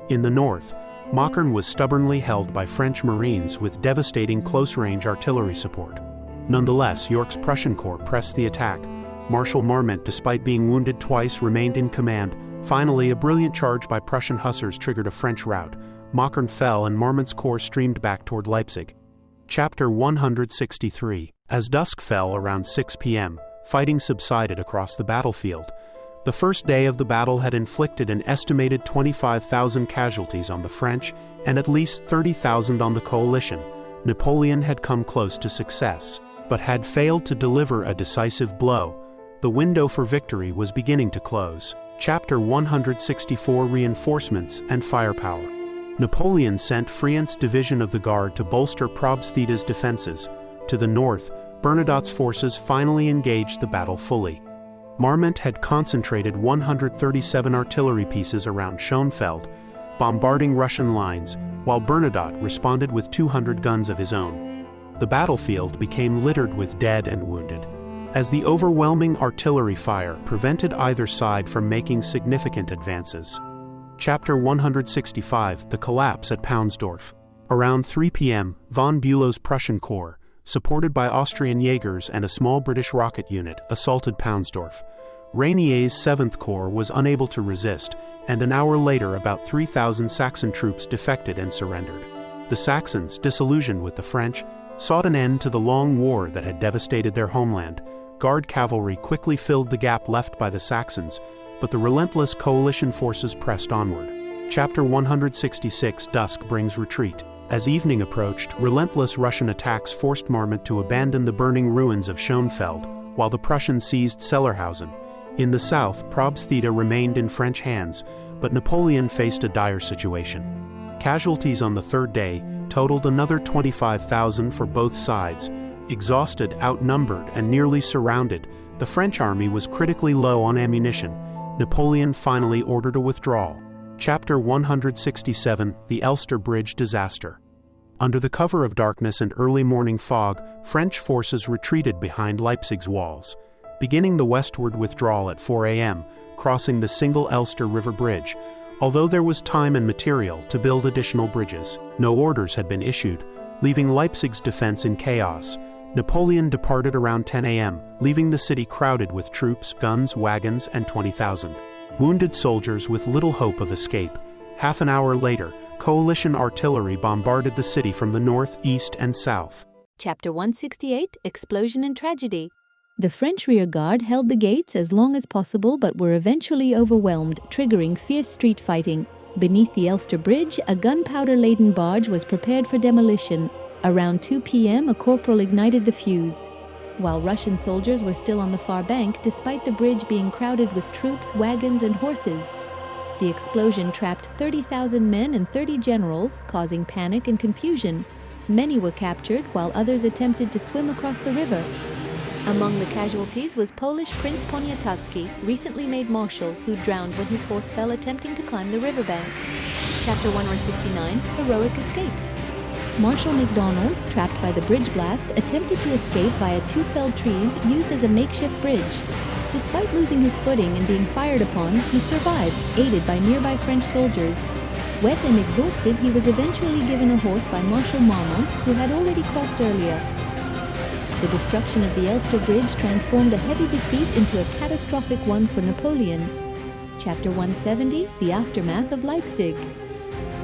In the north, Markern was stubbornly held by French Marines with devastating close-range artillery support. Nonetheless, York's Prussian Corps pressed the attack. Marshal Marmont, despite being wounded twice, remained in command. Finally, a brilliant charge by Prussian hussars triggered a French rout. Markern fell and Marmont's corps streamed back toward Leipzig. Chapter 163. As dusk fell around 6 p.m., fighting subsided across the battlefield. The first day of the battle had inflicted an estimated 25,000 casualties on the French and at least 30,000 on the coalition. Napoleon had come close to success, but had failed to deliver a decisive blow. The window for victory was beginning to close. Chapter 164. Reinforcements and firepower. Napoleon sent Friant's division of the Guard to bolster Probsttheda's defenses. To the north, Bernadotte's forces finally engaged the battle fully. Marmont had concentrated 137 artillery pieces around Schönfeld, bombarding Russian lines, while Bernadotte responded with 200 guns of his own. The battlefield became littered with dead and wounded, as the overwhelming artillery fire prevented either side from making significant advances. Chapter 165. The collapse at Paunsdorf. Around 3 p.m., von Bülow's Prussian Corps, supported by Austrian Jaegers and a small British rocket unit, assaulted Paunsdorf. Reynier's 7th Corps was unable to resist, and an hour later about 3,000 Saxon troops defected and surrendered. The Saxons, disillusioned with the French, sought an end to the long war that had devastated their homeland. Guard cavalry quickly filled the gap left by the Saxons, but the relentless coalition forces pressed onward. Chapter 166. Dusk brings retreat. As evening approached, relentless Russian attacks forced Marmont to abandon the burning ruins of Schönfeld, while the Prussians seized Sellerhausen. In the south, Probstheda remained in French hands, but Napoleon faced a dire situation. Casualties on the third day totaled another 25,000 for both sides. Exhausted, outnumbered, and nearly surrounded, the French army was critically low on ammunition. Napoleon finally ordered a withdrawal. Chapter 167. The Elster Bridge Disaster. Under the cover of darkness and early morning fog, French forces retreated behind Leipzig's walls, beginning the westward withdrawal at 4 a.m., crossing the single Elster River Bridge. Although there was time and material to build additional bridges, no orders had been issued, leaving Leipzig's defense in chaos. Napoleon departed around 10 a.m., leaving the city crowded with troops, guns, wagons, and 20,000 wounded soldiers with little hope of escape. Half an hour later, coalition artillery bombarded the city from the north, east, and south. Chapter 168. Explosion and Tragedy. The French rear guard held the gates as long as possible but were eventually overwhelmed, triggering fierce street fighting. Beneath the Elster Bridge, a gunpowder-laden barge was prepared for demolition. Around 2 p.m., a corporal ignited the fuse. While Russian soldiers were still on the far bank, despite the bridge being crowded with troops, wagons, and horses. The explosion trapped 30,000 men and 30 generals, causing panic and confusion. Many were captured, while others attempted to swim across the river. Among the casualties was Polish Prince Poniatowski, recently made marshal, who drowned when his horse fell attempting to climb the riverbank. Chapter 169, Heroic Escapes. Marshal MacDonald, trapped by the bridge blast, attempted to escape via 2 felled trees used as a makeshift bridge. Despite losing his footing and being fired upon, he survived, aided by nearby French soldiers. Wet and exhausted, he was eventually given a horse by Marshal Marmont, who had already crossed earlier. The destruction of the Ulster Bridge transformed a heavy defeat into a catastrophic one for Napoleon. Chapter 170, The Aftermath of Leipzig.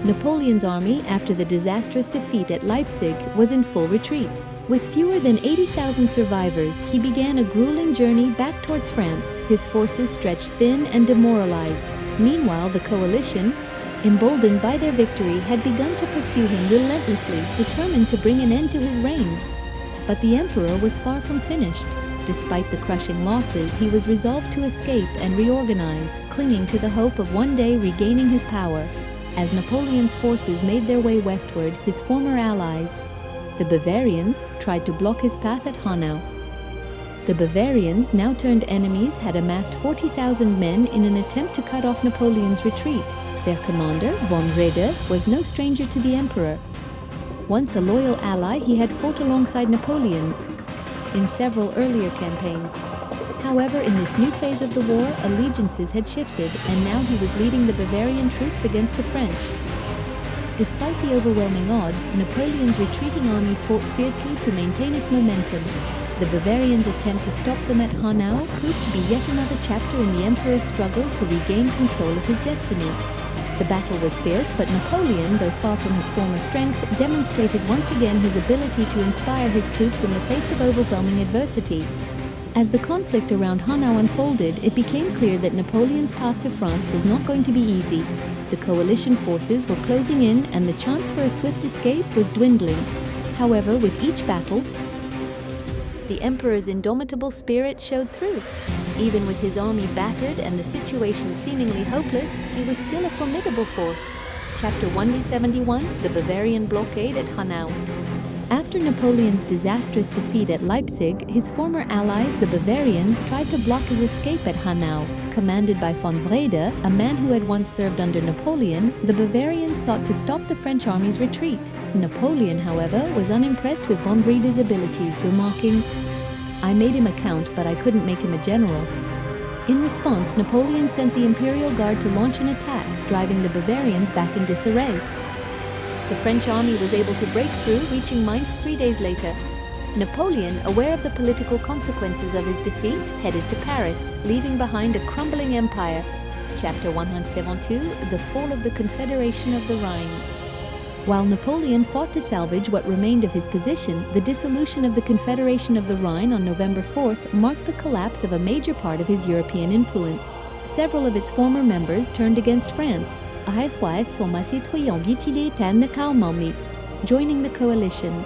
Napoleon's army, after the disastrous defeat at Leipzig, was in full retreat. With fewer than 80,000 survivors, he began a grueling journey back towards France, his forces stretched thin and demoralized. Meanwhile, the coalition, emboldened by their victory, had begun to pursue him relentlessly, determined to bring an end to his reign. But the emperor was far from finished. Despite the crushing losses, he was resolved to escape and reorganize, clinging to the hope of one day regaining his power. As Napoleon's forces made their way westward, his former allies, the Bavarians, tried to block his path at Hanau. The Bavarians, now turned enemies, had amassed 40,000 men in an attempt to cut off Napoleon's retreat. Their commander, von Wrede, was no stranger to the emperor. Once a loyal ally, he had fought alongside Napoleon in several earlier campaigns. However, in this new phase of the war, allegiances had shifted, and now he was leading the Bavarian troops against the French. Despite the overwhelming odds, Napoleon's retreating army fought fiercely to maintain its momentum. The Bavarians' attempt to stop them at Hanau proved to be yet another chapter in the emperor's struggle to regain control of his destiny. The battle was fierce, but Napoleon, though far from his former strength, demonstrated once again his ability to inspire his troops in the face of overwhelming adversity. As the conflict around Hanau unfolded, it became clear that Napoleon's path to France was not going to be easy. The coalition forces were closing in, and the chance for a swift escape was dwindling. However, with each battle, the emperor's indomitable spirit showed through. Even with his army battered and the situation seemingly hopeless, he was still a formidable force. Chapter 171, The Bavarian Blockade at Hanau. After Napoleon's disastrous defeat at Leipzig, his former allies, the Bavarians, tried to block his escape at Hanau. Commanded by von Wrede, a man who had once served under Napoleon, the Bavarians sought to stop the French army's retreat. Napoleon, however, was unimpressed with von Wrede's abilities, remarking, "I made him a count, but I couldn't make him a general." In response, Napoleon sent the Imperial Guard to launch an attack, driving the Bavarians back in disarray. The French army was able to break through, reaching Mainz 3 days later. Napoleon, aware of the political consequences of his defeat, headed to Paris, leaving behind a crumbling empire. Chapter 172, The Fall of the Confederation of the Rhine. While Napoleon fought to salvage what remained of his position, the dissolution of the Confederation of the Rhine on November 4th marked the collapse of a major part of his European influence. Several of its former members turned against France, joining the coalition.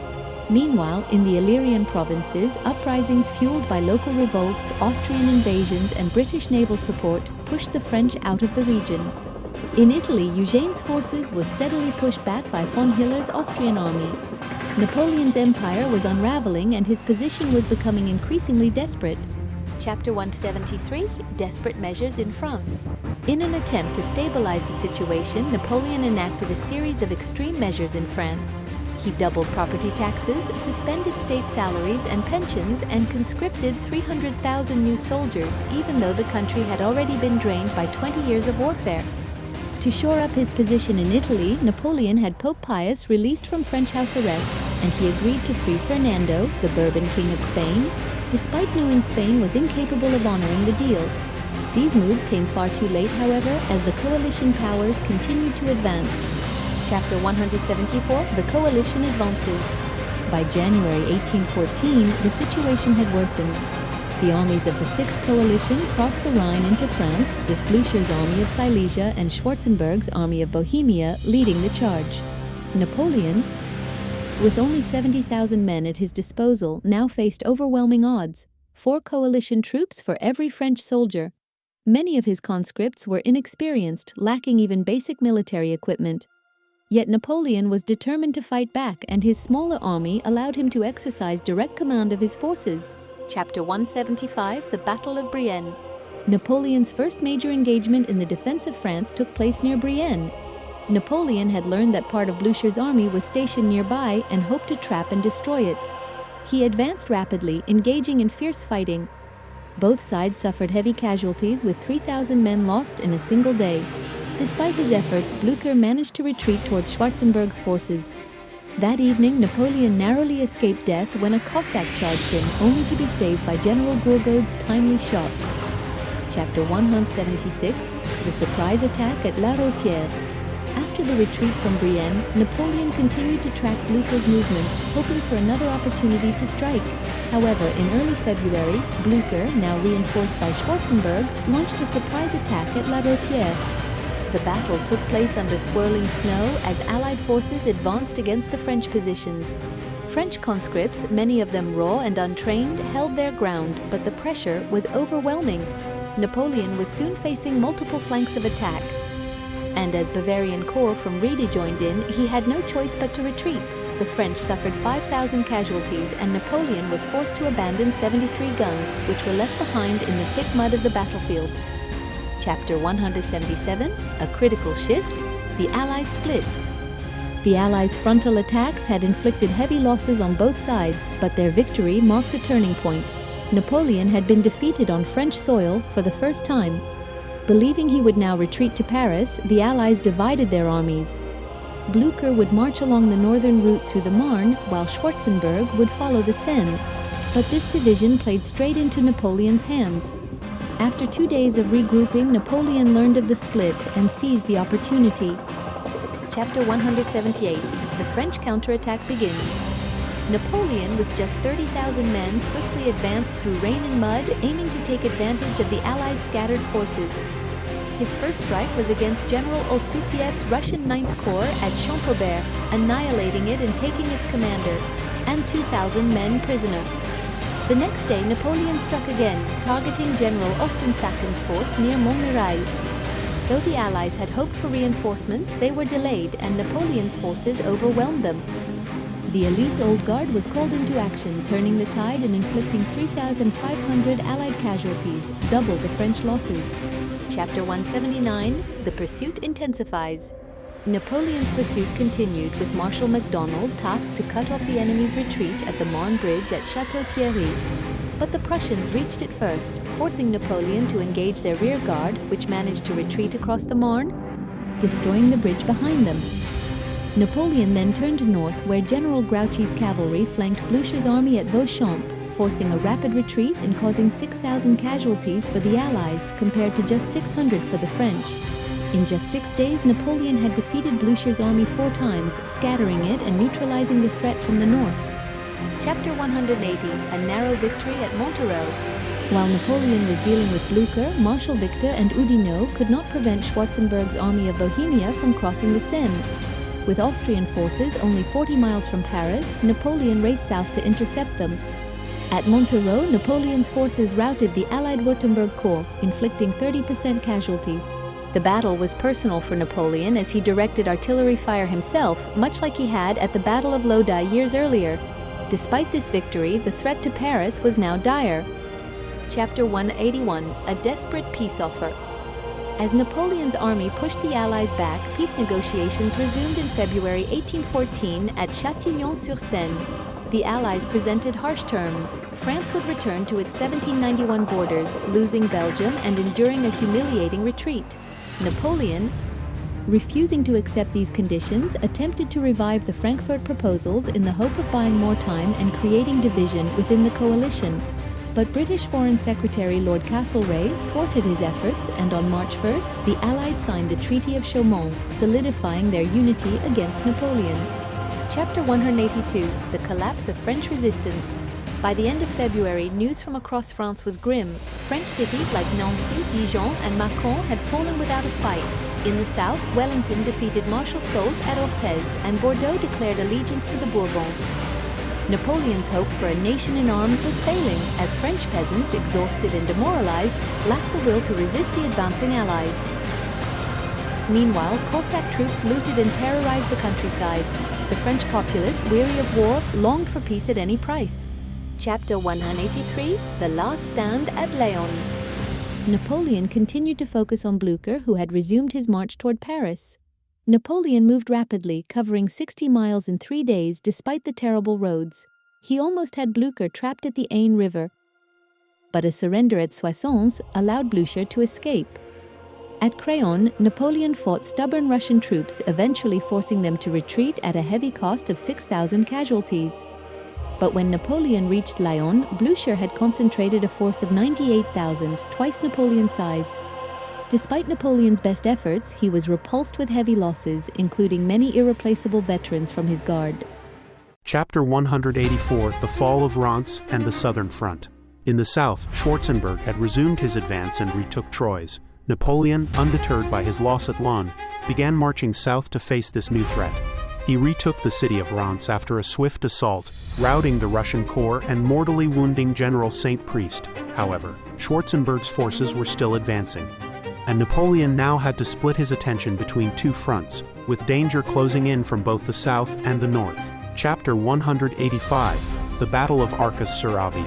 Meanwhile, in the Illyrian provinces, uprisings fueled by local revolts, Austrian invasions, and British naval support pushed the French out of the region. In Italy, Eugene's forces were steadily pushed back by von Hiller's Austrian army. Napoleon's empire was unraveling, and his position was becoming increasingly desperate. Chapter 173, Desperate Measures in France. In an attempt to stabilize the situation, Napoleon enacted a series of extreme measures in France. He doubled property taxes, suspended state salaries and pensions, and conscripted 300,000 new soldiers, even though the country had already been drained by 20 years of warfare. To shore up his position in Italy, Napoleon had Pope Pius released from French house arrest, and he agreed to free Fernando, the Bourbon King of Spain, despite knowing Spain was incapable of honoring the deal. These moves came far too late, however, as the coalition powers continued to advance. Chapter 174, The Coalition Advances. By January 1814, the situation had worsened. The armies of the Sixth Coalition crossed the Rhine into France, with Blücher's army of Silesia and Schwarzenberg's army of Bohemia leading the charge. Napoleon, with only 70,000 men at his disposal, now faced overwhelming odds: 4 coalition troops for every French soldier. Many of his conscripts were inexperienced, lacking even basic military equipment. Yet Napoleon was determined to fight back, and his smaller army allowed him to exercise direct command of his forces. Chapter 175, the Battle of Brienne. Napoleon's first major engagement in the defense of France took place near Brienne. Napoleon had learned that part of Blucher's army was stationed nearby and hoped to trap and destroy it. He advanced rapidly, engaging in fierce fighting. Both sides suffered heavy casualties, with 3,000 men lost in a single day. Despite his efforts, Blucher managed to retreat towards Schwarzenberg's forces. That evening, Napoleon narrowly escaped death when a Cossack charged him, only to be saved by General Gourgaud's timely shot. Chapter 176, the surprise attack at La Rotière. After the retreat from Brienne, Napoleon continued to track Blucher's movements, hoping for another opportunity to strike. However, in early February, Blucher, now reinforced by Schwarzenberg, launched a surprise attack at La Rotière. The battle took place under swirling snow as Allied forces advanced against the French positions. French conscripts, many of them raw and untrained, held their ground, but the pressure was overwhelming. Napoleon was soon facing multiple flanks of attack. And as Bavarian Corps from Riede joined in, he had no choice but to retreat. The French suffered 5,000 casualties, and Napoleon was forced to abandon 73 guns, which were left behind in the thick mud of the battlefield. Chapter 177, a critical shift, the Allies split. The Allies' frontal attacks had inflicted heavy losses on both sides, but their victory marked a turning point. Napoleon had been defeated on French soil for the first time. Believing he would now retreat to Paris, the Allies divided their armies. Blucher would march along the northern route through the Marne, while Schwarzenberg would follow the Seine. But this division played straight into Napoleon's hands. After 2 days of regrouping, Napoleon learned of the split and seized the opportunity. Chapter 178, the French counterattack begins. Napoleon, with just 30,000 men, swiftly advanced through rain and mud, aiming to take advantage of the Allies' scattered forces. His first strike was against General Olsufiev's Russian 9th Corps at Champaubert, annihilating it and taking its commander, and 2,000 men prisoner. The next day, Napoleon struck again, targeting General Ostensaken's force near Montmirail. Though the Allies had hoped for reinforcements, they were delayed, and Napoleon's forces overwhelmed them. The elite Old Guard was called into action, turning the tide and inflicting 3,500 Allied casualties, double the French losses. Chapter 179, the pursuit intensifies. Napoleon's pursuit continued, with Marshal MacDonald tasked to cut off the enemy's retreat at the Marne Bridge at Château-Thierry. But the Prussians reached it first, forcing Napoleon to engage their rear guard, which managed to retreat across the Marne, destroying the bridge behind them. Napoleon then turned north, where General Grouchy's cavalry flanked Blucher's army at Beauchamp, forcing a rapid retreat and causing 6,000 casualties for the Allies, compared to just 600 for the French. In just 6 days, Napoleon had defeated Blucher's army 4 times, scattering it and neutralizing the threat from the north. Chapter 180, a narrow victory at Montereau. While Napoleon was dealing with Blucher, Marshal Victor and Oudinot could not prevent Schwarzenberg's army of Bohemia from crossing the Seine. With Austrian forces only 40 miles from Paris, Napoleon raced south to intercept them. At Montereau, Napoleon's forces routed the Allied Württemberg Corps, inflicting 30% casualties. The battle was personal for Napoleon, as he directed artillery fire himself, much like he had at the Battle of Lodi years earlier. Despite this victory, the threat to Paris was now dire. Chapter 181, a desperate peace offer. As Napoleon's army pushed the Allies back, peace negotiations resumed in February 1814 at Châtillon-sur-Seine. The Allies presented harsh terms. France would return to its 1791 borders, losing Belgium and enduring a humiliating retreat. Napoleon, refusing to accept these conditions, attempted to revive the Frankfurt proposals in the hope of buying more time and creating division within the coalition. But British Foreign Secretary Lord Castlereagh thwarted his efforts, and on March 1st, the Allies signed the Treaty of Chaumont, solidifying their unity against Napoleon. Chapter 182, the collapse of French resistance. By the end of February, news from across France was grim. French cities like Nancy, Dijon, and Mâcon had fallen without a fight. In the south, Wellington defeated Marshal Soult at Orthez, and Bordeaux declared allegiance to the Bourbons. Napoleon's hope for a nation in arms was failing, as French peasants, exhausted and demoralized, lacked the will to resist the advancing Allies. Meanwhile, Cossack troops looted and terrorized the countryside. The French populace, weary of war, longed for peace at any price. Chapter 183, The Last Stand at Laon. Napoleon continued to focus on Blücher, who had resumed his march toward Paris. Napoleon moved rapidly, covering 60 miles in 3 days despite the terrible roads. He almost had Blücher trapped at the Aisne River, but a surrender at Soissons allowed Blücher to escape. At Craonne, Napoleon fought stubborn Russian troops, eventually forcing them to retreat at a heavy cost of 6,000 casualties. But when Napoleon reached Laon, Blücher had concentrated a force of 98,000, twice Napoleon's size. Despite Napoleon's best efforts, he was repulsed with heavy losses, including many irreplaceable veterans from his guard. Chapter 184, The Fall of Reims and the Southern Front. In the south, Schwarzenberg had resumed his advance and retook Troyes. Napoleon, undeterred by his loss at Laon, began marching south to face this new threat. He retook the city of Reims after a swift assault, routing the Russian corps and mortally wounding General Saint-Priest. However, Schwarzenberg's forces were still advancing, and Napoleon now had to split his attention between two fronts, with danger closing in from both the south and the north. Chapter 185, The Battle of Arcus-sur-Aube.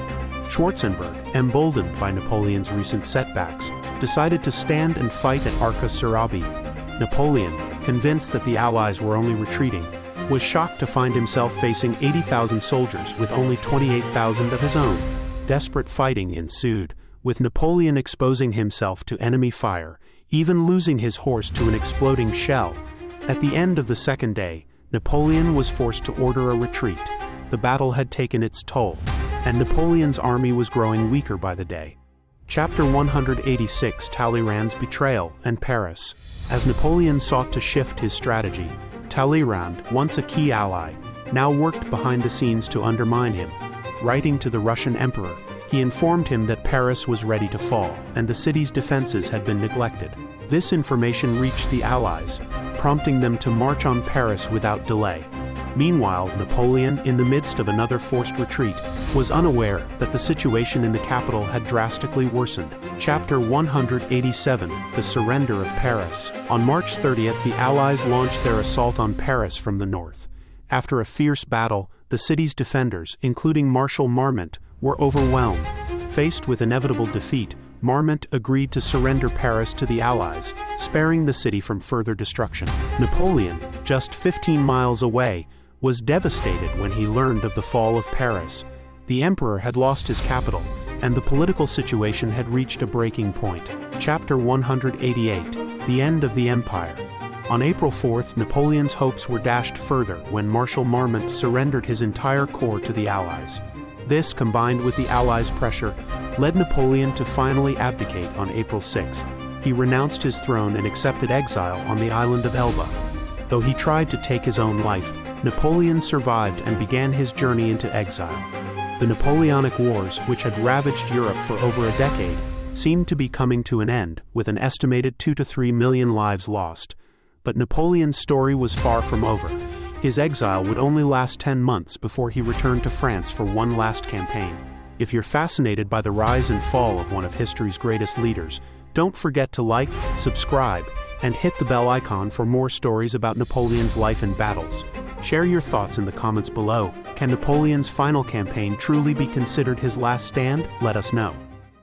Schwarzenberg, emboldened by Napoleon's recent setbacks, decided to stand and fight at Arcus-sur-Aube. Napoleon, convinced that the Allies were only retreating, was shocked to find himself facing 80,000 soldiers with only 28,000 of his own. Desperate fighting ensued, with Napoleon exposing himself to enemy fire, even losing his horse to an exploding shell. At the end of the second day, Napoleon was forced to order a retreat. The battle had taken its toll, and Napoleon's army was growing weaker by the day. Chapter 186, Talleyrand's Betrayal and Paris. As Napoleon sought to shift his strategy, Talleyrand, once a key ally, now worked behind the scenes to undermine him. Writing to the Russian emperor, he informed him that Paris was ready to fall, and the city's defenses had been neglected. This information reached the Allies, prompting them to march on Paris without delay. Meanwhile, Napoleon, in the midst of another forced retreat, was unaware that the situation in the capital had drastically worsened. Chapter 187, The Surrender of Paris. On March 30th, the Allies launched their assault on Paris from the north. After a fierce battle, the city's defenders, including Marshal Marmont, were overwhelmed. Faced with inevitable defeat, Marmont agreed to surrender Paris to the Allies, sparing the city from further destruction. Napoleon, just 15 miles away, was devastated when he learned of the fall of Paris. The emperor had lost his capital, and the political situation had reached a breaking point. Chapter 188, The End of the Empire. On April 4th, Napoleon's hopes were dashed further when Marshal Marmont surrendered his entire corps to the Allies. This, combined with the Allies' pressure, led Napoleon to finally abdicate on April 6th. He renounced his throne and accepted exile on the island of Elba. Though he tried to take his own life, Napoleon survived and began his journey into exile. The Napoleonic Wars, which had ravaged Europe for over a decade, seemed to be coming to an end, with an estimated 2 to 3 million lives lost. But Napoleon's story was far from over. His exile would only last 10 months before he returned to France for one last campaign. If you're fascinated by the rise and fall of one of history's greatest leaders, don't forget to like, subscribe, and hit the bell icon for more stories about Napoleon's life and battles. Share your thoughts in the comments below. Can Napoleon's final campaign truly be considered his last stand? Let us know.